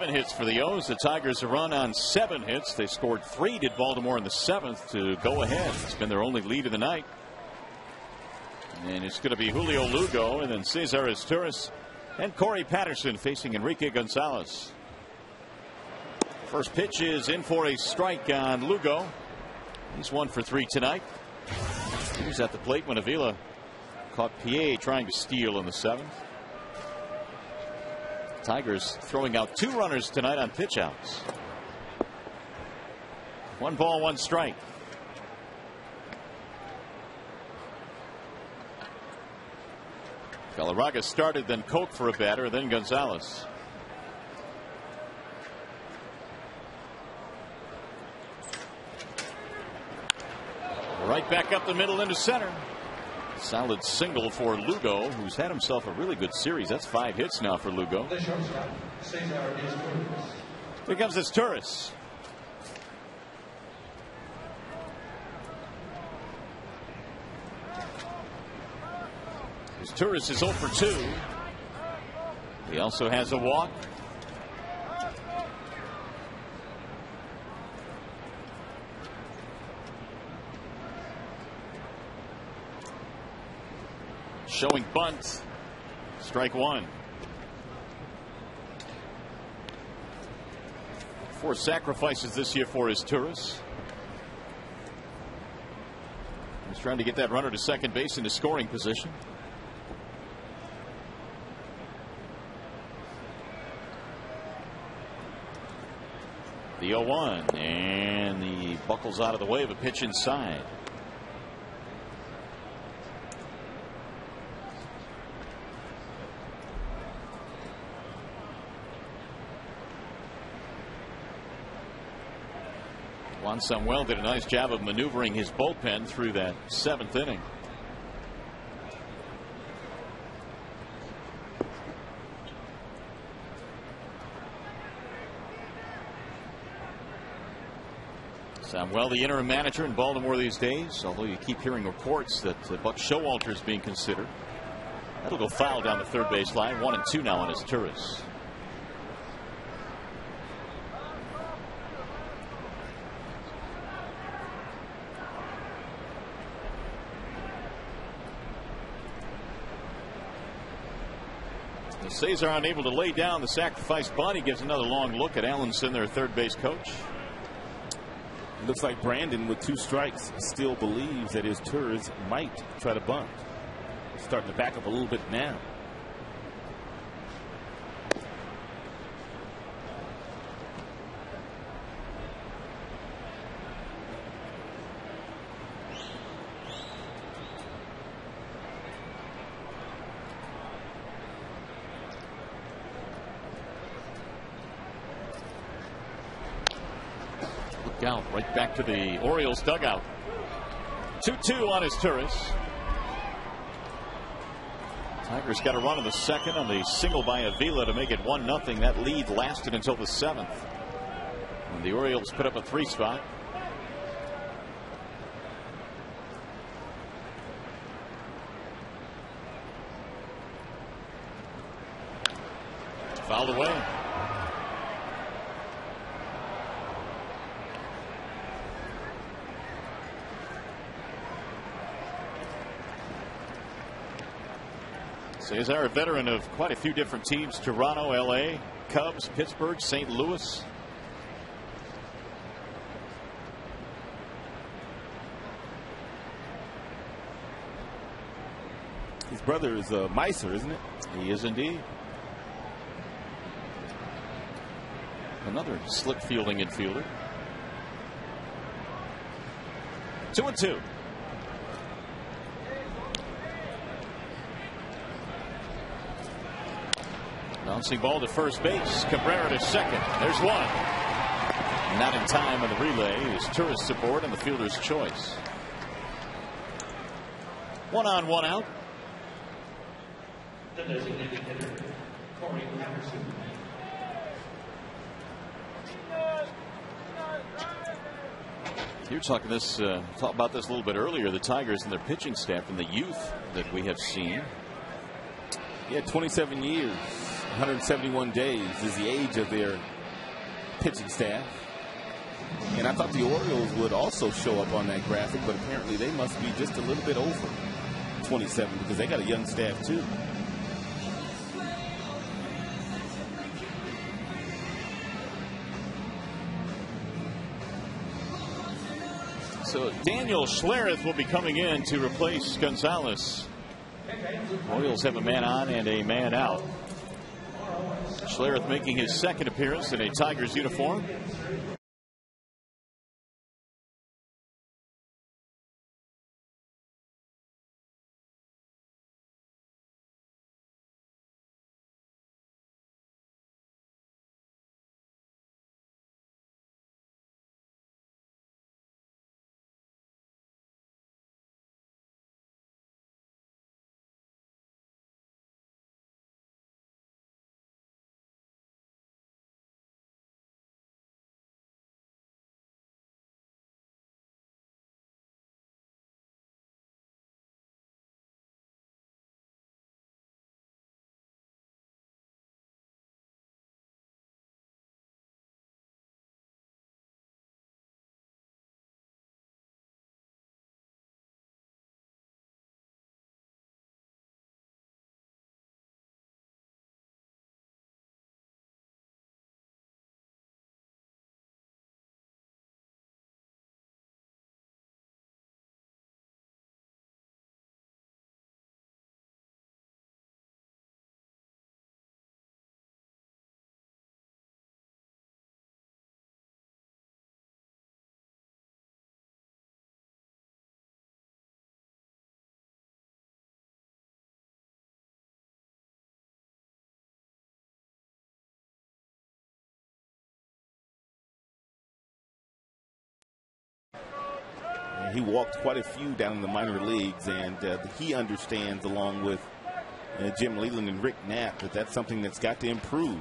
Hits for the O's. The Tigers have run on 7 hits. They scored 3, did Baltimore in the 7th to go ahead. It's been their only lead of the night. And it's going to be Julio Lugo and then Cesar Izturis and Corey Patterson facing Enrique Gonzalez. First pitch is in for a strike on Lugo. He's 1 for 3 tonight. He was at the plate when Avila caught Pierre trying to steal in the 7th. Tigers throwing out 2 runners tonight on pitch outs. 1 ball, 1 strike. Galarraga started, then Koch for a batter, then Gonzalez. Right back up the middle into center. Solid single for Lugo, who's had himself a really good series. That's 5 hits now for Lugo. Here comes Izturis. Izturis is 0 for 2. He also has a walk. Showing bunt. Strike 1. 4 sacrifices this year for Izturis. He's trying to get that runner to second base into scoring position. The 0-1, and he buckles out of the way of a pitch inside. Juan Samuel did a nice job of maneuvering his bullpen through that 7th inning. Sam Well, the interim manager in Baltimore these days, although you keep hearing reports that Buck Showalter is being considered. That'll go foul down the third base line. 1-2 now on his Turris. The Cesar unable to lay down the sacrifice bunt. He gives another long look at Allenson, their third base coach. It looks like Brandon, with 2 strikes, still believes that his Turris might try to bunt. Starting to back up a little bit now. Out right back to the Orioles dugout. 2-2 on his Turris. Tigers got a run in the second on the single by Avila to make it 1-0. That lead lasted until the 7th, when the Orioles put up a 3 spot. Fouled away. Cesar, a veteran of quite a few different teams: Toronto, LA, Cubs, Pittsburgh, St. Louis. His brother is Meiser, isn't it? He is indeed. Another slick fielding infielder. 2-2. Bouncing ball to first base. Cabrera to second. There's one. Not in time on the relay. His Turris support and the fielder's choice. 1 on, 1 out. The designated hitter, Corey Patterson. You were talking about this a little bit earlier. The Tigers and their pitching staff and the youth that we have seen. Yeah, 27 years. 171 days is the age of their pitching staff. And I thought the Orioles would also show up on that graphic, but apparently they must be just a little bit over 27 because they got a young staff too. So Daniel Schlereth will be coming in to replace Gonzalez. Orioles have a man on and a man out. Schlereth making his second appearance in a Tigers uniform. He walked quite a few down in the minor leagues, and he understands, along with Jim Leland and Rick Knapp, that that's something that's got to improve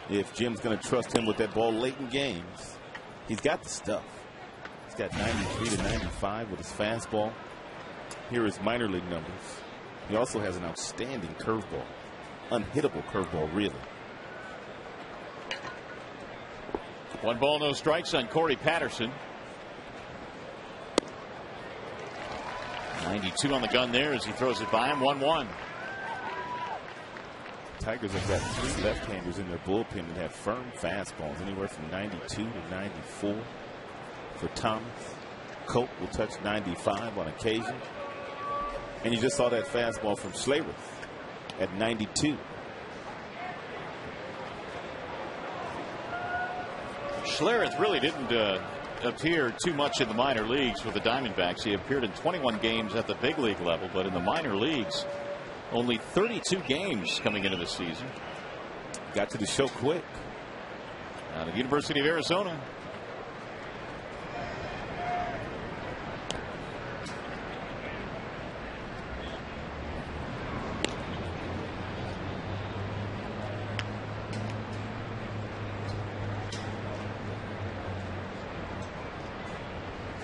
if Jim's going to trust him with that ball late in games. He's got the stuff. He's got 93 to 95 with his fastball. Here are his minor league numbers. He also has an outstanding curveball. Unhittable curveball, really. 1 ball, no strikes on Corey Patterson. 92 on the gun there as he throws it by him. 1-1. Tigers have got 3 left-handers in their bullpen that have firm fastballs, anywhere from 92 to 94 for Thomas. Cope will touch 95 on occasion. And you just saw that fastball from Schlereth at 92. Schlereth really didn't appear too much in the minor leagues with the Diamondbacks. He appeared in 21 games at the big league level, but in the minor leagues, only 32 games coming into the season. Got to the show quick. Out of the University of Arizona.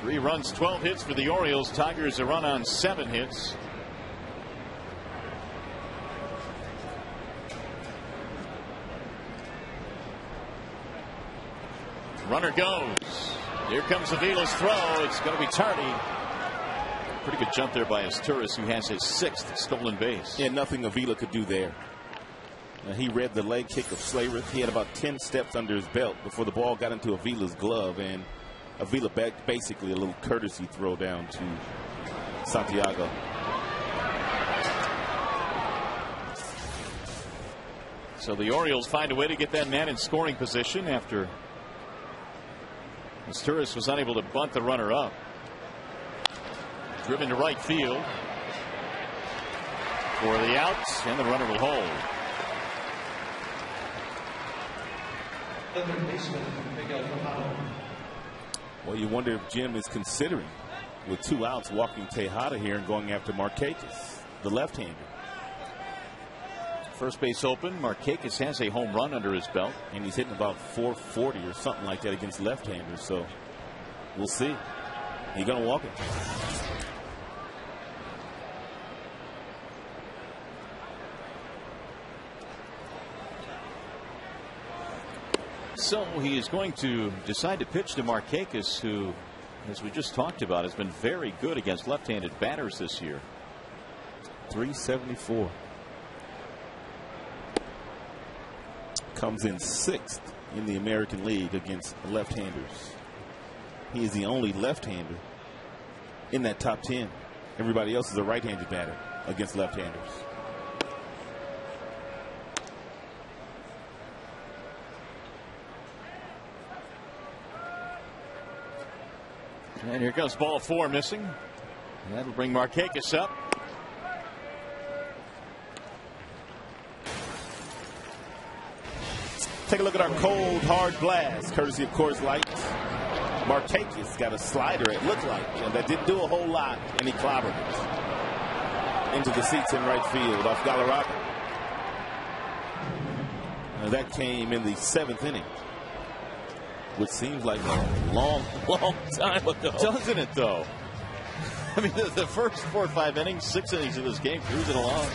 Three runs, 12 hits for the Orioles. Tigers a run on 7 hits. Runner goes. Here comes Avila's throw. It's going to be tardy. Pretty good jump there by Asturias, who has his 6th stolen base. Yeah, nothing Avila could do there. He read the leg kick of Schlereth. He had about 10 steps under his belt before the ball got into Avila's glove, and Avila back basically a little courtesy throw down to Santiago. So the Orioles find a way to get that man in scoring position after Asturias was unable to bunt the runner up. Driven to right field for the out, and the runner will hold. Third baseman, Miguel Romano. Well, you wonder if Jim is considering, with 2 outs, walking Tejada here and going after Markakis, the left-hander. First base open. Markakis has a home run under his belt, and he's hitting about 440 or something like that against left-handers. So we'll see. He's going to walk it. So he is going to decide to pitch to Markakis, who, as we just talked about, has been very good against left-handed batters this year. 374. Comes in 6th in the American League against left-handers. He is the only left-hander in that top 10. Everybody else is a right-handed batter against left-handers. And here comes ball 4 missing. That'll bring Markakis up. Take a look at our cold, hard blast, courtesy of Coors Light. Markakis got a slider, it looked like, and that didn't do a whole lot, and he clobbered it into the seats in right field off Galarraga. And that came in the 7th inning, which seems like a long, long time ago. Doesn't it, though? I mean, the first 4 or 5 innings, 6 innings of this game, cruising along.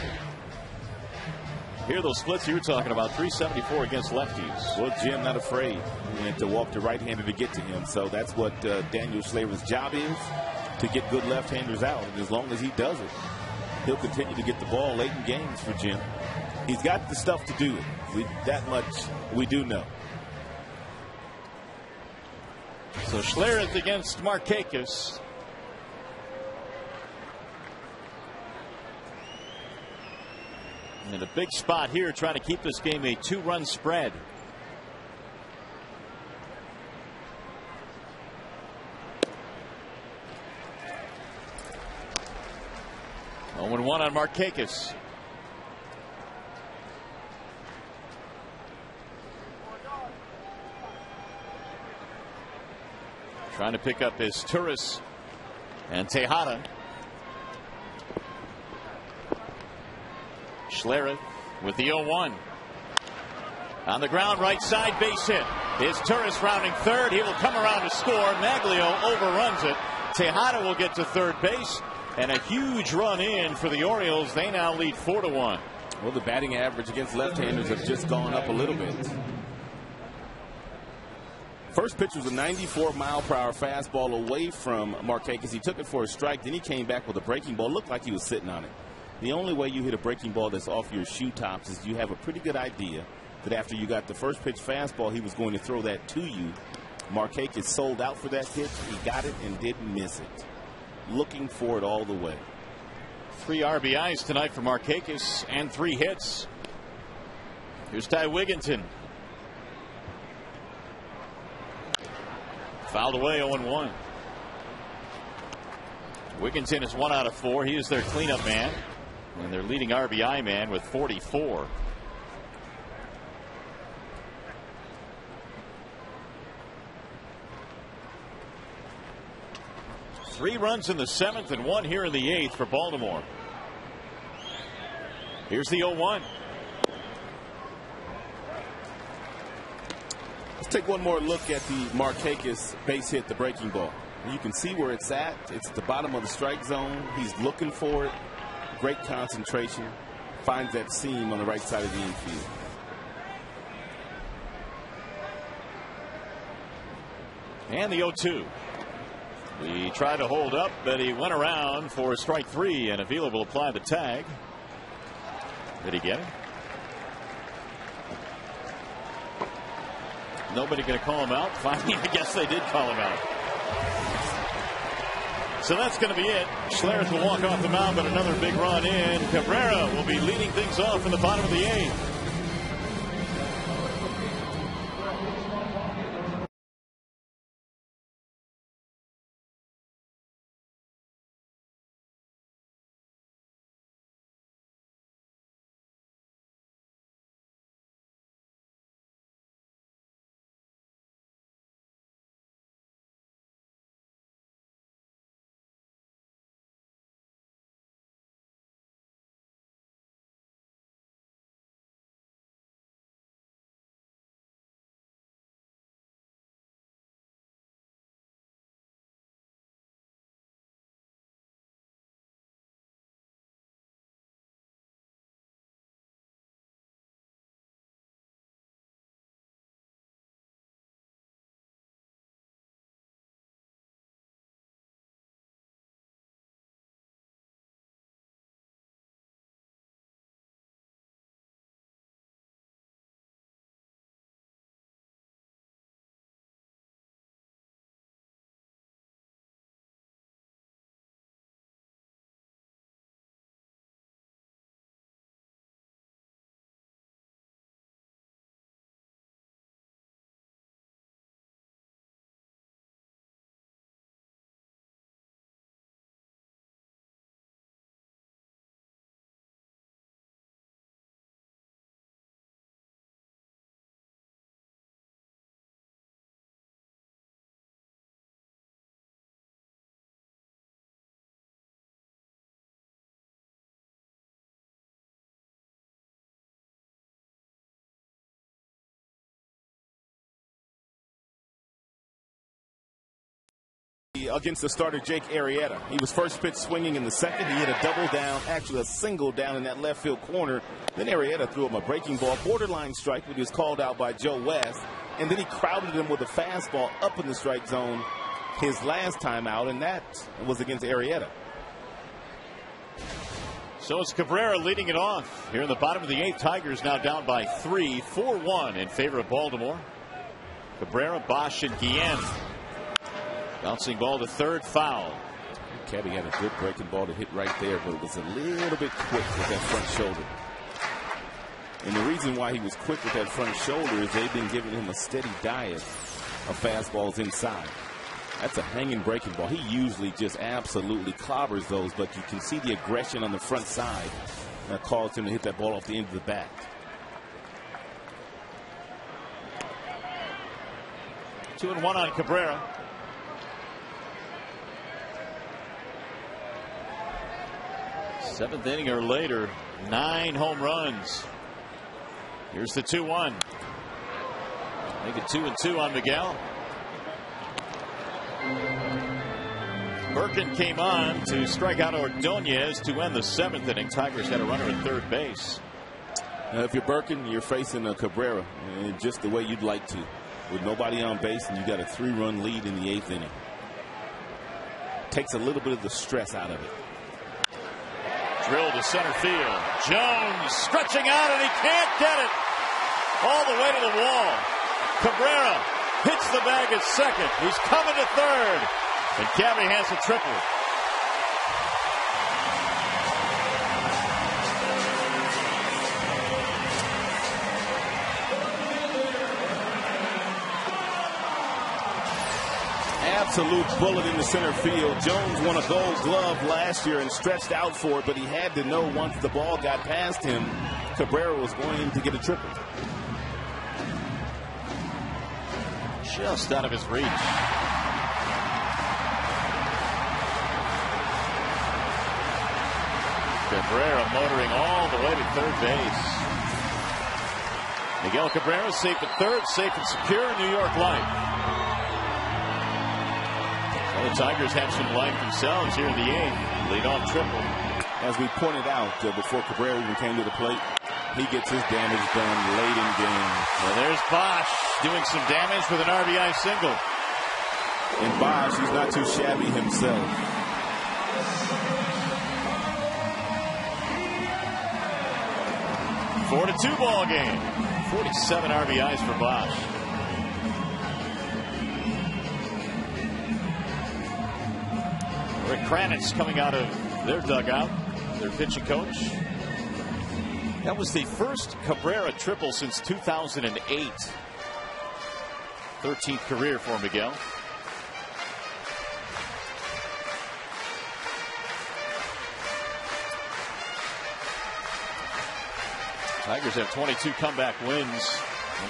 Here are those splits you were talking about, 374 against lefties. Well, Jim not afraid to walk the right-hander to get to him. So that's what Daniel Schlereth's job is, to get good left-handers out. And as long as he does it, he'll continue to get the ball late in games for Jim. He's got the stuff to do it. That much we do know. So Schlereth against Markakis. And a big spot here, trying to keep this game a 2-run spread. Oh, 0-1 on Markakis. Trying to pick up his Turris and Tejada. Schlereth with the 0-1. On the ground, right side, base hit. Is Turris rounding third. He will come around to score. Maglio overruns it. Tejada will get to third base. And a huge run in for the Orioles. They now lead 4-1. Well, the batting average against left-handers have just gone up a little bit. First pitch was a 94-mile-per-hour fastball away from Markakis. He took it for a strike. Then he came back with a breaking ball. Looked like he was sitting on it. The only way you hit a breaking ball that's off your shoe tops is you have a pretty good idea that after you got the first pitch fastball, he was going to throw that to you. Markakis sold out for that pitch. He got it and didn't miss it. Looking for it all the way. 3 RBIs tonight for Markakis and 3 hits. Here's Ty Wigginton. Fouled away, 0-1. Wigginton is 1 out of 4. He is their cleanup man and their leading RBI man with 44. Three runs in the 7th and 1 here in the 8th for Baltimore. Here's the 0-1. Let's take one more look at the Markakis base hit, the breaking ball. You can see where it's at. It's at the bottom of the strike zone. He's looking for it. Great concentration. Finds that seam on the right side of the infield. And the 0-2. He tried to hold up, but he went around for strike 3, and Avila will apply the tag. Did he get it? Nobody going to call him out. Finally, I guess they did call him out. So that's going to be it. Schlereth will walk off the mound, but another big run in. Cabrera will be leading things off in the bottom of the 8th. Against the starter Jake Arrieta. He was first pitch swinging in the 2nd. He hit a double down, actually a single down in that left field corner. Then Arrieta threw him a breaking ball, borderline strike, but he was called out by Joe West. And then he crowded him with a fastball up in the strike zone his last time out, and that was against Arrieta. So it's Cabrera leading it off here in the bottom of the 8th. Tigers now down by 3, 4-1 in favor of Baltimore. Cabrera, Bosch, and Guillen. Bouncing ball to third, foul. Cabby had a good breaking ball to hit right there, but it was a little bit quick with that front shoulder. And the reason why he was quick with that front shoulder is they've been giving him a steady diet of fastballs inside. That's a hanging breaking ball. He usually just absolutely clobbers those, but you can see the aggression on the front side that caused him to hit that ball off the end of the bat. Two and one on Cabrera. Seventh inning or later, 9 home runs. Here's the 2-1. Make it 2-2 on Miguel. Birkin came on to strike out Ordonez to end the 7th inning. Tigers had a runner at third base. If you're Birkin, you're facing a Cabrera, and just the way you'd like to, with nobody on base, and you got a 3-run lead in the 8th inning. Takes a little bit of the stress out of it. Drill to center field. Jones stretching out, and he can't get it. All the way to the wall. Cabrera hits the bag at second. He's coming to third. And Cabby has a triple. Absolute bullet in the center field. Jones won a Gold Glove last year and stretched out for it, but he had to know once the ball got past him, Cabrera was going to get a triple. Just out of his reach. Cabrera motoring all the way to third base. Miguel Cabrera safe at third, safe and secure in New York life. Well, the Tigers have some life themselves here in the 8th. Lead-off triple. As we pointed out before Cabrera even came to the plate, he gets his damage done late in games. Well, there's Bosch doing some damage with an RBI single. And Bosch, he's not too shabby himself. Four to 2 ball game. 47 RBIs for Bosch. Rick Kranitz coming out of their dugout, their pitching coach. That was the first Cabrera triple since 2008. 13th career for Miguel. Tigers have 22 comeback wins.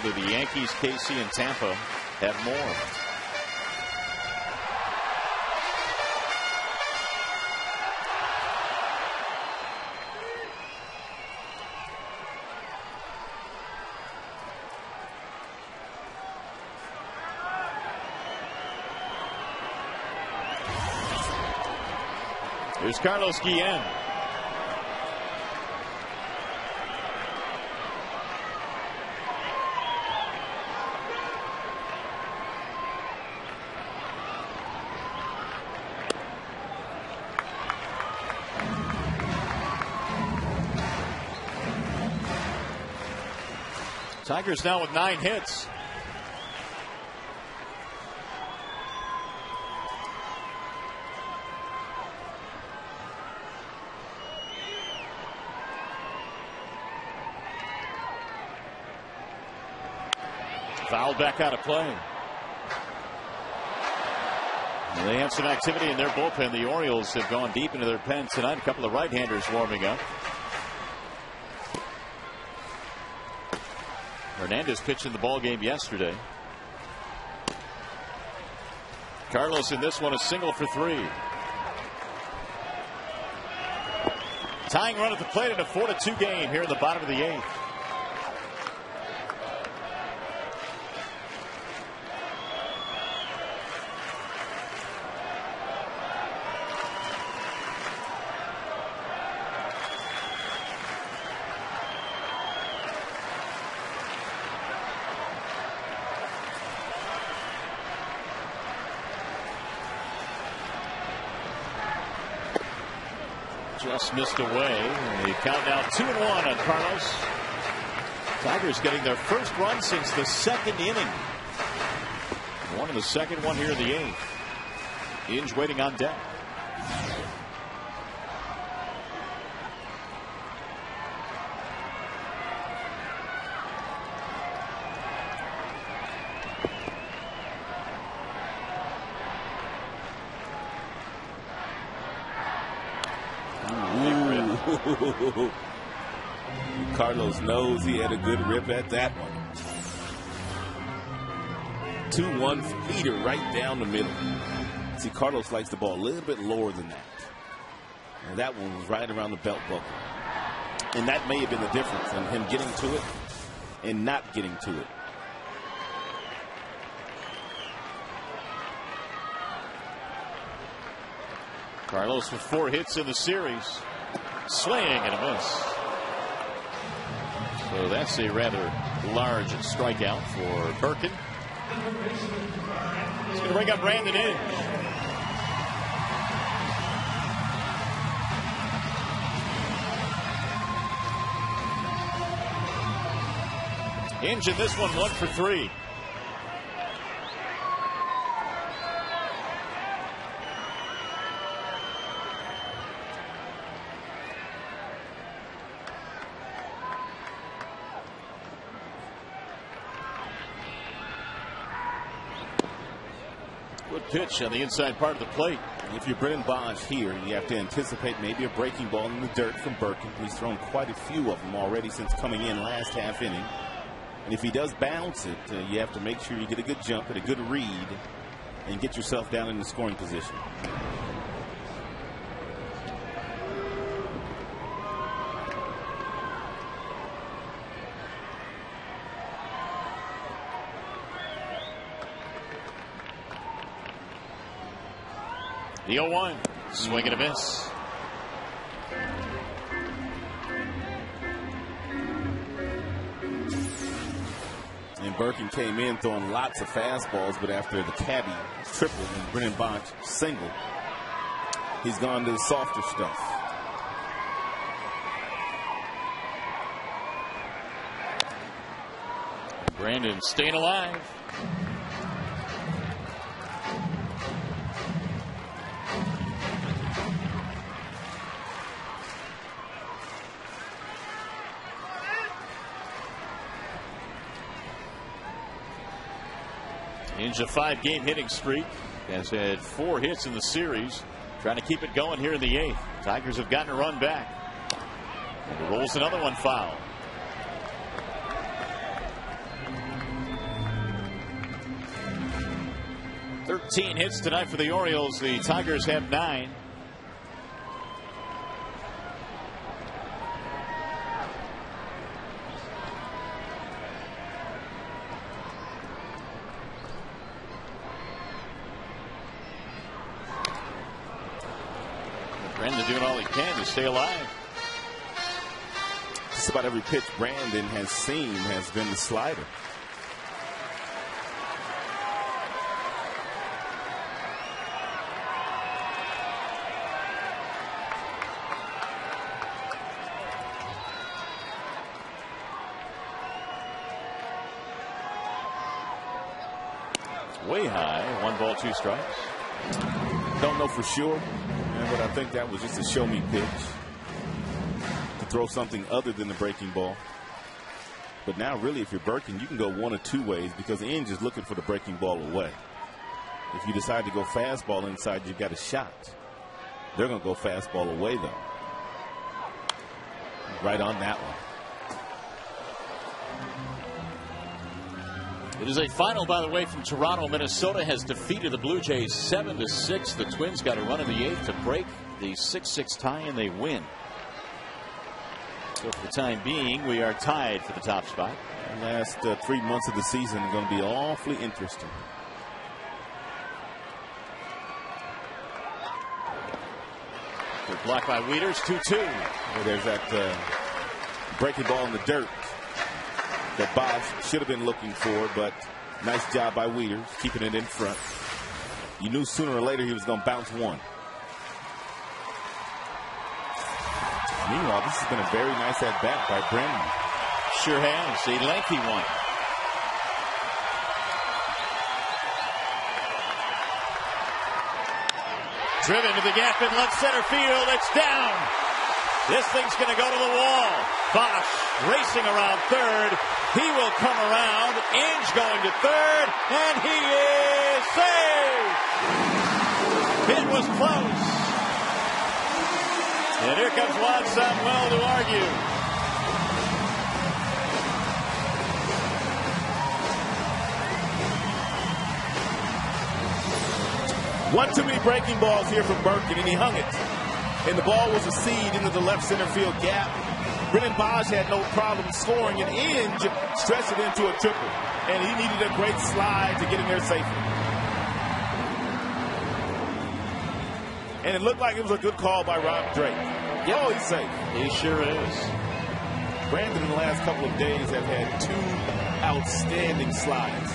Only the Yankees, KC, and Tampa have more. Here's Carlos Guillen. Tigers now with 9 hits. Fouled back out of play. Well, they have some activity in their bullpen. The Orioles have gone deep into their pen tonight. A couple of right-handers warming up. Hernandez pitched in the ball game yesterday. Carlos in this one, a single for 3. Tying run at the plate in a 4-2 game here in the bottom of the 8th. Just missed away. They count now 2-1 on Carlos. Tigers getting their first run since the 2nd inning. One in the 2nd, one here in the 8th. Inge waiting on deck. Carlos knows he had a good rip at that one. 2-1 feeder right down the middle. See, Carlos likes the ball a little bit lower than that. And that one was right around the belt buckle. And that may have been the difference in him getting to it and not getting to it. Carlos with 4 hits in the series. Swing and a miss. So that's a rather large strikeout for Birkin. He's going to bring up Brandon Inge. Inge in this one, 1 for 3. Good pitch on the inside part of the plate. If you're Brennan Bosch here, you have to anticipate maybe a breaking ball in the dirt from Birkin. He's thrown quite a few of them already since coming in last half inning. And if he does bounce it, you have to make sure you get a good jump and a good read and get yourself down in the scoring position. The 0-1. Swing and a miss. And Birkin came in throwing lots of fastballs, but after the cabbie triple and Brennan Bosch single, he's gone to the softer stuff. Brandon staying alive. Inge a 5-game hitting streak. Has had 4 hits in the series. Trying to keep it going here in the 8th. Tigers have gotten a run back. And he rolls another one foul. "13 hits tonight for the Orioles. The Tigers have 9. Brandon doing all he can to stay alive. Just about every pitch Brandon has seen has been the slider. Way high. 1 ball, 2 strikes. Don't know for sure, but I think that was just a show me pitch to throw something other than the breaking ball. But now really if you're Birkin, you can go 1 or 2 ways because Inge is looking for the breaking ball away. If you decide to go fastball inside, you've got a shot. They're going to go fastball away though. Right on that one. It is a final, by the way, from Toronto. Minnesota has defeated the Blue Jays 7-6. The Twins got a run in the 8th to break the 6-6 tie, and they win. So for the time being, we are tied for the top spot. The last 3 months of the season are going to be awfully interesting. Good block by Wieters, 2-2. Well, there's that breaking ball in the dirt that Bosch should have been looking for, but nice job by Wieters keeping it in front. You knew sooner or later he was going to bounce one. Meanwhile, this has been a very nice at-bat by Brennan. Sure has. A lengthy one. Driven to the gap in left center field. It's down. This thing's going to go to the wall. Bosch racing around third. He will come around. Inge going to third. And he is safe. It was close. And here comes Juan Samuel to argue. 1 too many breaking balls here from Birkin, and he hung it. And the ball was a seed into the left center field gap. Brennan Bosch had no problem scoring, and Inge stretched it into a triple. And he needed a great slide to get in there safely. And it looked like it was a good call by Rob Drake. Yep. Oh, he's safe. He sure is. Brandon in the last couple of days has had 2 outstanding slides.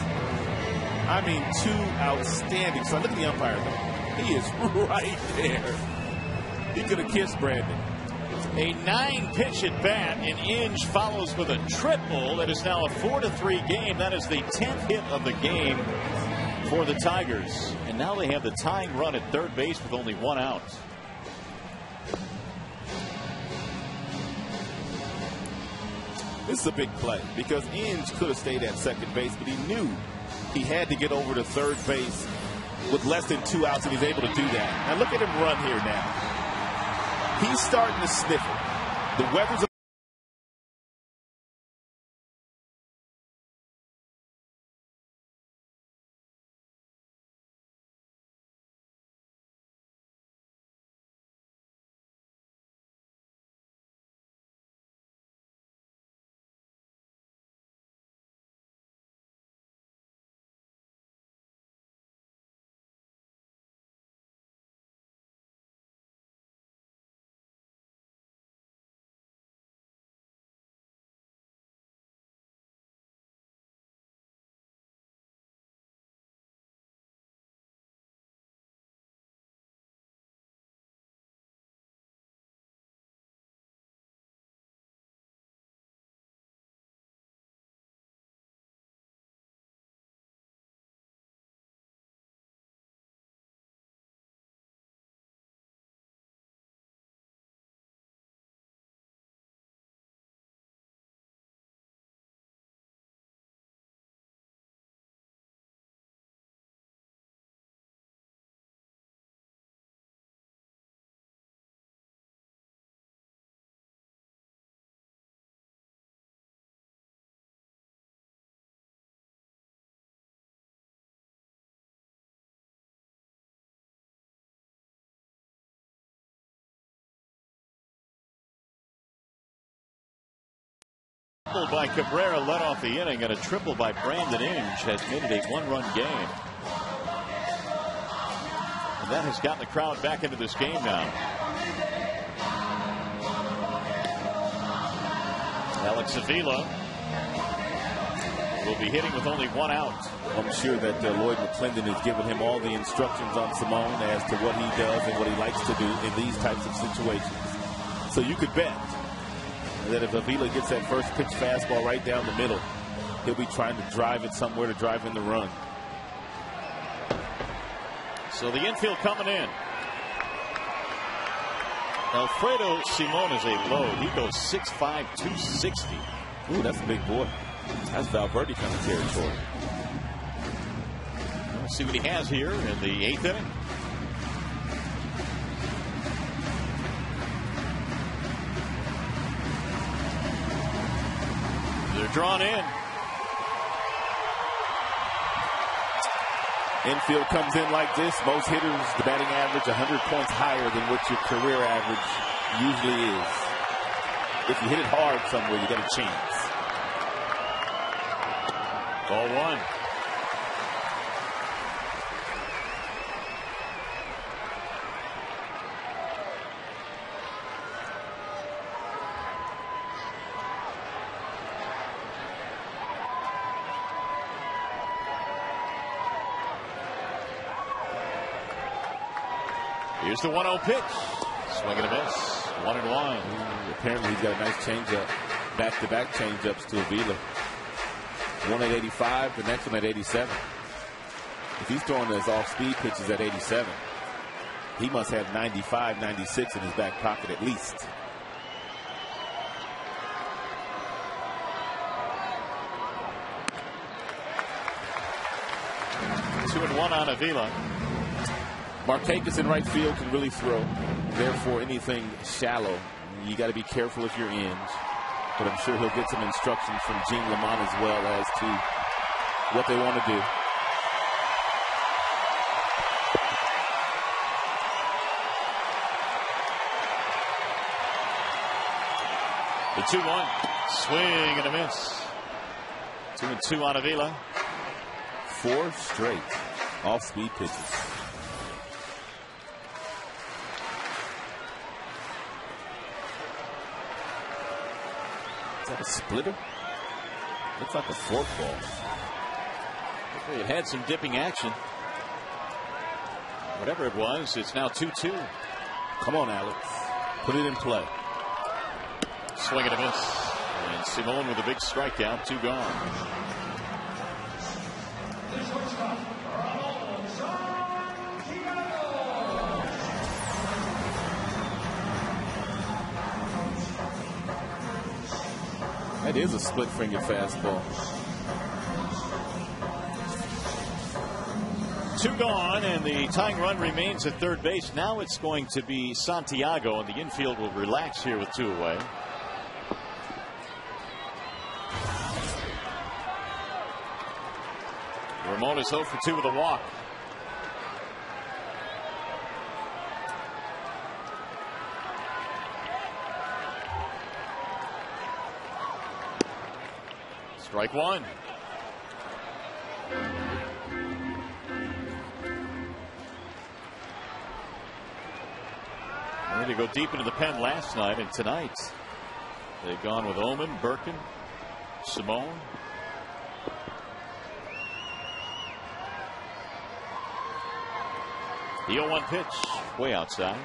I mean, 2 outstanding slides. Look at the umpire, though. He is right there. He could have kissed Brandon. A 9-pitch at bat, and Inge follows with a triple. That is now a 4-3 game. That is the 10th hit of the game for the Tigers. And now they have the tying run at third base with only 1 out. This is a big play because Inge could have stayed at second base, but he knew he had to get over to third base with less than 2 outs, and he's able to do that. Now look at him run here now. He's starting to sniff it. The weather's By Cabrera led off the inning, and a triple by Brandon Inge has made it a 1-run game. And that has gotten the crowd back into this game now. Alex Avila will be hitting with only 1 out. I'm sure that Lloyd McClendon has given him all the instructions on Simone as to what he does and what he likes to do in these types of situations. So you could bet that if Avila gets that first pitch fastball right down the middle, he'll be trying to drive it somewhere to drive in the run. So the infield coming in. Alfredo Simon is a load. He goes 6'5", 260. Ooh, that's a big boy. That's Valverde kind of territory. Let's see what he has here in the 8th inning. They're drawn in. Infield comes in like this. Most hitters, the batting average 100 points higher than what your career average usually is. If you hit it hard somewhere, you got a chance. Ball 1. Here's the 1-0 pitch. Swing and a miss. 1-1. Apparently he's got a nice changeup. Back-to-back changeups to Avila. One at 85, the next one at 87. If he's throwing his off-speed pitches at 87, he must have 95, 96 in his back pocket at least. Two and one on Avila. Markakis in right field can really throw. Therefore, anything shallow, you got to be careful if you're Inge. But I'm sure he'll get some instructions from Gene Lamont as well as to what they want to do. The 2-1. Swing and a miss. 2-2 on Avila. 4 straight off-speed pitches. Is that a splitter? Looks like a forkball. It had some dipping action. Whatever it was, it's now 2-2. Come on, Alex. Put it in play. Swing and a miss. And Simone with a big strikeout. 2 gone. That is a split finger fastball. 2 gone, and the tying run remains at third base. Now it's going to be Santiago, and the infield will relax here with 2 away. Ramon is 0 for 2 with a walk. Strike 1. They go deep into the pen last night, and tonight they've gone with Omen, Birkin, Simone. The 0-1 pitch, way outside.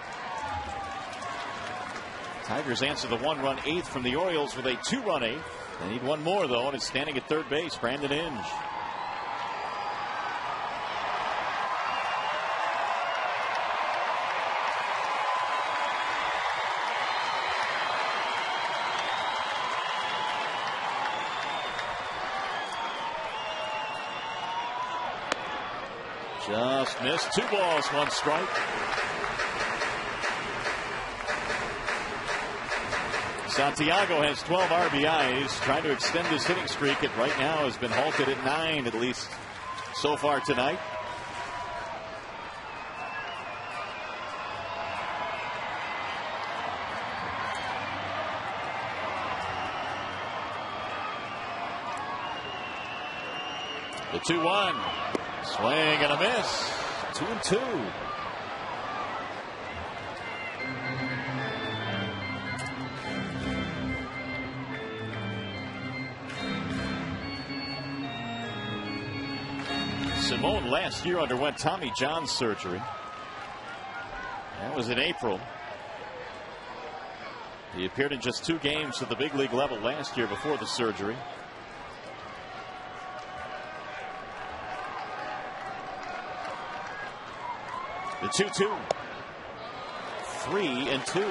Tigers answer the 1-run 8th from the Orioles with a 2-run 8th. They need 1 more, though, and it's standing at third base, Brandon Inge. Just missed. 2 balls, 1 strike. Santiago has 12 RBIs, trying to extend his hitting streak. It right now has been halted at 9, at least so far tonight. The 2-1. Swing and a miss. 2-2. Simone last year underwent Tommy John surgery. That was in April. He appeared in just 2 games at the big league level last year before the surgery. The 2-2. 3-2.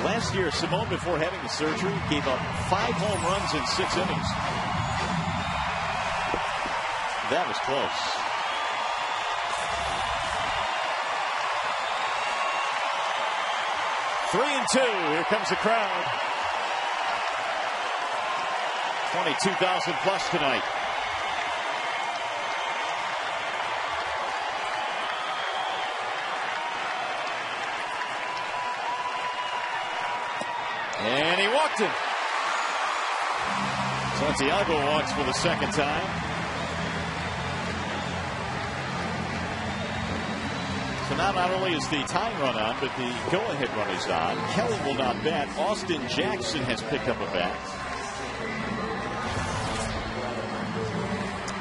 Last year, Simone, before having the surgery, gave up 5 home runs in 6 innings. That was close. Three and 2. Here comes the crowd. 22,000 plus tonight. And he walked him. Santiago walks for the second time. So now not only is the tying run on, but the go-ahead run is on. Kelly will not bat. Austin Jackson has picked up a bat.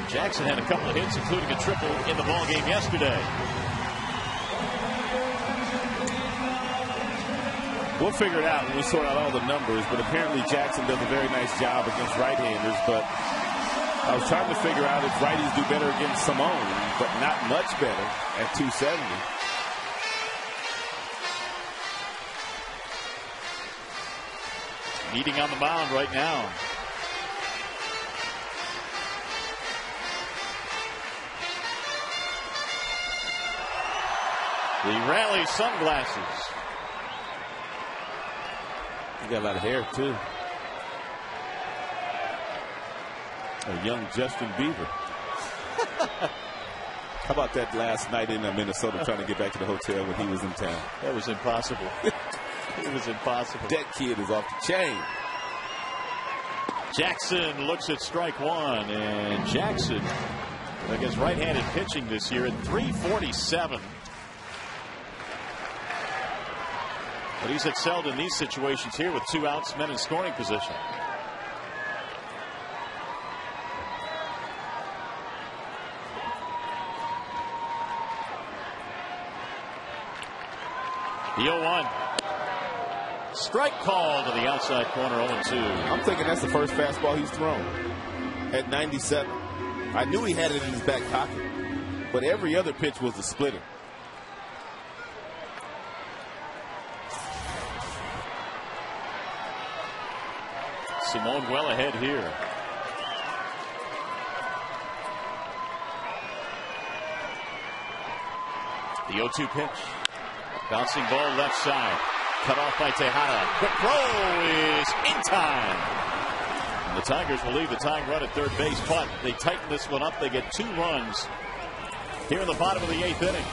Jackson had a couple of hits, including a triple in the ballgame yesterday. We'll figure it out when we sort out all the numbers, but apparently Jackson does a very nice job against right-handers. But I was trying to figure out if righties do better against Simone, but not much better at 270. Meeting on the mound right now. The rally sunglasses. He got a lot of hair, too. A young Justin Bieber. How about that last night in Minnesota trying to get back to the hotel when he was in town? That was impossible. It was impossible. That kid is off the chain. Jackson looks at strike 1, and Jackson against right-handed pitching this year at 347. But he's excelled in these situations here with 2 outs, men in scoring position. The 0-1. Strike call to the outside corner, 0-2. I'm thinking that's the first fastball he's thrown at 97. I knew he had it in his back pocket, but every other pitch was a splitter. Simone well ahead here. The 0-2 pitch. Bouncing ball left side. Cut off by Tejada. Quick throw is in time. And the Tigers will leave the tying run at third base, but they tighten this one up. They get 2 runs here in the bottom of the 8th inning.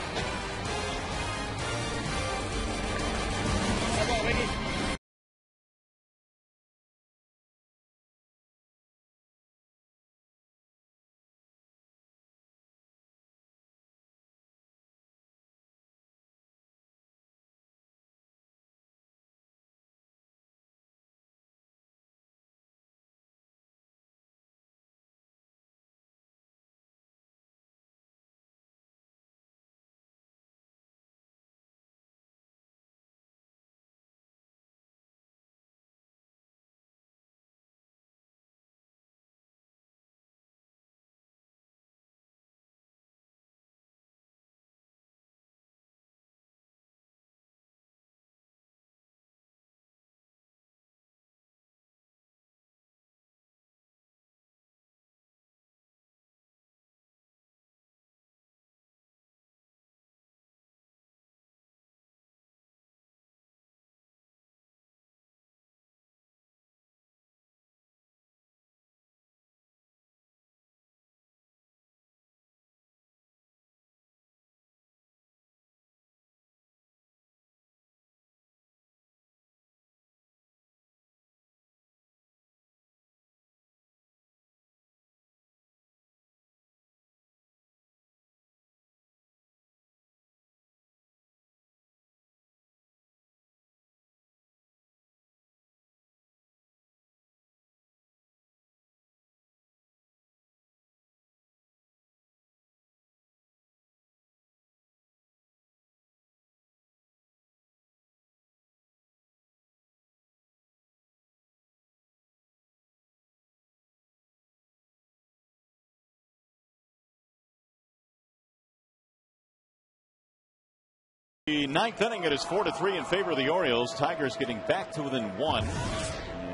The 9th inning, it is 4-3 in favor of the Orioles. Tigers getting back to within 1.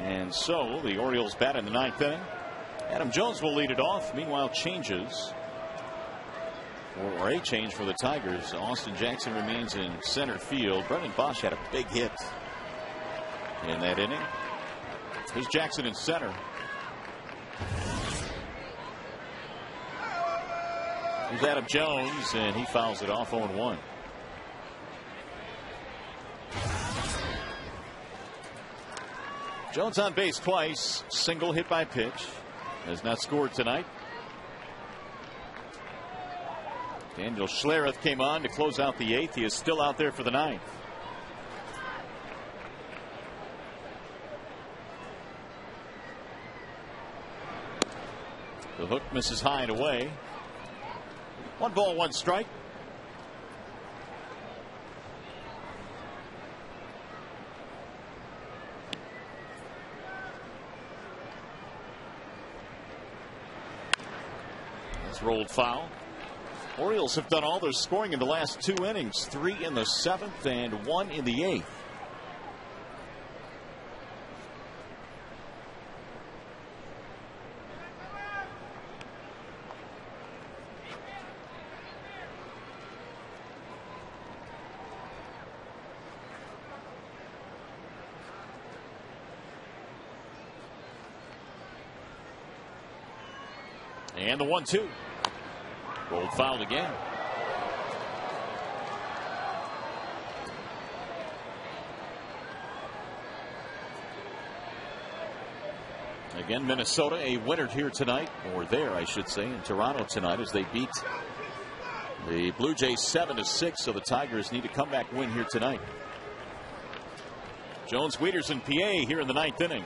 And so the Orioles bat in the 9th inning. Adam Jones will lead it off. Meanwhile, changes, or a change for the Tigers. Austin Jackson remains in center field. Brendan Bosch had a big hit in that inning. Here's Jackson in center. Here's Adam Jones, and he fouls it off 0-1. Jones on base twice. Single hit by pitch. Has not scored tonight. Daniel Schlereth came on to close out the 8th. He is still out there for the 9th. The hook misses high and away. 1 ball, 1 strike. Rolled foul. Orioles have done all their scoring in the last 2 innings. 3 in the 7th and 1 in the 8th. And the 1-2. Rolled fouled again. Again, Minnesota a winner here tonight, or there I should say, in Toronto tonight as they beat the Blue Jays 7-6. So the Tigers need a comeback win here tonight. Jones, Wieters, and PA here in the 9th inning.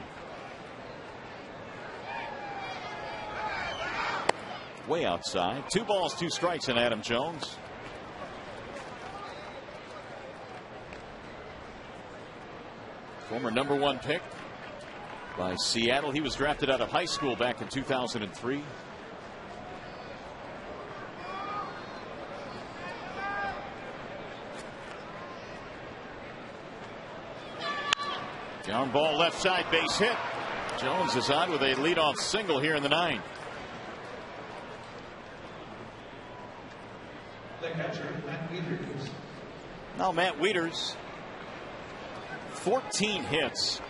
Way outside. 2 balls, 2 strikes, and Adam Jones. Former #1 pick by Seattle. He was drafted out of high school back in 2003. Down ball, left side, base hit. Jones is on with a leadoff single here in the 9th. The catcher, Matt Wieters. Now Matt Wieters, 14 hits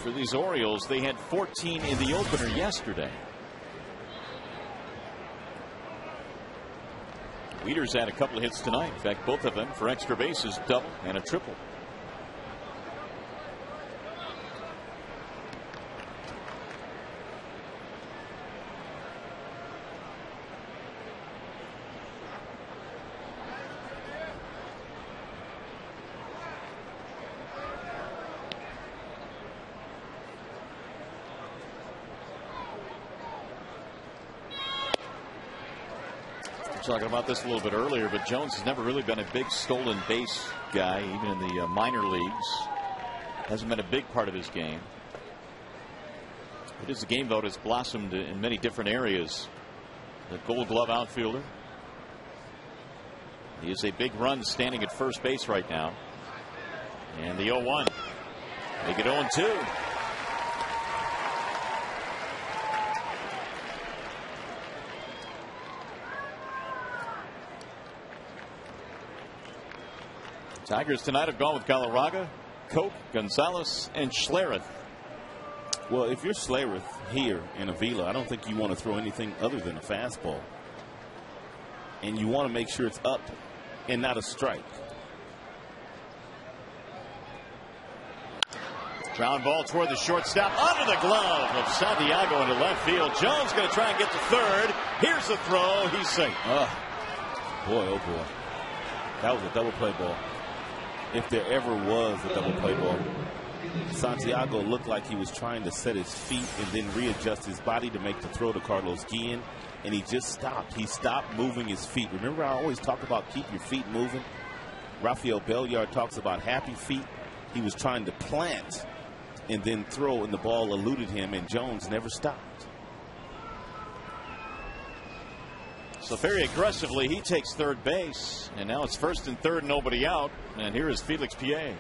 for these Orioles. They had 14 in the opener yesterday. Wieters had a couple of hits tonight. In fact, both of them for extra bases, double and a triple. Talking about this a little bit earlier, but Jones has never really been a big stolen base guy, even in the minor leagues. Hasn't been a big part of his game. It is a game, though, that's blossomed in many different areas. The Gold Glove outfielder. He is a big run standing at first base right now. And the 0-1. Make it 0-2. Tigers tonight have gone with Galarraga, Koch, Gonzalez, and Schlereth. Well, if you're Schlereth here in Avila, I don't think you want to throw anything other than a fastball. And you want to make sure it's up and not a strike. Ground ball toward the shortstop, under the glove of Santiago into left field. Jones going to try and get to third. Here's the throw. He's safe. Boy, oh boy. That was a double play ball. If there ever was a double play ball. Santiago looked like he was trying to set his feet and then readjust his body to make the throw to Carlos Guillen, and he just stopped. He stopped moving his feet. Remember, I always talk about keep your feet moving. Rafael Belliard talks about happy feet. He was trying to plant and then throw, and the ball eluded him, and Jones never stopped. So very aggressively, he takes third base, and now it's first and third, nobody out. And here is Felix Pierre.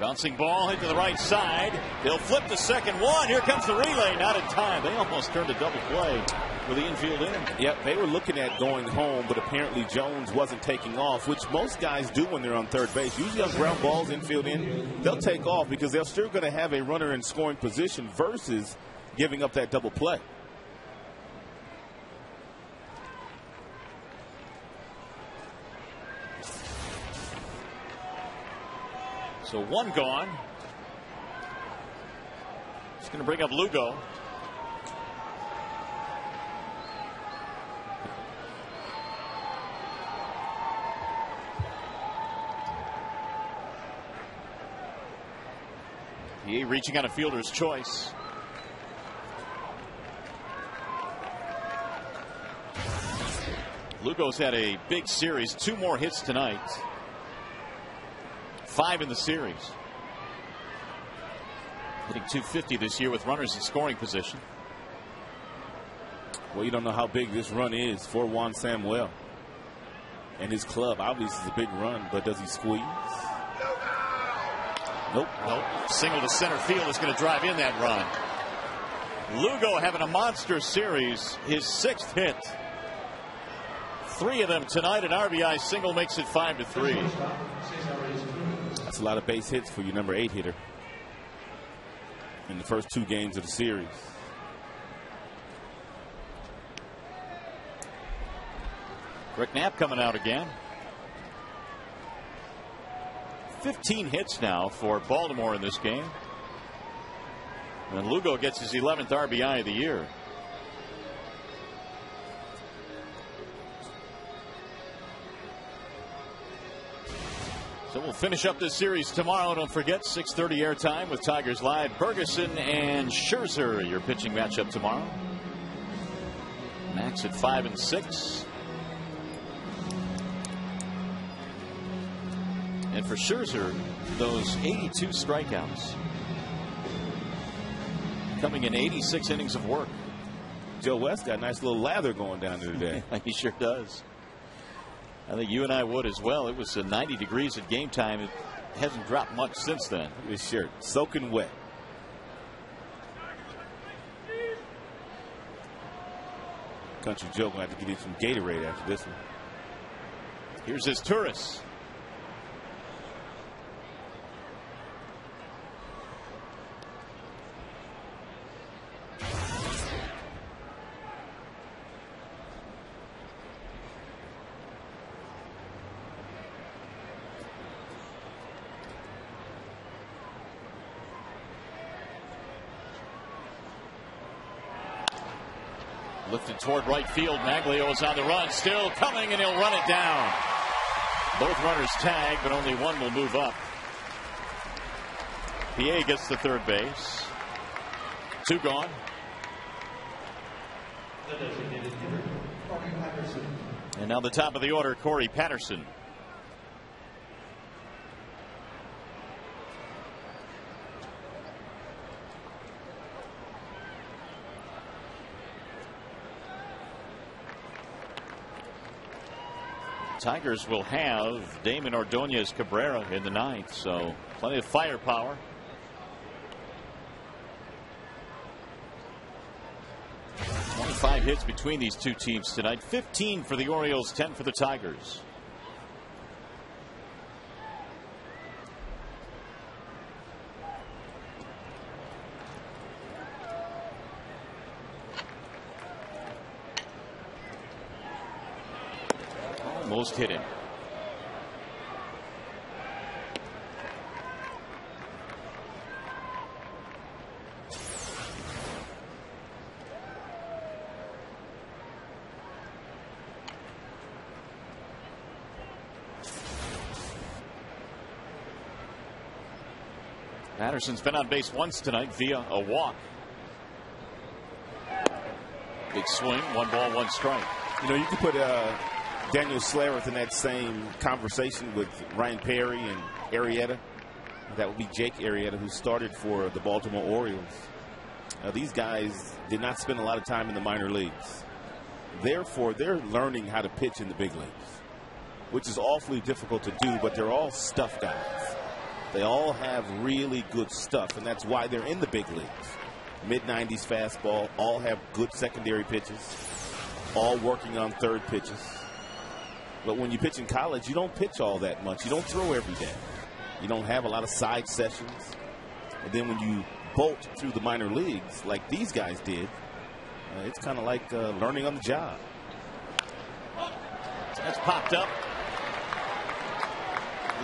Bouncing ball hit to the right side. They'll flip the second one. Here comes the relay. Not in time. They almost turned a double play with the infield in. Yep, they were looking at going home, but apparently Jones wasn't taking off, which most guys do when they're on third base. Usually on ground balls, infield in, they'll take off because they're still going to have a runner in scoring position versus giving up that double play. So one gone. It's going to bring up Lugo. He reaching on a fielder's choice. Lugo's had a big series. 2 more hits tonight. 5 in the series. Hitting .250 this year with runners in scoring position. Well, you don't know how big this run is for Juan Samuel. And his club obviously is a big run, but does he squeeze? Nope. Nope. Single to center field is going to drive in that run. Lugo having a monster series. His 6th hit. 3 of them tonight. An RBI single makes it 5-3. That's a lot of base hits for your number 8 hitter in the first 2 games of the series. Rick Knapp coming out again. 15 hits now for Baltimore in this game. And Lugo gets his 11th RBI of the year. So we'll finish up this series tomorrow. Don't forget, 6:30 airtime with Tigers Live. Bergeson and Scherzer, your pitching matchup tomorrow. Max at 5 and 6. And for Scherzer, those 82 strikeouts coming in 86 innings of work. Joe West got a nice little lather going down there today. He sure does. I think you and I would as well. It was 90 degrees at game time. It hasn't dropped much since then. His shirt soaking wet. Country Joe going to have to get you some Gatorade after this one. Here's his Turris. Lifted toward right field. Maglio is on the run. Still coming, and he'll run it down. Both runners tag, but only one will move up. PA gets to third base. 2 gone. And now the top of the order, Corey Patterson. Tigers will have Damon Ordonez Cabrera in the 9th, so plenty of firepower. Five hits between these two teams tonight. 15 for the Orioles, 10 for the Tigers. Almost hit him. Patterson's been on base once tonight via a walk. Big swing, 1 ball, 1 strike. You know, you could put Daniel Slareth in that same conversation with Ryan Perry and Arrieta. That would be Jake Arrieta, who started for the Baltimore Orioles. These guys did not spend a lot of time in the minor leagues. Therefore, they're learning how to pitch in the big leagues, which is awfully difficult to do, but they're all stuff guys. They all have really good stuff, and that's why they're in the big leagues. Mid-90s fastball, all have good secondary pitches, all working on third pitches. But when you pitch in college, you don't pitch all that much. You don't throw every day. You don't have a lot of side sessions. And then when you bolt through the minor leagues like these guys did, it's kind of like learning on the job. That's popped up.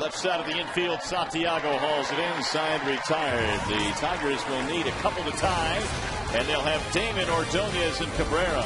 Left side of the infield, Santiago hauls it inside, retired. The Tigers will need a couple to tie, and they'll have Damon, Ordonez, and Cabrera.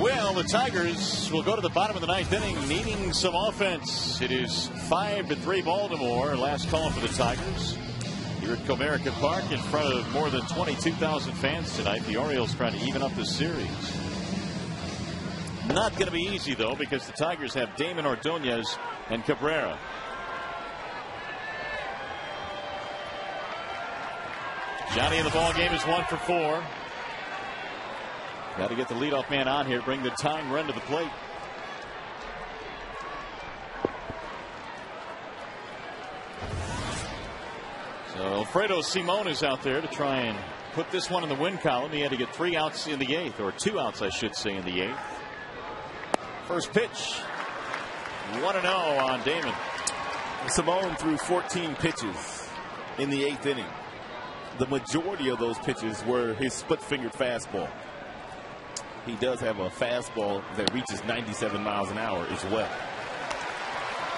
Well, the Tigers will go to the bottom of the ninth inning, needing some offense. It is 5-3 Baltimore. Last call for the Tigers here at Cabrera Park in front of more than 22,000 fans tonight. The Orioles trying to even up the series. Not going to be easy, though, because the Tigers have Damon, Ordonez, and Cabrera. Johnny in the ball game is 1 for 4. Got to get the leadoff man on here, bring the tying run to the plate. So Alfredo Simon is out there to try and put this one in the win column. He had to get 3 outs in the 8th, or 2 outs, I should say, in the 8th. First pitch, 1-0 on Damon. Simon threw 14 pitches in the 8th inning. The majority of those pitches were his split-fingered fastball. He does have a fastball that reaches 97 miles an hour as well.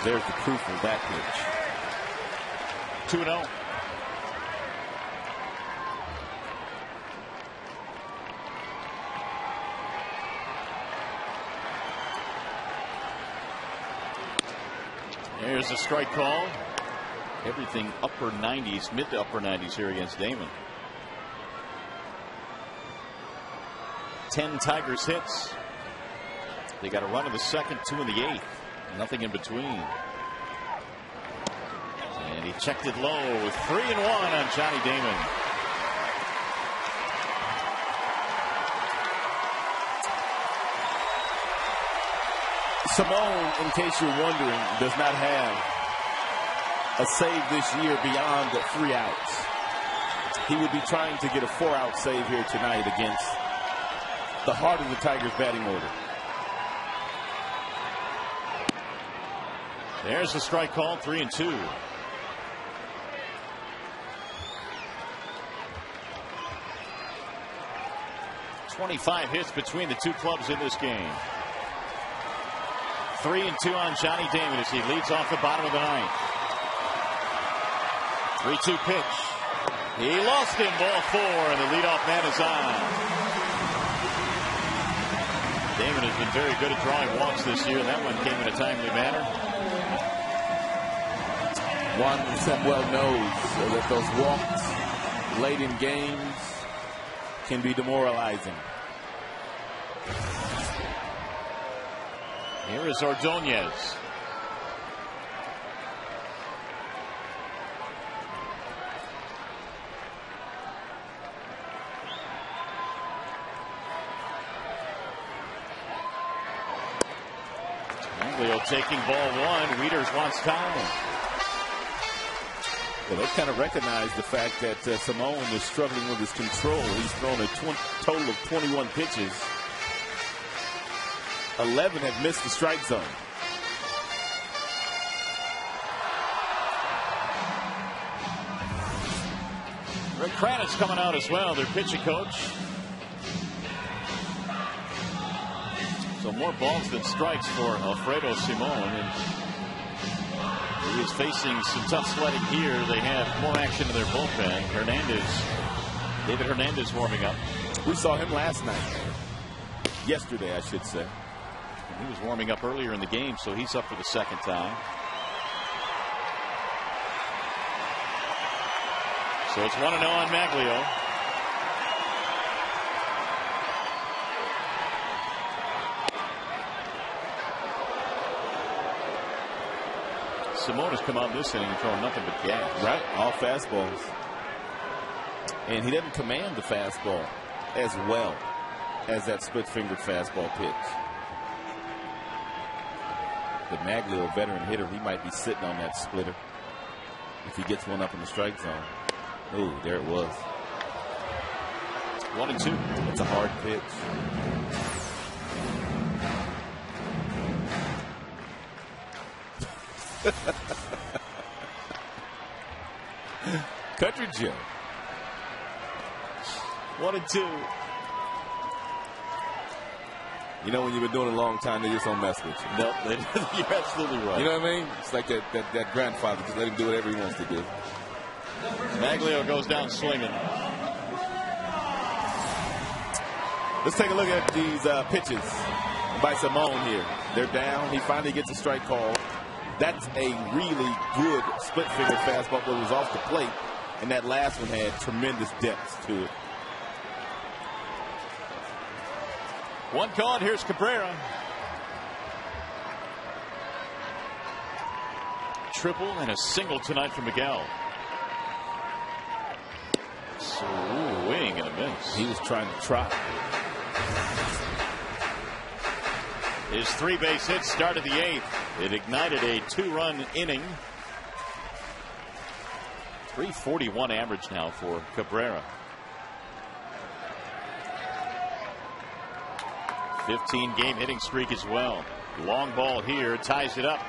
There's the proof of that pitch. 2-0. There's a strike call. Everything upper 90s, mid to upper 90s here against Damon. 10 Tigers hits. They got a run in the 2nd, 2 in the 8th. Nothing in between. And he checked it low with 3-1 on Johnny Damon. Simon, in case you're wondering, does not have a save this year beyond 3 outs. He would be trying to get a 4-out save here tonight against the heart of the Tigers batting order. There's the strike call, 3-2. .25 hits between the two clubs in this game. 3-2 on Johnny Damon as he leads off the bottom of the 9th. 3-2 pitch. He lost him, ball 4, and the leadoff man is on. Damon has been very good at drawing walks this year. That one came in a timely manner. Juan Samuel knows that those walks late in games can be demoralizing. Here is Ordonez. Maglio taking ball 1. Wieters wants time. Well, they kind of recognize the fact that Simon is struggling with his control. He's thrown a total of 21 pitches. 11 have missed the strike zone. Rick Kranitz coming out as well, their pitching coach. So more balls than strikes for Alfredo Simon. And he is facing some tough sledding here. They have more action in their bullpen. David Hernandez warming up. We saw him last night. Yesterday, I should say. He was warming up earlier in the game, so he's up for the 2nd time. So it's 1-0 on Maglio. Simon has come out in this inning and thrown nothing but gas. Right, all fastballs. And he doesn't command the fastball as well as that split-fingered fastball pitch. The Maglio, veteran hitter, he might be sitting on that splitter if he gets one up in the strike zone. Ooh, there it was. 1-2. It's a hard pitch. Country Joe. 1-2. You know, when you've been doing it a long time, they just don't mess with you. No, you're absolutely right. You know what I mean? It's like that grandfather. Just let him do whatever he wants to do. Maglio goes down swinging. Let's take a look at these pitches by Simone here. They're down. He finally gets a strike call. That's a really good split-finger fastball, but it was off the plate. And that last one had tremendous depth to it. One call, here's Cabrera. Triple and a single tonight for Miguel. Swing and a miss. He was trying to trot. His 3-base hit started the 8th. It ignited a 2-run inning. 341 average now for Cabrera. 15-game hitting streak as well. Long ball here ties it up.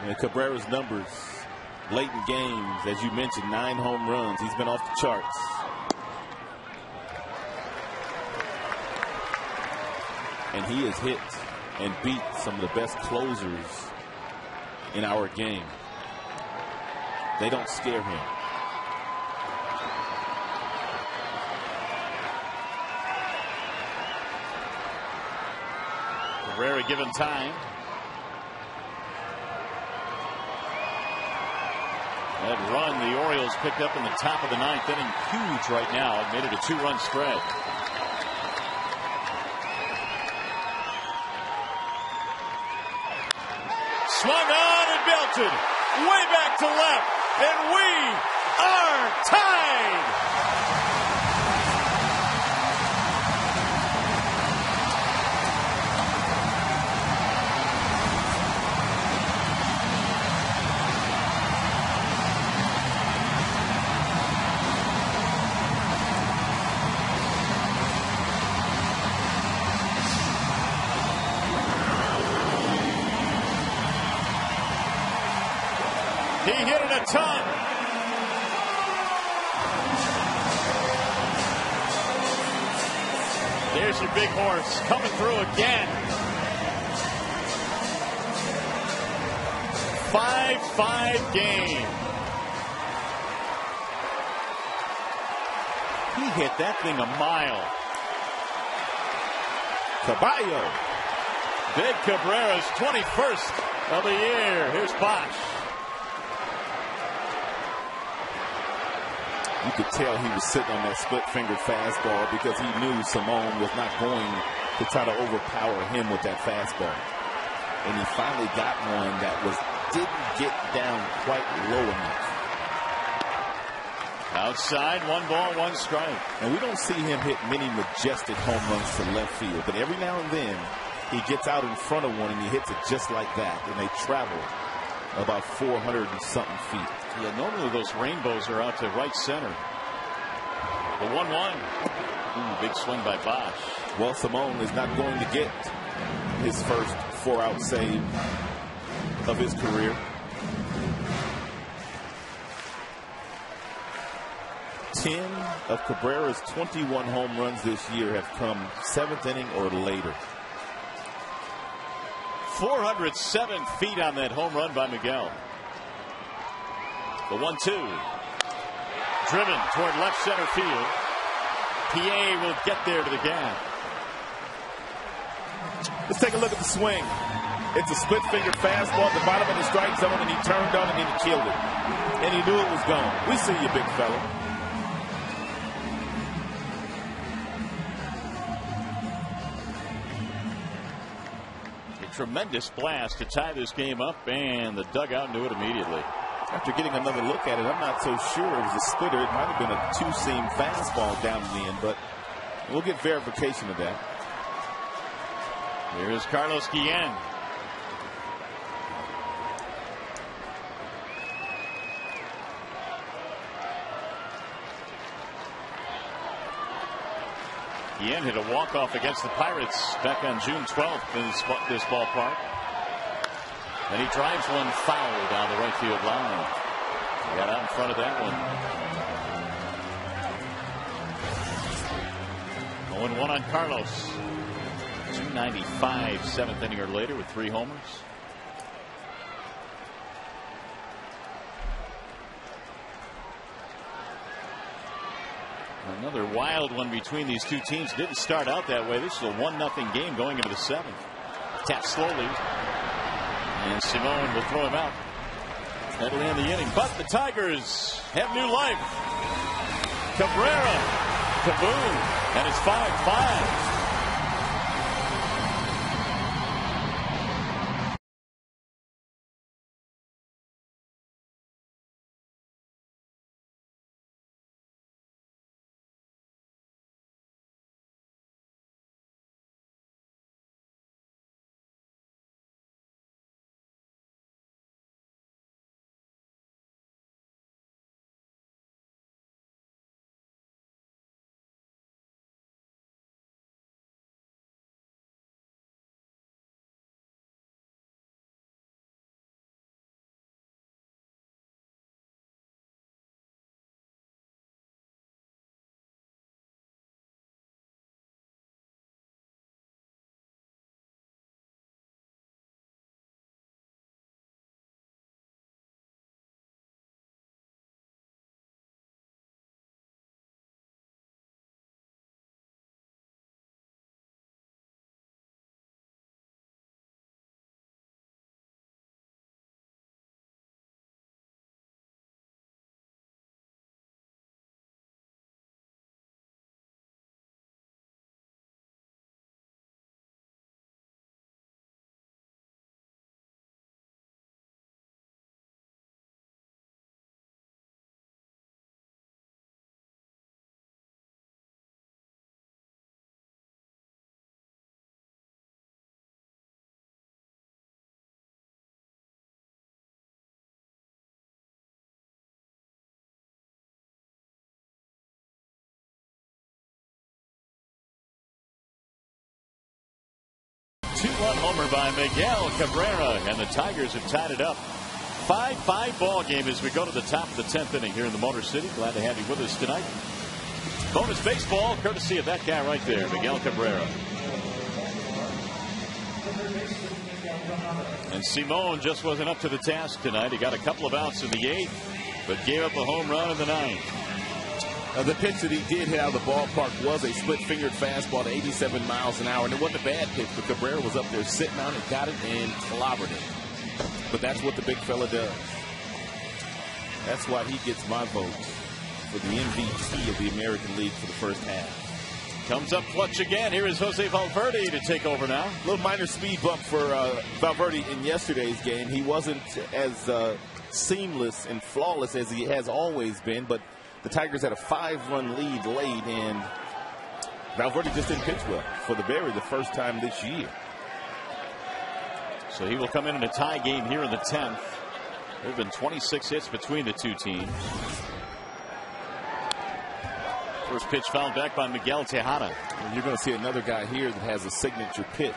And Cabrera's numbers late in games, as you mentioned, 9 home runs. He's been off the charts. And he has hit and beat some of the best closers in our game. They don't scare him. Cabrera given time. That run the Orioles picked up in the top of the 9th inning, huge right now. It made it a 2-run spread. Swung on and belted way back to left, and we are tied. He hit it a ton. There's your big horse coming through again. 5-5 game. He hit that thing a mile. Caballo. Big Cabrera's 21st of the year. Here's Bosch. You could tell he was sitting on that split-fingered fastball because he knew Simone was not going to try to overpower him with that fastball. And he finally got one that didn't get down quite low enough. Outside, 1 ball, 1 strike. And we don't see him hit many majestic home runs to left field, but every now and then he gets out in front of one and he hits it just like that, and they travel about 400 and something feet. Yeah, normally those rainbows are out to right center. The 1-1. Big swing by Bosch. Well, Simone is not going to get his first 4-out save of his career. 10 of Cabrera's 21 home runs this year have come 7th inning or later. 407 feet on that home run by Miguel. The 1-2. Driven toward left center field. PA will get there to the gap. Let's take a look at the swing. It's a split-finger fastball at the bottom of the strike zone, and he turned on it and he killed it. And he knew it was gone. We see you, big fella. Tremendous blast to tie this game up, and the dugout knew it immediately. After getting another look at it, I'm not so sure it was a splitter. It might have been a 2-seam fastball down the end, but we'll get verification of that. Here's Carlos Guillen. Guillen hit a walk-off against the Pirates back on June 12th in this ballpark. And he drives one foul down the right field line. He got out in front of that one. 0-1 on Carlos. 295 7th inning or later with 3 homers. Another wild one between these two teams. Didn't start out that way. This is a 1-0 game going into the 7th. Tap slowly. And Simone will throw him out. That'll end the inning. But the Tigers have new life. Cabrera. Kaboom. And it's 5-5. Two-run homer by Miguel Cabrera, and the Tigers have tied it up. 5-5 ball game as we go to the top of the 10th inning here in the Motor City. Glad to have you with us tonight. Bonus baseball, courtesy of that guy right there, Miguel Cabrera. And Simone just wasn't up to the task tonight. He got a couple of outs in the 8th, but gave up a home run in the 9th. The pitch that he did hit out of the ballpark was a split-fingered fastball to 87 miles an hour, and it wasn't a bad pitch, but Cabrera was up there sitting on it, got it, and clobbered it. But that's what the big fella does. That's why he gets my vote for the MVP of the American League for the first half. Comes up clutch again. Here is Jose Valverde to take over now. A little minor speed bump for Valverde in yesterday's game. He wasn't as seamless and flawless as he has always been, but the Tigers had a 5-run lead late, and Valverde just didn't pitch well for the first time this year. So he will come in a tie game here in the 10th. There have been 26 hits between the two teams. First pitch fouled back by Miguel Tejada. And you're going to see another guy here that has a signature pitch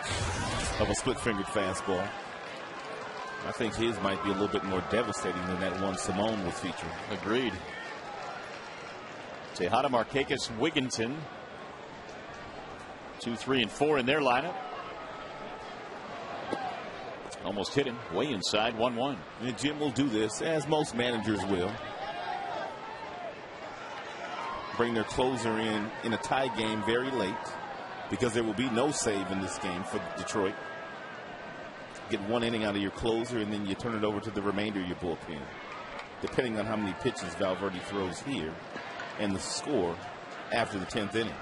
of a split-fingered fastball. I think his might be a little bit more devastating than that one Simone was featuring. Agreed. Tejada, Markakis, Wigginton. 2, 3, and 4 in their lineup. Almost hit him. Way inside. 1-1. And Jim will do this, as most managers will. Bring their closer in a tie game very late, because there will be no save in this game for Detroit. Get one inning out of your closer, and then you turn it over to the remainder of your bullpen, depending on how many pitches Valverde throws here and the score after the 10th inning.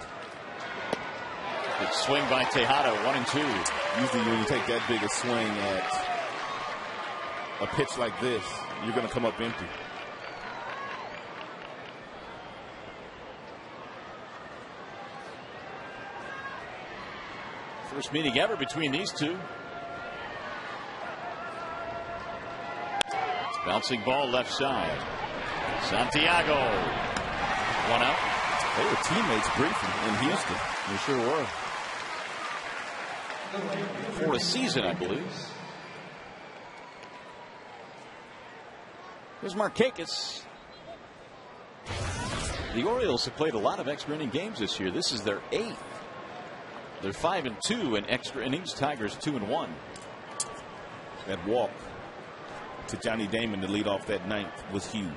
Good swing by Tejada, 1-2. Usually when you take that big a swing at a pitch like this, you're going to come up empty. First meeting ever between these two. Bouncing ball left side. Santiago. 1 out. They were teammates briefly in Houston. They sure were. For a season, I believe. Here's Markakis. The Orioles have played a lot of extra inning games this year. This is their 8th. They're 5-2 in extra innings. Tigers 2-1. That walk to Johnny Damon to lead off that 9th was huge.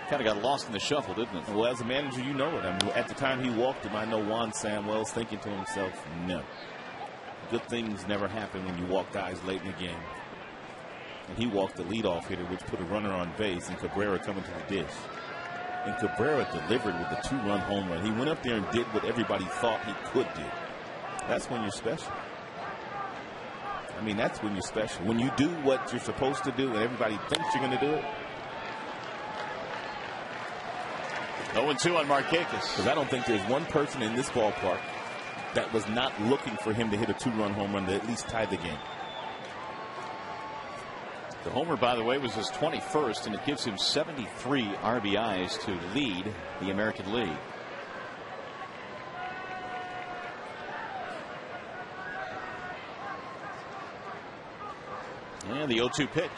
Kind of got lost in the shuffle, didn't it? Well, as a manager, you know it. I mean, at the time he walked him, I know Juan Samuel's thinking to himself, no. Good things never happen when you walk guys late in the game. And he walked the leadoff hitter, which put a runner on base, and Cabrera coming to the dish. And Cabrera delivered with the 2-run home run. He went up there and did what everybody thought he could do. That's when you're special. I mean, that's when you're special. When you do what you're supposed to do and everybody thinks you're going to do it. 0-2 on Markakis. Because I don't think there's one person in this ballpark that was not looking for him to hit a 2-run home run to at least tie the game. The homer, by the way, was his 21st, and it gives him 73 RBIs to lead the American League. And the 0-2 pitch.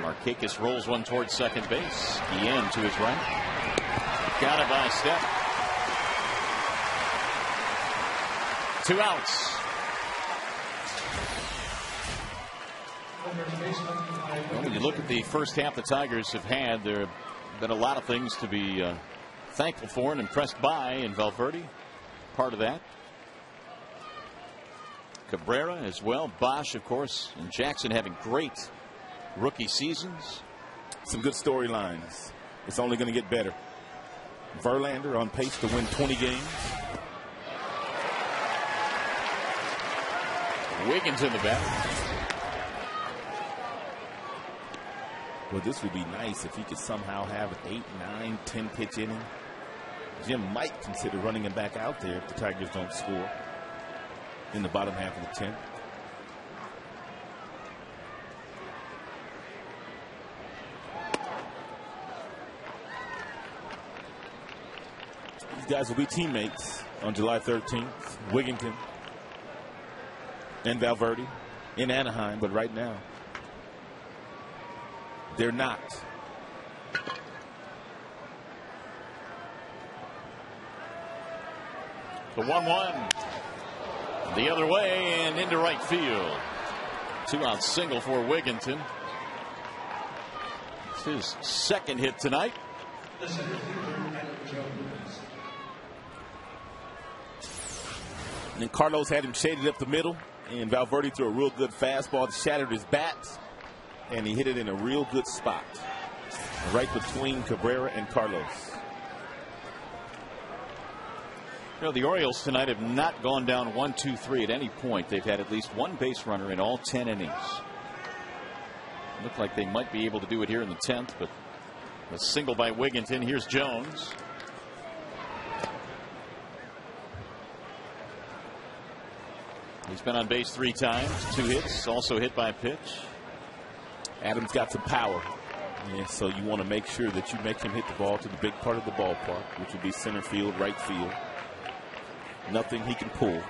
Markakis rolls one towards second base. Guillen to his right. Got it by a step. 2 outs. Well, when you look at the first half the Tigers have had, there have been a lot of things to be thankful for and impressed by, and Valverde part of that. Cabrera as well. Bosch, of course, and Jackson having great rookie seasons. Some good storylines. It's only going to get better. Verlander on pace to win 20 games. Wiggins in the batter. Well, this would be nice if he could somehow have an 8, 9, 10 pitch inning. Jim might consider running him back out there if the Tigers don't score in the bottom half of the 10th. These guys will be teammates on July 13th. Wigginton and Valverde in Anaheim, but right now they're not. The 1-1 the other way and into right field. 2-out single for Wigginton. It's his second hit tonight. And then Carlos had him shaded up the middle, and Valverde threw a real good fastball that shattered his bat, and he hit it in a real good spot right between Cabrera and Carlos. You know, the Orioles tonight have not gone down 1-2-3 at any point. They've had at least one base runner in all 10 innings. Look like they might be able to do it here in the 10th, but a single by Wigginton. Here's Jones. He's been on base 3 times, 2 hits, also hit by a pitch. Adams got some power, and so you want to make sure that you make him hit the ball to the big part of the ballpark, which would be center field, right field. Nothing he can pull.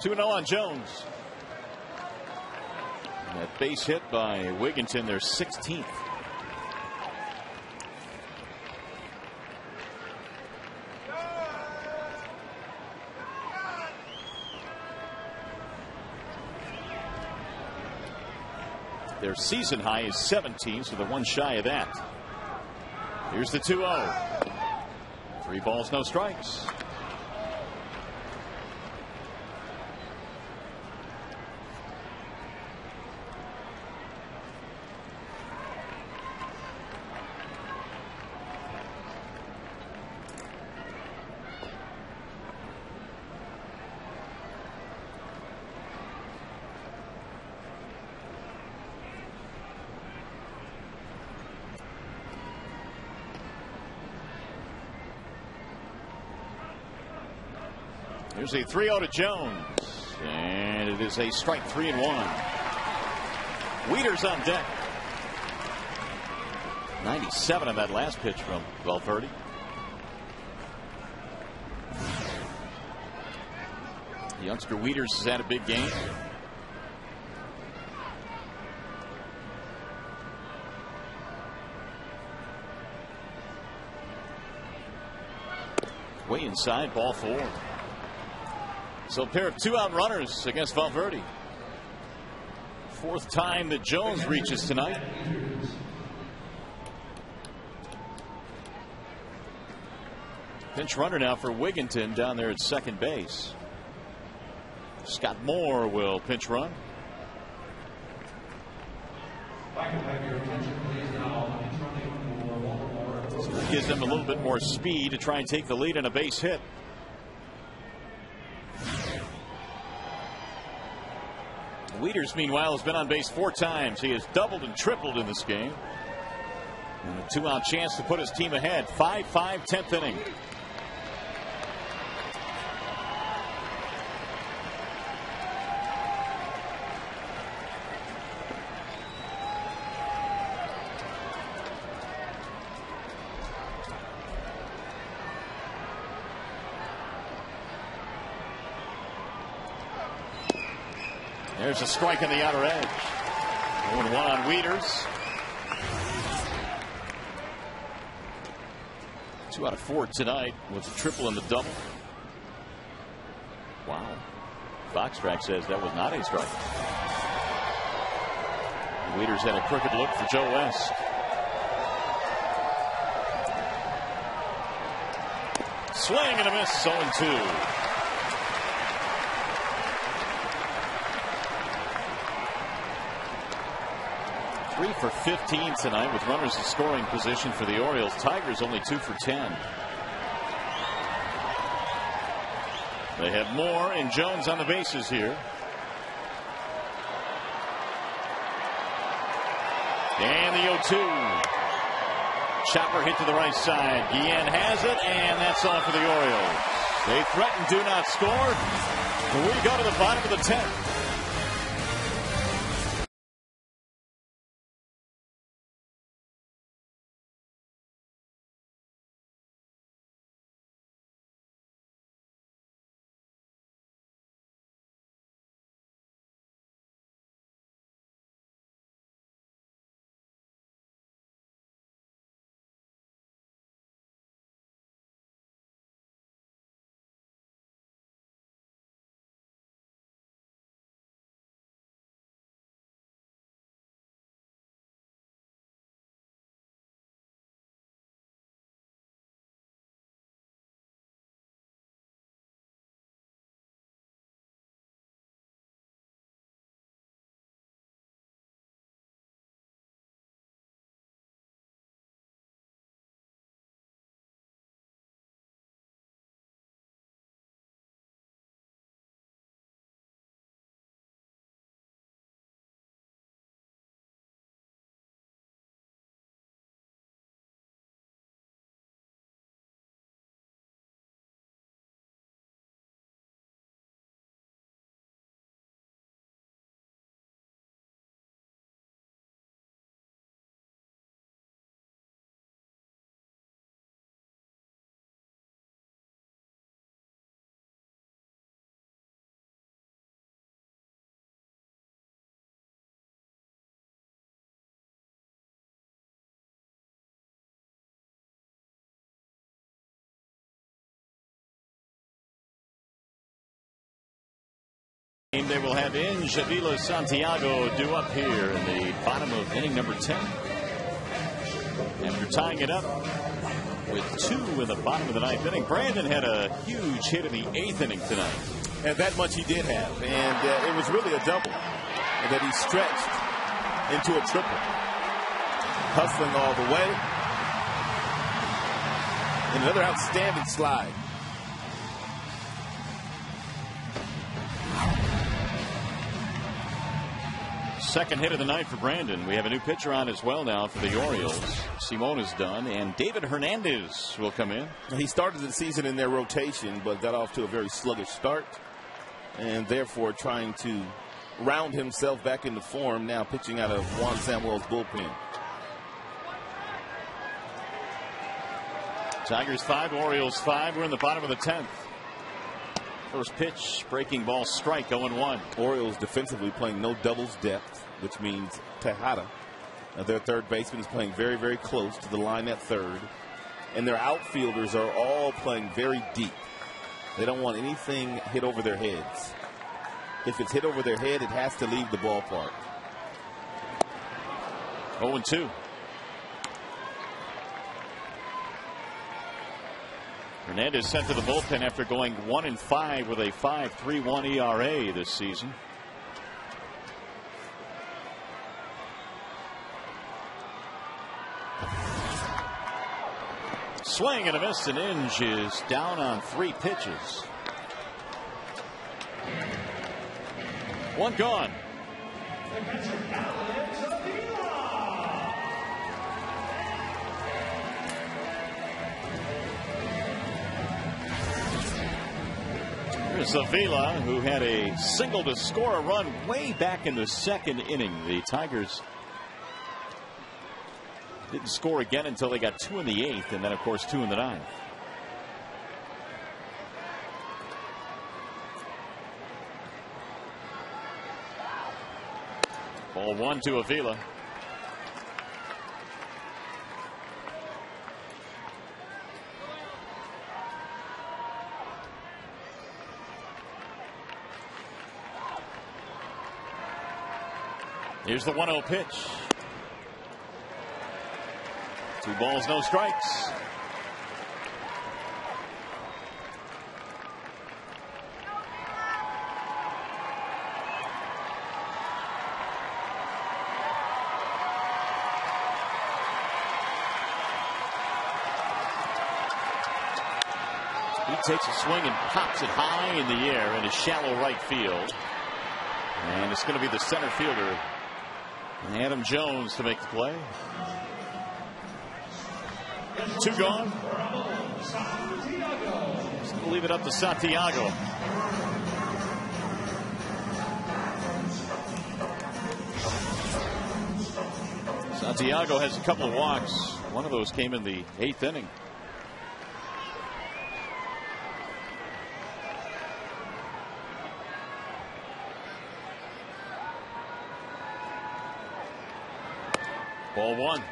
Two-0 on Jones. And that base hit by Wigginton, their 16th. Their season high is 17, so they're one shy of that. Here's the 2-0. 3 balls, no strikes. Here's a 3-0 to Jones, and it is a strike 3-1. Wieters on deck. 97 on that last pitch from Valverde. Youngster Wieters has had a big game. Way inside, ball 4. So a pair of 2-out runners against Valverde. 4th time that Jones reaches tonight. Pinch runner now for Wigginton down there at second base. Scott Moore will pinch run. So that gives them a little bit more speed to try and take the lead in a base hit. Wieters, meanwhile, has been on base 4 times. He has doubled and tripled in this game. And a 2-out chance to put his team ahead. 5-5, 10th inning. There's a strike on the outer edge. 0-1 on Wieters. 2 out of 4 tonight with a triple and the double. Wow. Foxtrack says that was not a strike. Wieters had a crooked look for Joe West. Swing and a miss. 0-2. 3 for 15 tonight with runners in scoring position for the Orioles. Tigers only 2 for 10. They have Moore and Jones on the bases here. And the 0-2. Chopper hit to the right side. Guillen has it, and that's all for the Orioles. They threaten, do not score. We go to the bottom of the 10th. They will have Inge Avila Santiago due up here in the bottom of inning number 10. After tying it up with 2 in the bottom of the 9th inning, Brandon had a huge hit in the 8th inning tonight. And that much he did have. And it was really a double that he stretched into a triple. Hustling all the way. And another outstanding slide. Second hit of the night for Brandon. We have a new pitcher on as well now for the Orioles. Simone is done, and David Hernandez will come in. He started the season in their rotation, but got off to a very sluggish start, and therefore trying to round himself back into form, now pitching out of Juan Samuel's bullpen. Tigers 5, Orioles 5. We're in the bottom of the 10th. First pitch, breaking ball, strike, 0-1. Orioles defensively playing no doubles depth, which means Tejada, their third baseman, is playing very, very close to the line at third. and their outfielders are all playing very deep. They don't want anything hit over their heads. If it's hit over their head, it has to leave the ballpark. 0-2. Hernandez sent to the bullpen after going 1-5 with a 5.31 ERA this season. Swing and a miss, and Inge is down on 3 pitches. 1 gone. Here's Avila, who had a single to score a run way back in the 2nd inning. The Tigers didn't score again until they got 2 in the 8th, and then, of course, 2 in the 9th. Ball 1 to Avila. Here's the 1-0 pitch. 2 balls, no strikes. He takes a swing and pops it high in the air in a shallow right field. And it's going to be the center fielder, Adam Jones, to make the play. 2 gone. Just going to leave it up to Santiago. Santiago has a couple of walks. One of those came in the 8th inning. Ball 1.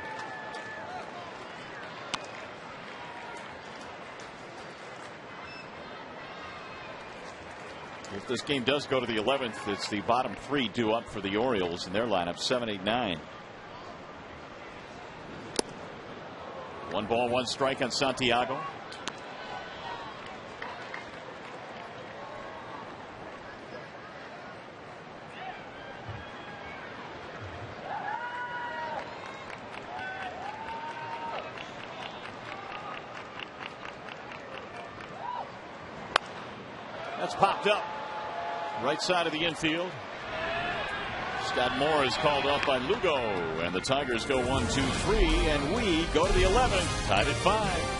If this game does go to the 11th, it's the bottom 3 due up for the Orioles in their lineup, 7, 8, 9. 1 ball, 1 strike on Santiago. That's popped up. Right side of the infield. Scott Moore is called off by Lugo. And the Tigers go 1, 2, 3. And we go to the 11th. Tied at 5.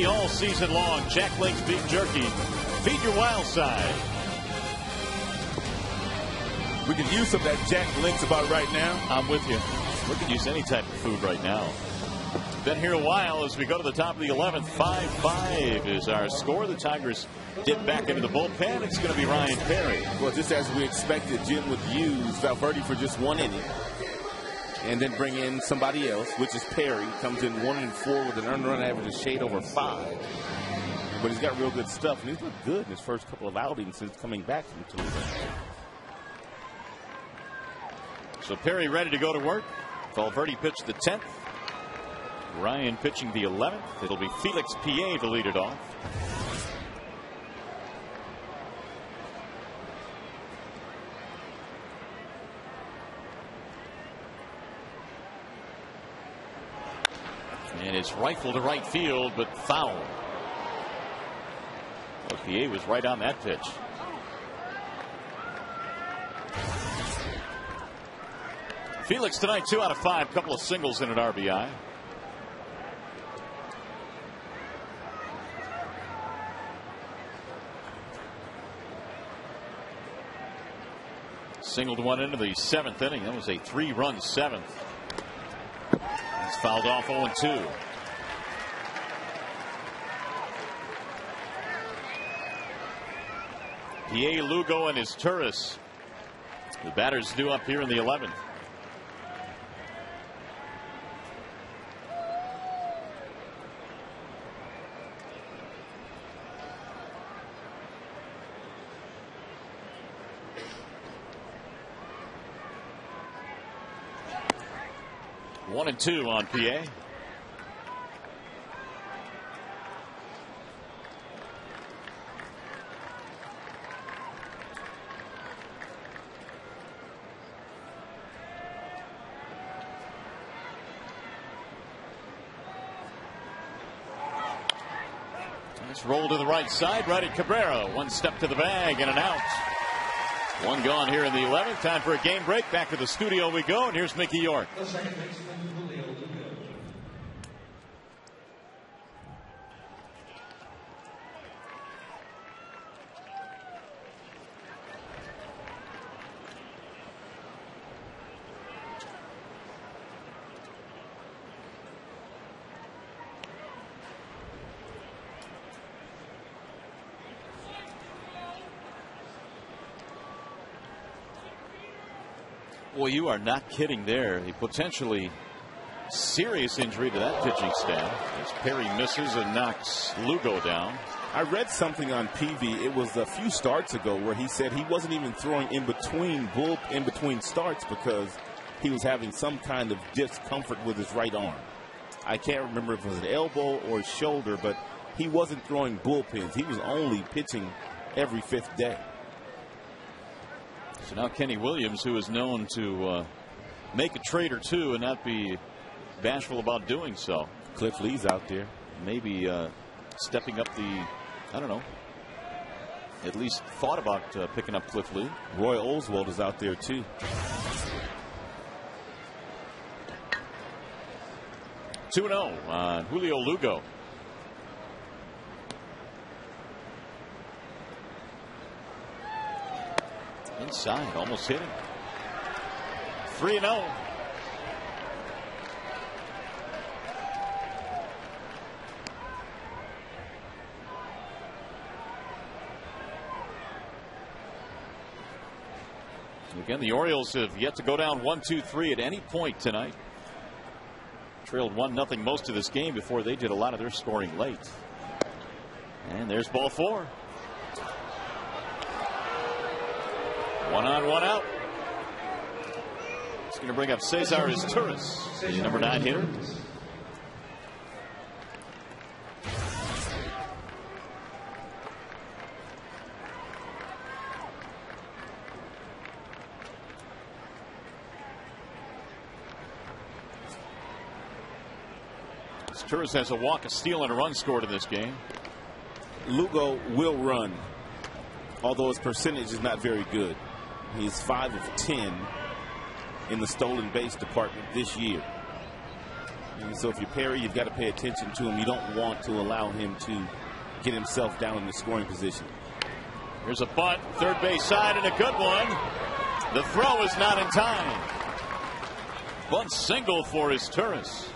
All season long, Jack Link's Beef Jerky. Feed your wild side. We could use some of that Jack Link's about right now. I'm with you. We could use any type of food right now. Been here a while as we go to the top of the 11th. 5-5 is our score. The Tigers dip back into the bullpen. It's going to be Ryan Perry. Well, just as we expected, Jim would use Valverde for just 1 inning. And then bring in somebody else, which is Perry. Comes in 1-4 with an earned run average of shade over 5. But he's got real good stuff. And he's looked good in his first couple of outings since coming back from Toledo. So Perry ready to go to work. Valverde pitched the 10th. Ryan pitching the 11th. It'll be Felix Pié to lead it off. And it's rifle to right field, but foul. Well, Pié was right on that pitch. Felix tonight 2 out of 5, couple of singles and an RBI. Singled one into the 7th inning. That was a 3-run 7th. It's fouled off 0-2. Pié, Lugo, and his Turris. The batters due up here in the 11th. One and 2 on Pié. Nice roll to the right side, right at Cabrera. One step to the bag and an out. One gone here in the 11th. Time for a game break. Back to the studio we go, and here's Mickey York. Boy, you are not kidding there. A potentially serious injury to that pitching staff as Perry misses and knocks Lugo down. I read something on PV. It was a few starts ago where he said he wasn't even throwing in between starts because he was having some kind of discomfort with his right arm. I can't remember if it was an elbow or his shoulder, but he wasn't throwing bullpens. He was only pitching every 5th day. So now Kenny Williams, who is known to make a trade or two and not be bashful about doing so. Cliff Lee's out there. Maybe stepping up I don't know, at least thought about picking up Cliff Lee. Roy Oswald is out there too. Two 2-0 on Julio Lugo. Inside, almost hit him. 3-0. Again, the Orioles have yet to go down 1-2-3 at any point tonight. Trailed 1-0 most of this game before they did a lot of their scoring late. And there's ball 4. 1 on, 1 out. It's going to bring up Cesar Turris, the number 9 hitter. Turris has a walk, a steal, and a run scored in this game. Lugo will run, although his percentage is not very good. He's 5 of 10 in the stolen base department this year. And so if you parry, you've got to pay attention to him. You don't want to allow him to get himself down in the scoring position. Here's a bunt, third base side, and a good one. The throw is not in time. Bunt single for his Turris.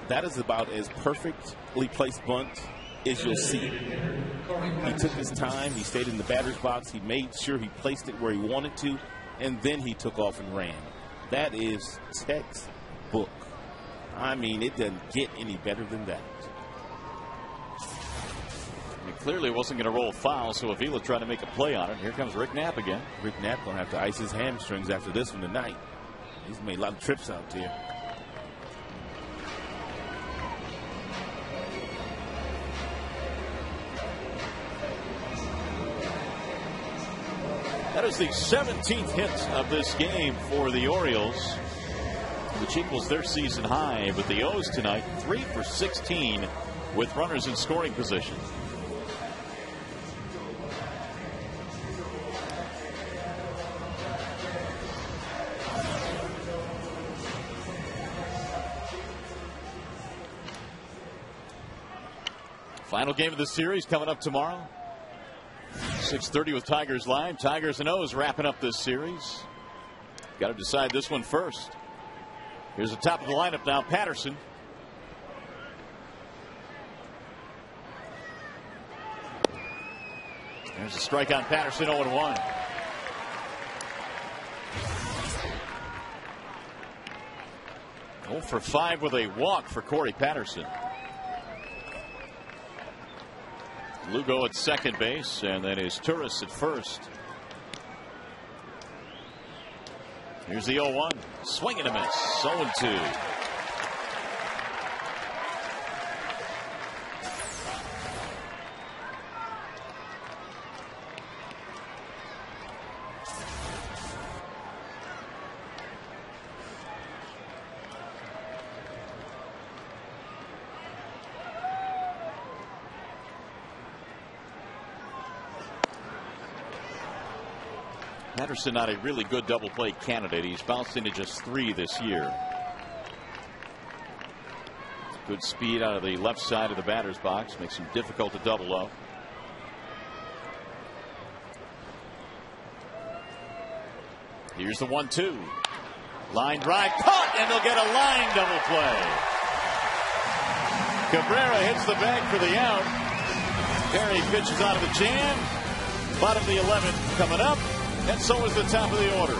That is about as perfectly placed bunt as you'll see. He took his time. He stayed in the batter's box. He made sure he placed it where he wanted to, and then he took off and ran. That is textbook. I mean, it doesn't get any better than that. It clearly wasn't going to roll foul, so Avila tried to make a play on it. Here comes Rick Knapp again. Rick Knapp going to have to ice his hamstrings after this one tonight. He's made a lot of trips out there. That is the 17th hit of this game for the Orioles, which equals their season high. But the O's tonight, 3 for 16 with runners in scoring position. Final game of the series coming up tomorrow. 6:30 with Tigers Live. Tigers and O's wrapping up this series. Got to decide this one first. Here's the top of the lineup now. Patterson. There's a strike on Patterson, 0-1. Oh for 5 with a walk for Corey Patterson. Lugo at second base, and then is Turris at first. Here's the 0-1. Swing and a miss. 0-2. Patterson not a really good double play candidate. He's bounced into just 3 this year. Good speed out of the left side of the batter's box. Makes him difficult to double up. Here's the 1-2. Line drive caught, and they'll get a line double play. Cabrera hits the bag for the out. Perry pitches out of the jam. Bottom of the 11th coming up. And so is the top of the order.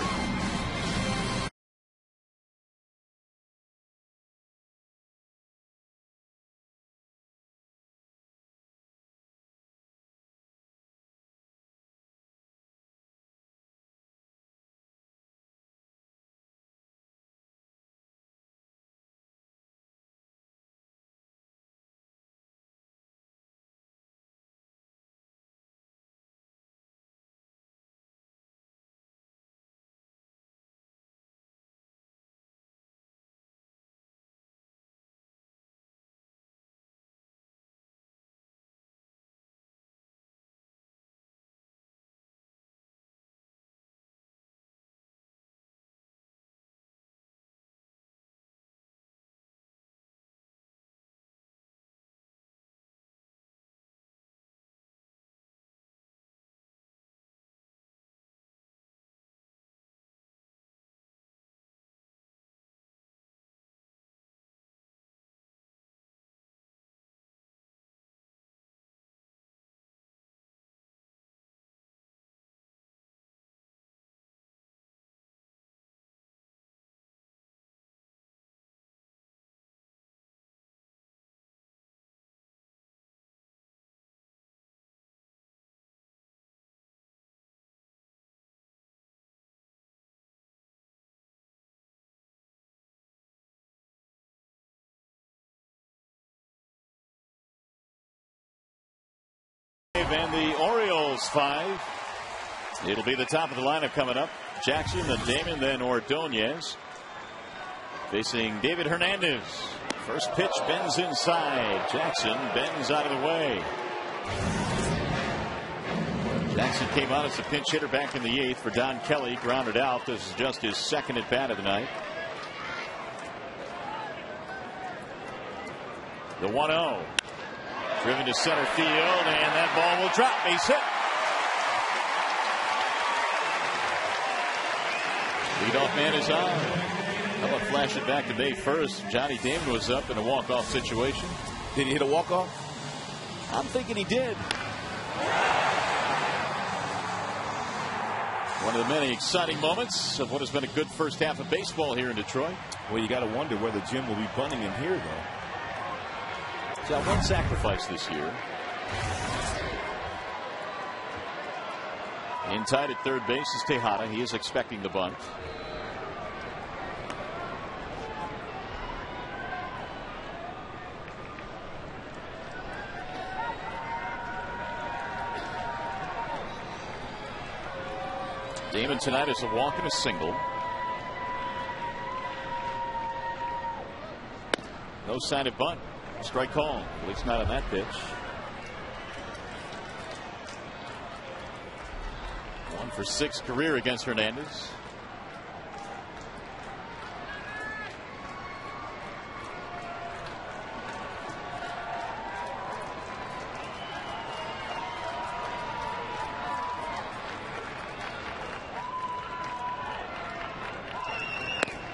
And the Orioles 5. It'll be the top of the lineup coming up. Jackson, then Damon, then Ordonez. Facing David Hernandez. First pitch bends inside. Jackson bends out of the way. Jackson came out as a pinch hitter back in the 8th for Don Kelly. Grounded out. This is just his second at bat of the night. The 1-0. Driven to center field, and that ball will drop. Base hit. Leadoff man is on. How about flash it back to Bay first? Johnny Damon was up in a walk-off situation. Did he hit a walk-off? I'm thinking he did. One of the many exciting moments of what has been a good first half of baseball here in Detroit. Well, you got to wonder whether Jim will be bunting in here, though. He's got one sacrifice this year. In tied at third base is Tejada. He is expecting the bunt. Damon tonight is a walk and a single. No sign of bunt. Strike call. At least not on that pitch. 1 for 6 career against Hernandez.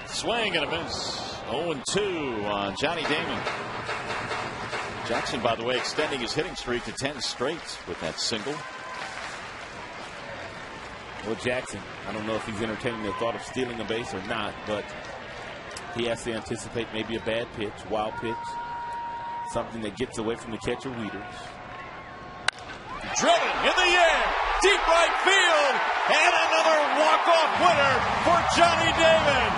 Swing and a miss. 0-2 on Johnny Damon. Jackson, by the way, extending his hitting streak to 10 straight with that single. Well, Jackson, I don't know if he's entertaining the thought of stealing a base or not, but he has to anticipate maybe a bad pitch, wild pitch, something that gets away from the catcher leaders. Driven in the air, deep right field, and another walk-off winner for Johnny Damon.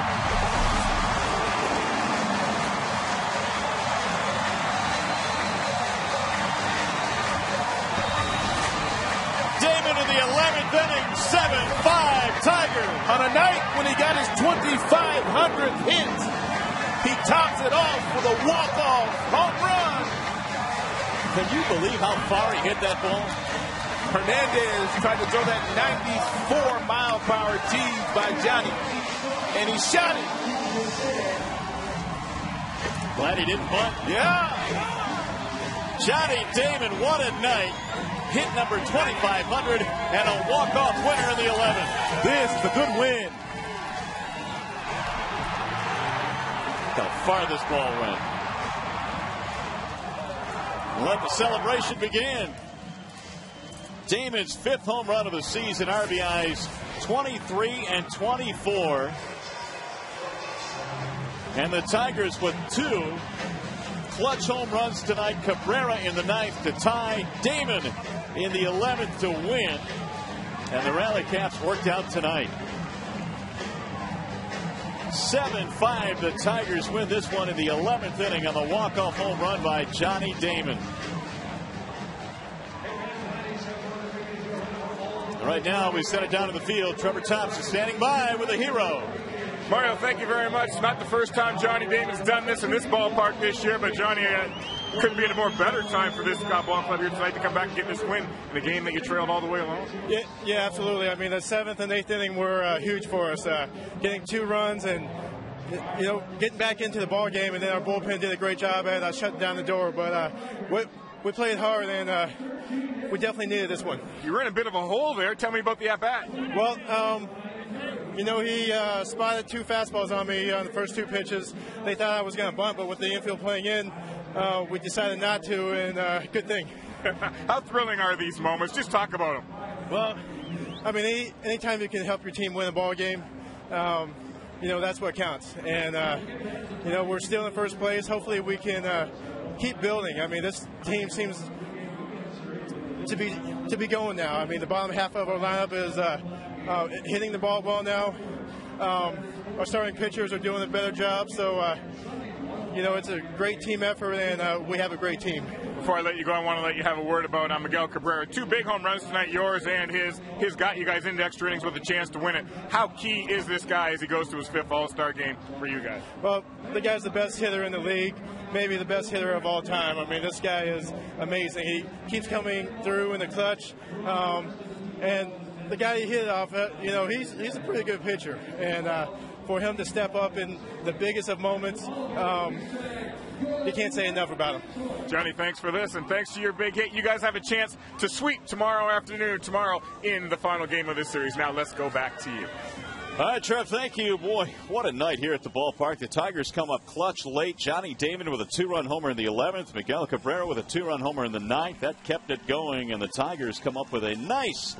Damon in the 11th inning, 7-5 Tigers. On a night when he got his 2,500th hit, he tops it off with a walk-off home run. Can you believe how far he hit that ball? Hernandez tried to throw that 94-mile-per-hour tease by Johnny, and he shot it. Glad he didn't bunt. Yeah. Johnny Damon, what a night. Hit number 2,500 and a walk-off winner in the 11th. This is a good win. How far this ball went. Let the celebration begin. Damon's 5th home run of the season, RBIs 23 and 24. And the Tigers with 2 clutch home runs tonight. Cabrera in the 9th to tie. Damon in the 11th to win. And the Rally Caps worked out tonight. 7-5, the Tigers win this one in the 11th inning on the walk-off home run by Johnny Damon. Right now, we send it down to the field. Trevor Thompson standing by with a hero. Mario, thank you very much. It's not the first time Johnny Damon's done this in this ballpark this year, but Johnny couldn't be at a more better time for this ball club here tonight to come back and get this win in a game that you trailed all the way along. Yeah, absolutely. I mean, the 7th and 8th inning were huge for us. Getting 2 runs and, getting back into the ball game, and then our bullpen did a great job at shutting down the door. But we played hard, and we definitely needed this one. You were in a bit of a hole there. Tell me about the at-bat. Well, he spotted 2 fastballs on me on the first 2 pitches. They thought I was going to bunt, but with the infield playing in, we decided not to, and good thing. How thrilling are these moments? Just talk about them. Well, I mean, anytime you can help your team win a ball game, that's what counts. And, we're still in first place. Hopefully we can keep building. I mean, this team seems to be going now. I mean, the bottom half of our lineup is hitting the ball well now. Our starting pitchers are doing a better job. So, it's a great team effort, and we have a great team. Before I let you go, I want to let you have a word about Miguel Cabrera. 2 big home runs tonight, yours and his. His got you guys into extra innings with a chance to win it. How key is this guy as he goes to his 5th All-Star game for you guys? Well, the guy's the best hitter in the league, maybe the best hitter of all time. I mean, this guy is amazing. He keeps coming through in the clutch, and the guy he hit off, he's a pretty good pitcher. And for him to step up in the biggest of moments, you can't say enough about him. Johnny, thanks for this, and thanks to your big hit. You guys have a chance to sweep tomorrow afternoon, tomorrow in the final game of this series. Now let's go back to you. All right, Trev, thank you. Boy, what a night here at the ballpark. The Tigers come up clutch late. Johnny Damon with a 2-run homer in the 11th. Miguel Cabrera with a 2-run homer in the 9th. That kept it going, and the Tigers come up with a nice